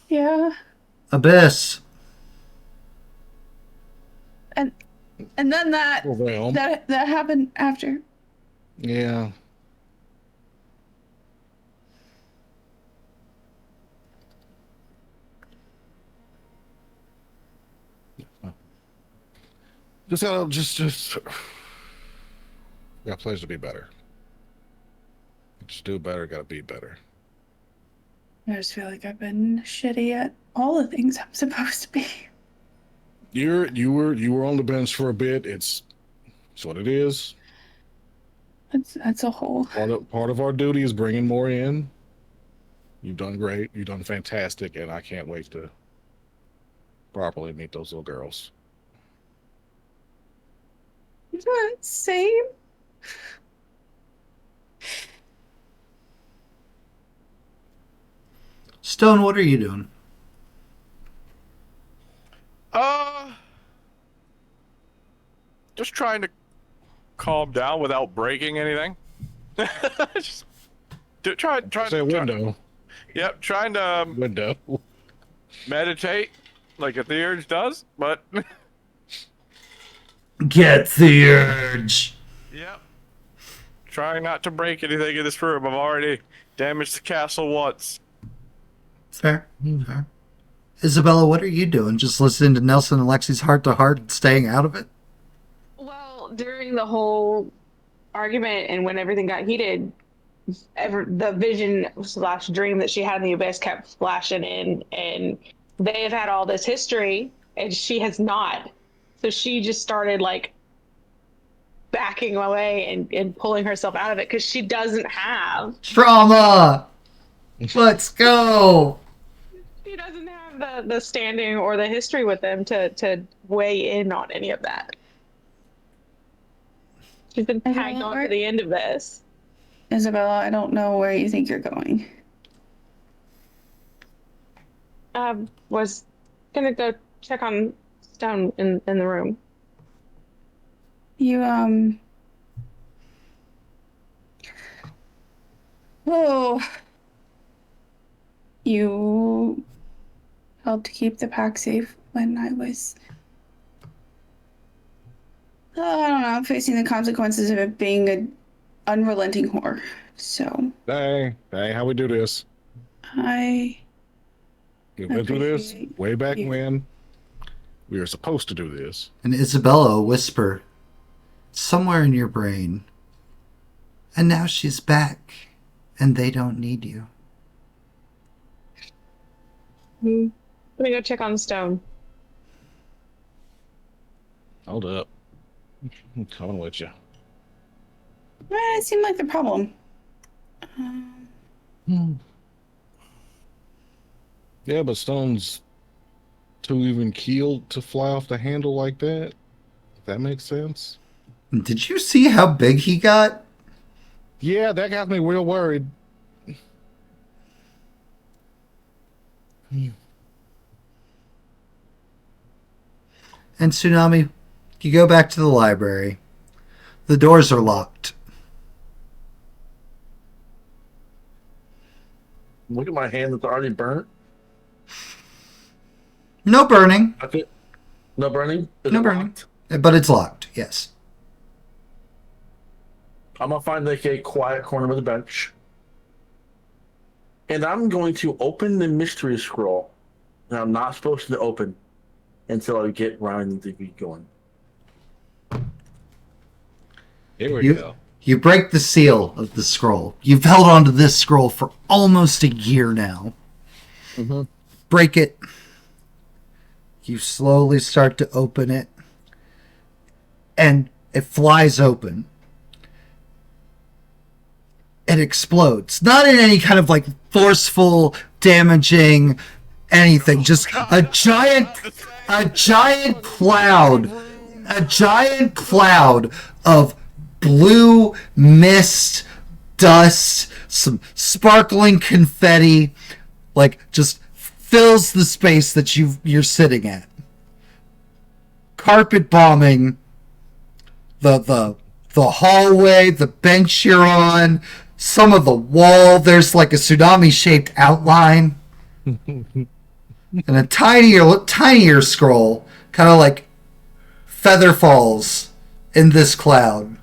yeah, Abyss. and then Well, that happened after. yeah. Just got players to be better. Just do better, gotta be better. I just feel like I've been shitty at all the things I'm supposed to be. You were on the bench for a bit. It's what it is. That's a whole. Part of our duty is bringing more in. You've done great. You've done fantastic, and I can't wait to properly meet those little girls. Same. Stone, what are you doing? Just trying to calm down without breaking anything. Just try. Say window. Yep, trying to Window. meditate like a Theurge does, but Get the urge. yep. Trying not to break anything in this room. I've already damaged the castle once. Fair. Fair. Isabella, what are you doing? Just listening to Nelson and Lexi's heart to heart and staying out of it? Well, during the whole argument and when everything got heated, the vision / dream that she had in the abyss kept flashing in, and they have had all this history and she has not. So she just started like backing away and pulling herself out of it because she doesn't have Trauma! Let's go! she doesn't have the standing or the history with them to weigh in on any of that. She's been tagged on to the end of this. Isabella, I don't know where you think you're going. Was gonna go check on stone in the room. You, oh, you helped keep the pack safe when I was, I don't know, facing the consequences of it being an unrelenting whore. So Dang, how we do this? I We went through this appreciate way back you. when. We were supposed to do this. And Isabella whisper somewhere in your brain. And now she's back, and they don't need you. Let me go check on the stone. Hold up. I'm coming with you. It seemed like the problem. Yeah, but stone's too even keeled to fly off the handle like that. If that makes sense. Did you see how big he got? Yeah, that got me real worried. And Tsunami, you go back to the library. The doors are locked. Look at my hand that's already burnt. No burning, Okay. No burning? Is No it burning. locked? but it's locked, yes. I'm gonna find like a quiet corner of the bench. And I'm going to open the mystery scroll that I'm not supposed to open until I get Ryan to be going. Here we go. You break the seal of the scroll. You've held onto this scroll for almost a year now. Mm-hmm. Break it. You slowly start to open it. And it flies open. It explodes. Not in any kind of like forceful, damaging anything. Just a giant cloud. A giant cloud of blue mist, dust, some sparkling confetti, like just fills the space that you're sitting at. Carpet bombing the hallway, the bench you're on, some of the wall. There's like a tsunami-shaped outline, and a tinier scroll, kind of like feather falls in this cloud.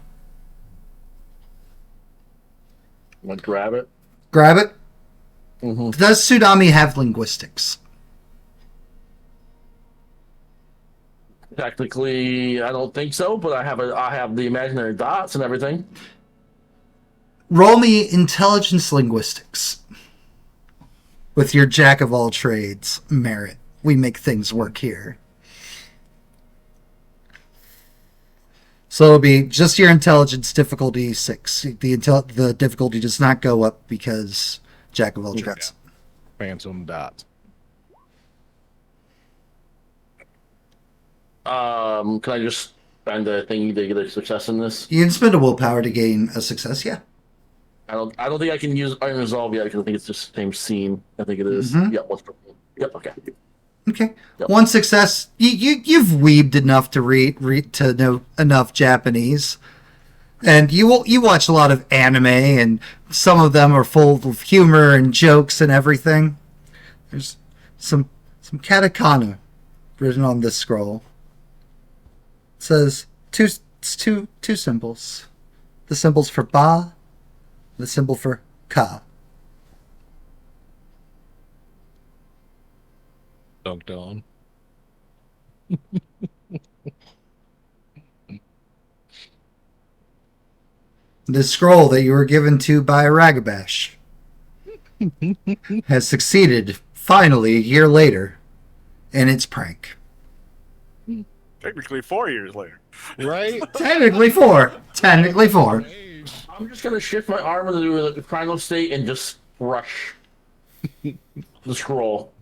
I'm gonna grab it. Grab it. Mm-hmm. Does tsunami have linguistics? Technically, I don't think so, but I have the imaginary dots and everything. Roll me intelligence linguistics with your jack of all trades merit. We make things work here. So it'll be just your intelligence difficulty 6. The difficulty does not go up because jack of all trades. Phantom dot. Can I just spend a thing to get a success in this? You can spend a willpower to gain a success, yeah. I don't think I can use Iron Resolve yet because I think it's just the same scene. I think it is. Mhm. Yep. Yep. Okay. Okay. Yep. One success. You've weebed enough to read to know enough Japanese, and you watch a lot of anime, and some of them are full of humor and jokes and everything. There's some katakana written on this scroll. It says two symbols. The symbols for ba, the symbol for ka. Dunked on. The scroll that you were given to by Ragabash has succeeded, finally, a year later, in its prank. Technically 4 years later. Right? Technically four. I'm just gonna shift my arm into the triangle state and just brush the scroll,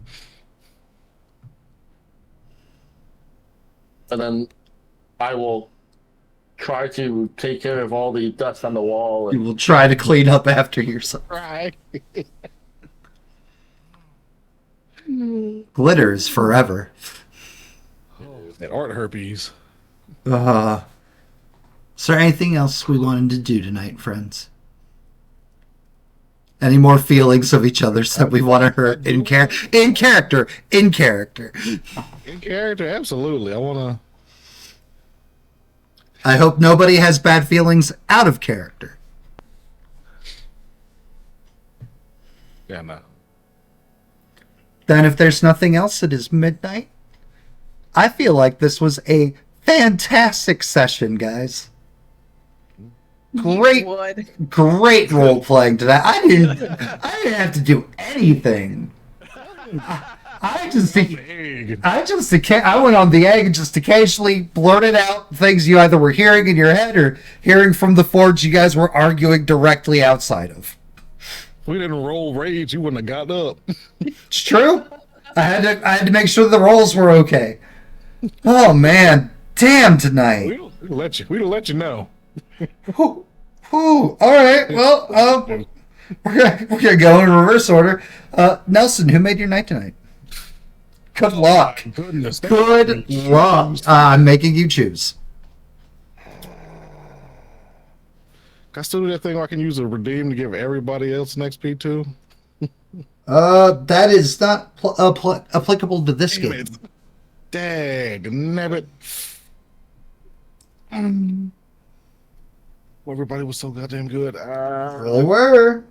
and then I will try to take care of all the dust on the wall. You And will try to clean up after yourself. Right. Glitters forever. That art herpes. Is there anything else we wanted to do tonight, friends? Any more feelings of each other's that we want to hurt in character? In character. In character, absolutely. I want to. I hope nobody has bad feelings out of character. Yeah, no. Then if there's nothing else, it is midnight. I feel like this was a fantastic session, guys. Great role playing today. I didn't have to do anything. I went on the egg and just occasionally blurted out things you either were hearing in your head or hearing from the forge you guys were arguing directly outside of. If we didn't roll rage, you wouldn't have got up. It's true. I had to make sure the rolls were okay. Oh man, damn tonight. We'd let you know. Whew. All right. Well, we're gonna go in reverse order. Nelson, who made your night tonight? Good luck. Goodness. Good luck. I'm making you choose. Can I still do that thing where I can use a redeem to give everybody else an XP too? That is not applicable to this Damn game. it. Dag nabbit. Everybody was so goddamn good. Really were.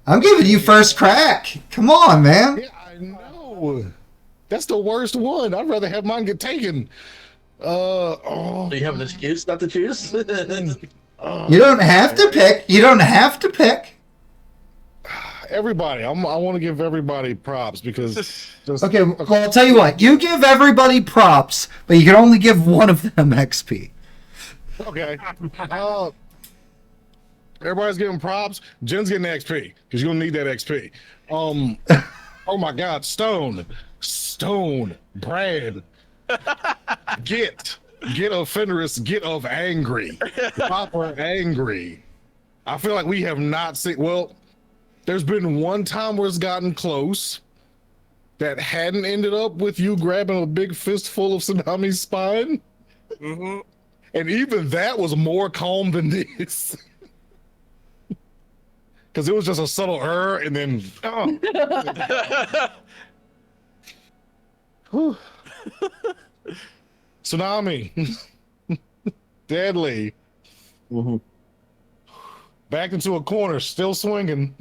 I'm giving you first crack. Come on, man. Yeah, I know. That's the worst one. I'd rather have mine get taken. Do you have an excuse not to choose? You don't have to pick. You don't have to pick. Everybody. I want to give everybody props because. Okay, well, I'll tell you what. You give everybody props, but you can only give one of them XP. Okay. Everybody's getting props. Jen's getting XP because you're gonna need that XP. Oh my God, Stone, Brad, get of Fenris, get of angry, proper angry. I feel like we have not seen. Well, there's been one time where it's gotten close. That hadn't ended up with you grabbing a big fistful of Tsunami's spine. Mm-hmm. And even that was more calm than this. Because it was just a subtle and then... Tsunami. Deadly. Mm-hmm. Backed into a corner, still swinging.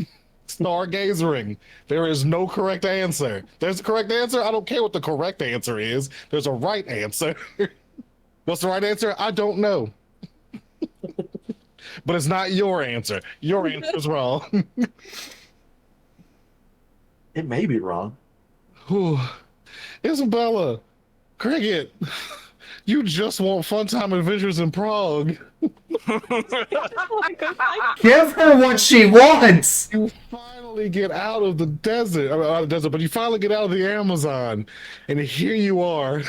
Stargazering. There is no correct answer. There's a correct answer? I don't care what the correct answer is. There's a right answer. What's the right answer? I don't know. But it's not your answer. Your answer is wrong. It may be wrong. Whew. Isabella, Cricket, you just want fun time adventures in Prague. Give her what she wants. You finally get out of the desert, but you finally get out of the Amazon, and here you are.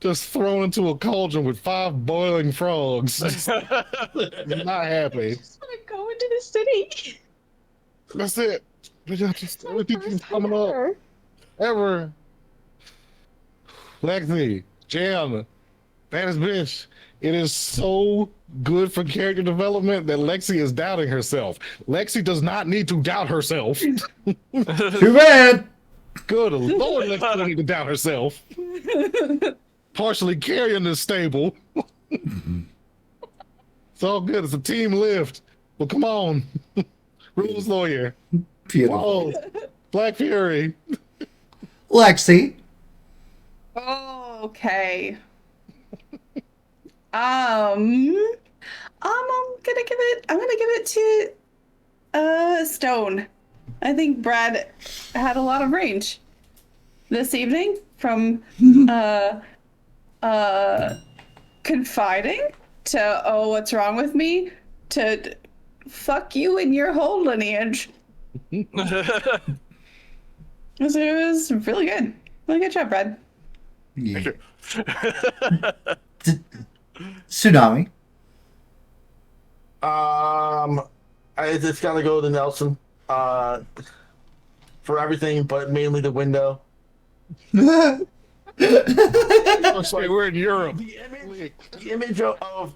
Just thrown into a cauldron with 5 boiling frogs. Not happy. I just want to go into the city. That's it. Just everything keeps coming up. Ever. Lexi, Jan, baddest bitch. It is so good for character development that Lexi is doubting herself. Lexi does not need to doubt herself. Too bad. Good Lord, Lexi doesn't need to doubt herself. Partially carrying this stable. It's all good. It's a team lift. Well, come on. Rules lawyer. Beautiful. Whoa. Black Fury. Lexi. Oh, okay. I'm gonna give it to Stone. I think Brad had a lot of range this evening from confiding to what's wrong with me to fuck you and your whole lineage. It was really good. Really good job, Brad. Yeah. Tsunami. I just gotta go to Nelson for everything, but mainly the window. Looks like we're in Europe. The image of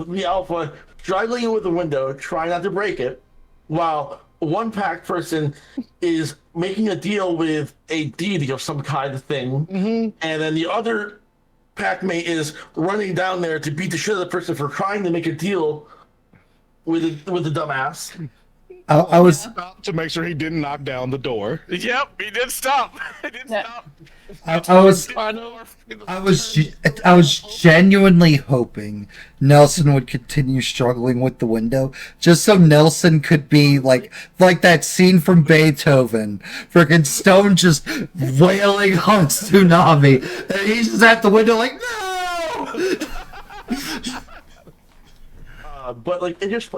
the alpha struggling with the window, trying not to break it, while one pack person is making a deal with a deity of some kind of thing, and then the other pack mate is running down there to beat the shit out of the person for trying to make a deal with the dumbass. I was Stopped to make sure he didn't knock down the door. Yep, he did stop. He did stop. I was genuinely hoping Nelson would continue struggling with the window, just so Nelson could be like that scene from Beethoven, freaking Stone just wailing on Tsunami, and he's just at the window like, no. But like it just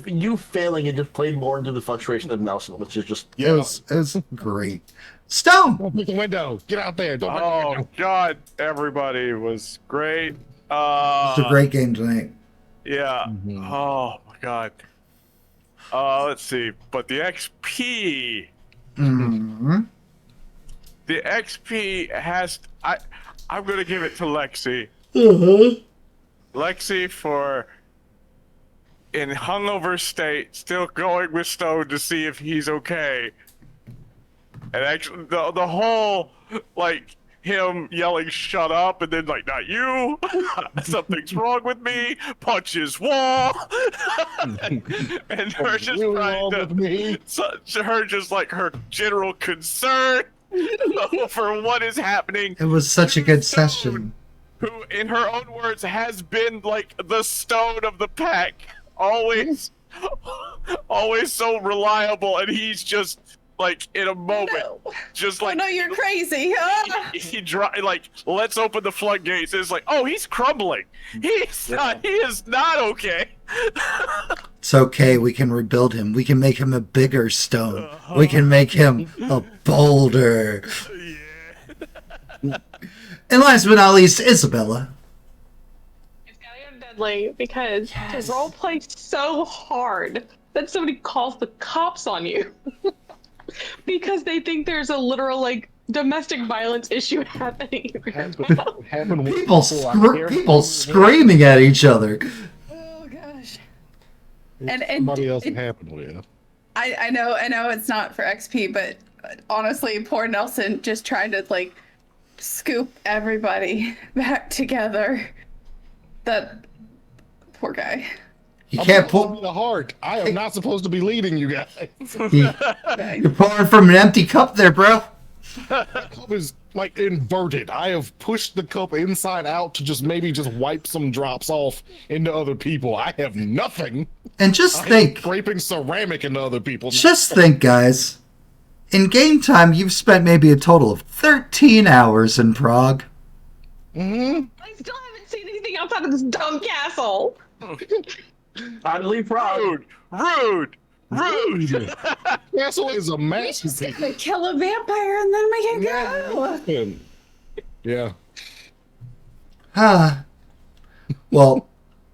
you failing, it just played more into the frustration of Nelson, which is just It was great. Stone. Don't break the window. Get out there. Don't break the Oh window. God, everybody was great. It's a great game tonight. Yeah. Oh my God. Let's see. But the XP. Mm-hmm. The XP has. I'm gonna give it to Lexi. Lexi for. In hungover state, still going with Stone to see if he's okay. And actually, the whole, like, him yelling, shut up, and then, like, not you, something's wrong with me, punches wall, and her just Really trying wrong with me. her just, like, her general concern for what is happening. It was such a good Stone, session. who, in her own words, has been, like, the Stone of the pack. Always so reliable, and he's just like in a moment, just like oh no, you're crazy. like let's open the floodgates. It's like, oh, he's crumbling. He is not okay. It's okay. We can rebuild him. We can make him a bigger stone. We can make him a boulder. Yeah. And last but not least, Isabella. Deadly because to roleplay so hard that somebody calls the cops on you because they think there's a literal like domestic violence issue happening. People screaming at each other. Oh gosh. And And somebody else it happened with. I know it's not for XP, but honestly, poor Nelson just trying to like scoop everybody back together. That poor guy. You can't I'm pull. the heart. I am not supposed to be leading you guys. You're pouring from an empty cup there, bro. The cup is like inverted. I have pushed the cup inside out to just wipe some drops off into other people. I have nothing. And just I am think. scraping ceramic into other people. Just think, guys. In game time, you've spent maybe a total of 13 hours in Prague. Mm-hmm. I still haven't seen anything outside of this dumb castle. Time to leave Prague. Rude. Castle is a We just masterpiece. gotta kill a vampire and then we can go. Yeah. Well,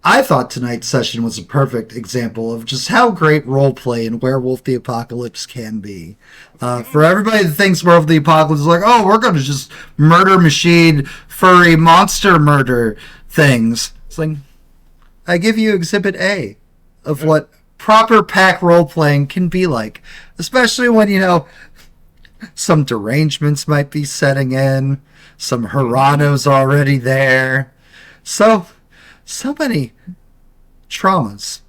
I thought tonight's session was a perfect example of just how great roleplay in Werewolf the Apocalypse can be. For everybody that thinks Werewolf the Apocalypse is like, oh, we're going to just murder machine, furry, monster murder things. It's like, I give you Exhibit A of what proper pack role-playing can be like. Especially when, some derangements might be setting in, some Hiranos already there. So many traumas,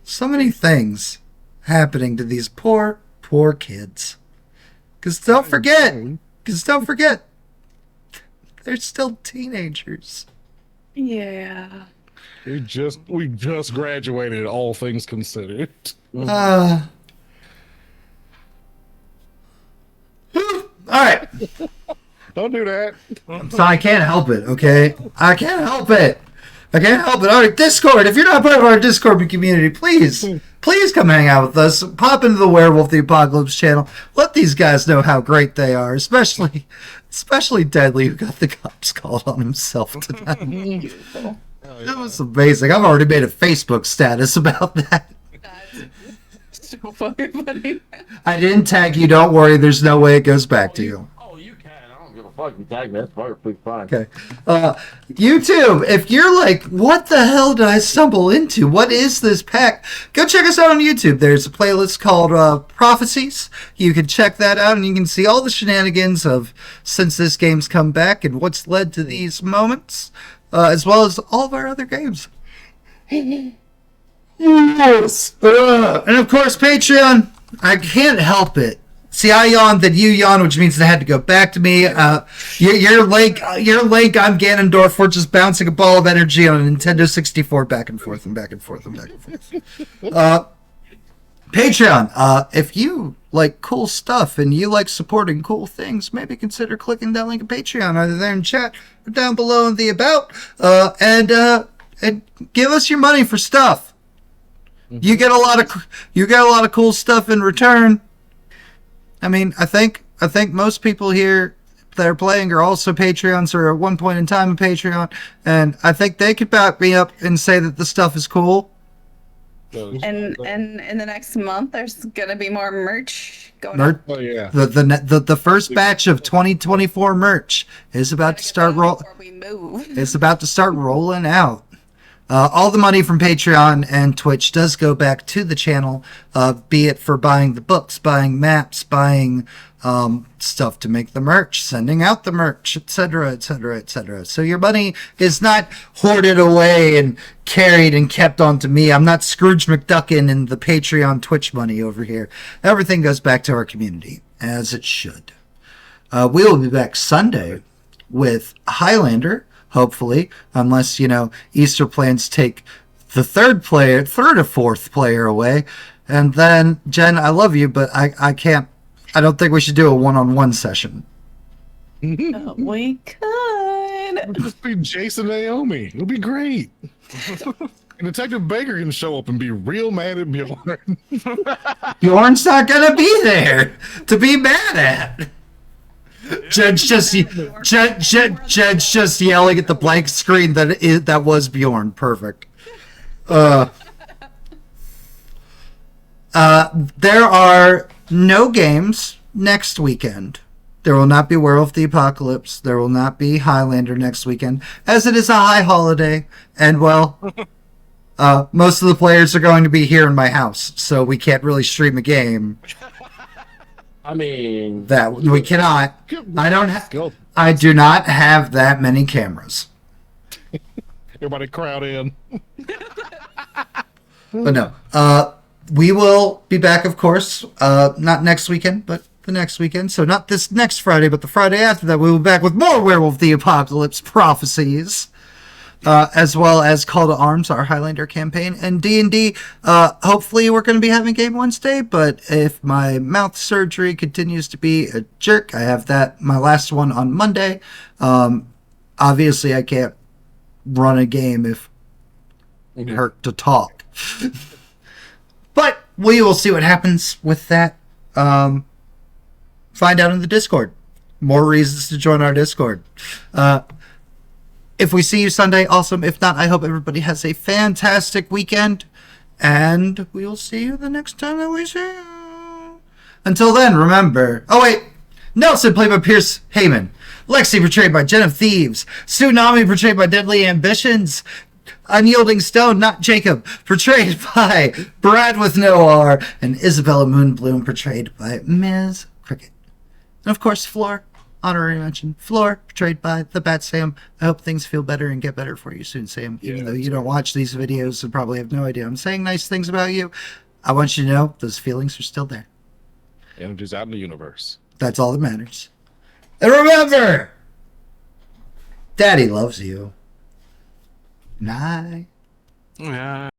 so many things happening to these poor Kids. Because don't forget, they're still teenagers. Yeah. We just graduated, all things considered. All right. Don't do that. So I can't help it, okay? I can't help it. All right, Discord. If you're not part of our Discord community, please come hang out with us. Pop into the Werewolf the Apocalypse channel. Let these guys know how great they are, especially Deadly, who got the cops called on himself tonight. It was amazing. I've already made a Facebook status about that. So fucking funny. I didn't tag you. Don't worry. There's no way it goes back to you. Oh, you can. I don't give a fuck. You tag me. That's perfectly fine. Okay. YouTube, if you're like, what the hell did I stumble into? What is this pack? Go check us out on YouTube. There's a playlist called Prophecies. You can check that out, and you can see all the shenanigans of since this game's come back and what's led to these moments, as well as all of our other games. Yes. And of course, Patreon. I can't help it. See, I yawned, then you yawned, which means they had to go back to me. Your link, I'm Ganondorf. We're just bouncing a ball of energy on a Nintendo 64 back and forth and back and forth and back and forth. Patreon, if you like cool stuff and you like supporting cool things, maybe consider clicking that link in Patreon, either there in chat or down below in the about, and give us your money for stuff. You get a lot of cool stuff in return. I mean, I think most people here that are playing are also Patreons or at one point in time a Patreon, and I think they could back me up and say that the stuff is cool. And in the next month, there's gonna be more merch going on. Oh yeah. The first batch of 2024 merch is about to start Before we move. It's about to start rolling out. All the money from Patreon and Twitch does go back to the channel, be it for buying the books, buying maps, buying stuff to make the merch, sending out the merch, etc., etc., etc. So your money is not hoarded away and carried and kept onto me. I'm not Scrooge McDuck in the Patreon Twitch money over here. Everything goes back to our community, as it should. We will be back Sunday with Highlander. Hopefully, unless, Easter plans take the third or fourth player away. And then, Jen, I love you, but I can't, I don't think we should do a one-on-one session. We could. It'll just be Jason Naomi. It'll be great. And Detective Baker can show up and be real mad at Bjorn. Bjorn's not going to be there to be mad at. Jed's just yelling at the blank screen that was Bjorn. Perfect. There are no games next weekend. There will not be Werewolf the Apocalypse. There will not be Highlander next weekend, as it is a high holiday. And most of the players are going to be here in my house, so we can't really stream a game. I mean, that we cannot. I do not have that many cameras. Everybody crowd in. But no, we will be back, of course, not next weekend, but the next weekend. So not this next Friday, but the Friday after that, we will be back with more Werewolf the Apocalypse Prophecies. As well as Call to Arms, our Highlander campaign, and D&D. Hopefully we're going to be having Game Wednesday, but if my mouth surgery continues to be a jerk, I have my last one on Monday. Obviously I can't run a game if it hurt to talk. But we will see what happens with that. Find out in the Discord. More reasons to join our Discord. If we see you Sunday, awesome. If not, I hope everybody has a fantastic weekend. And we will see you the next time that we see you. Until then, remember... Oh, wait. Nelson, played by Pierce Heyman. Lexi, portrayed by JenOfThieves. Tsunami, portrayed by Deadly Ambitions. Unyielding Stone, not Jacob, portrayed by Brad with no R. And Isabella Moonbloom, portrayed by Ms. Cricket. And, of course, Floor. Honorary mention. Floor, portrayed by the Bat Sam. I hope things feel better and get better for you soon, Sam. Even though you don't watch these videos and probably have no idea I'm saying nice things about you, I want you to know those feelings are still there. Energy's out in the universe. That's all that matters. And remember, Daddy loves you. Night. Yeah.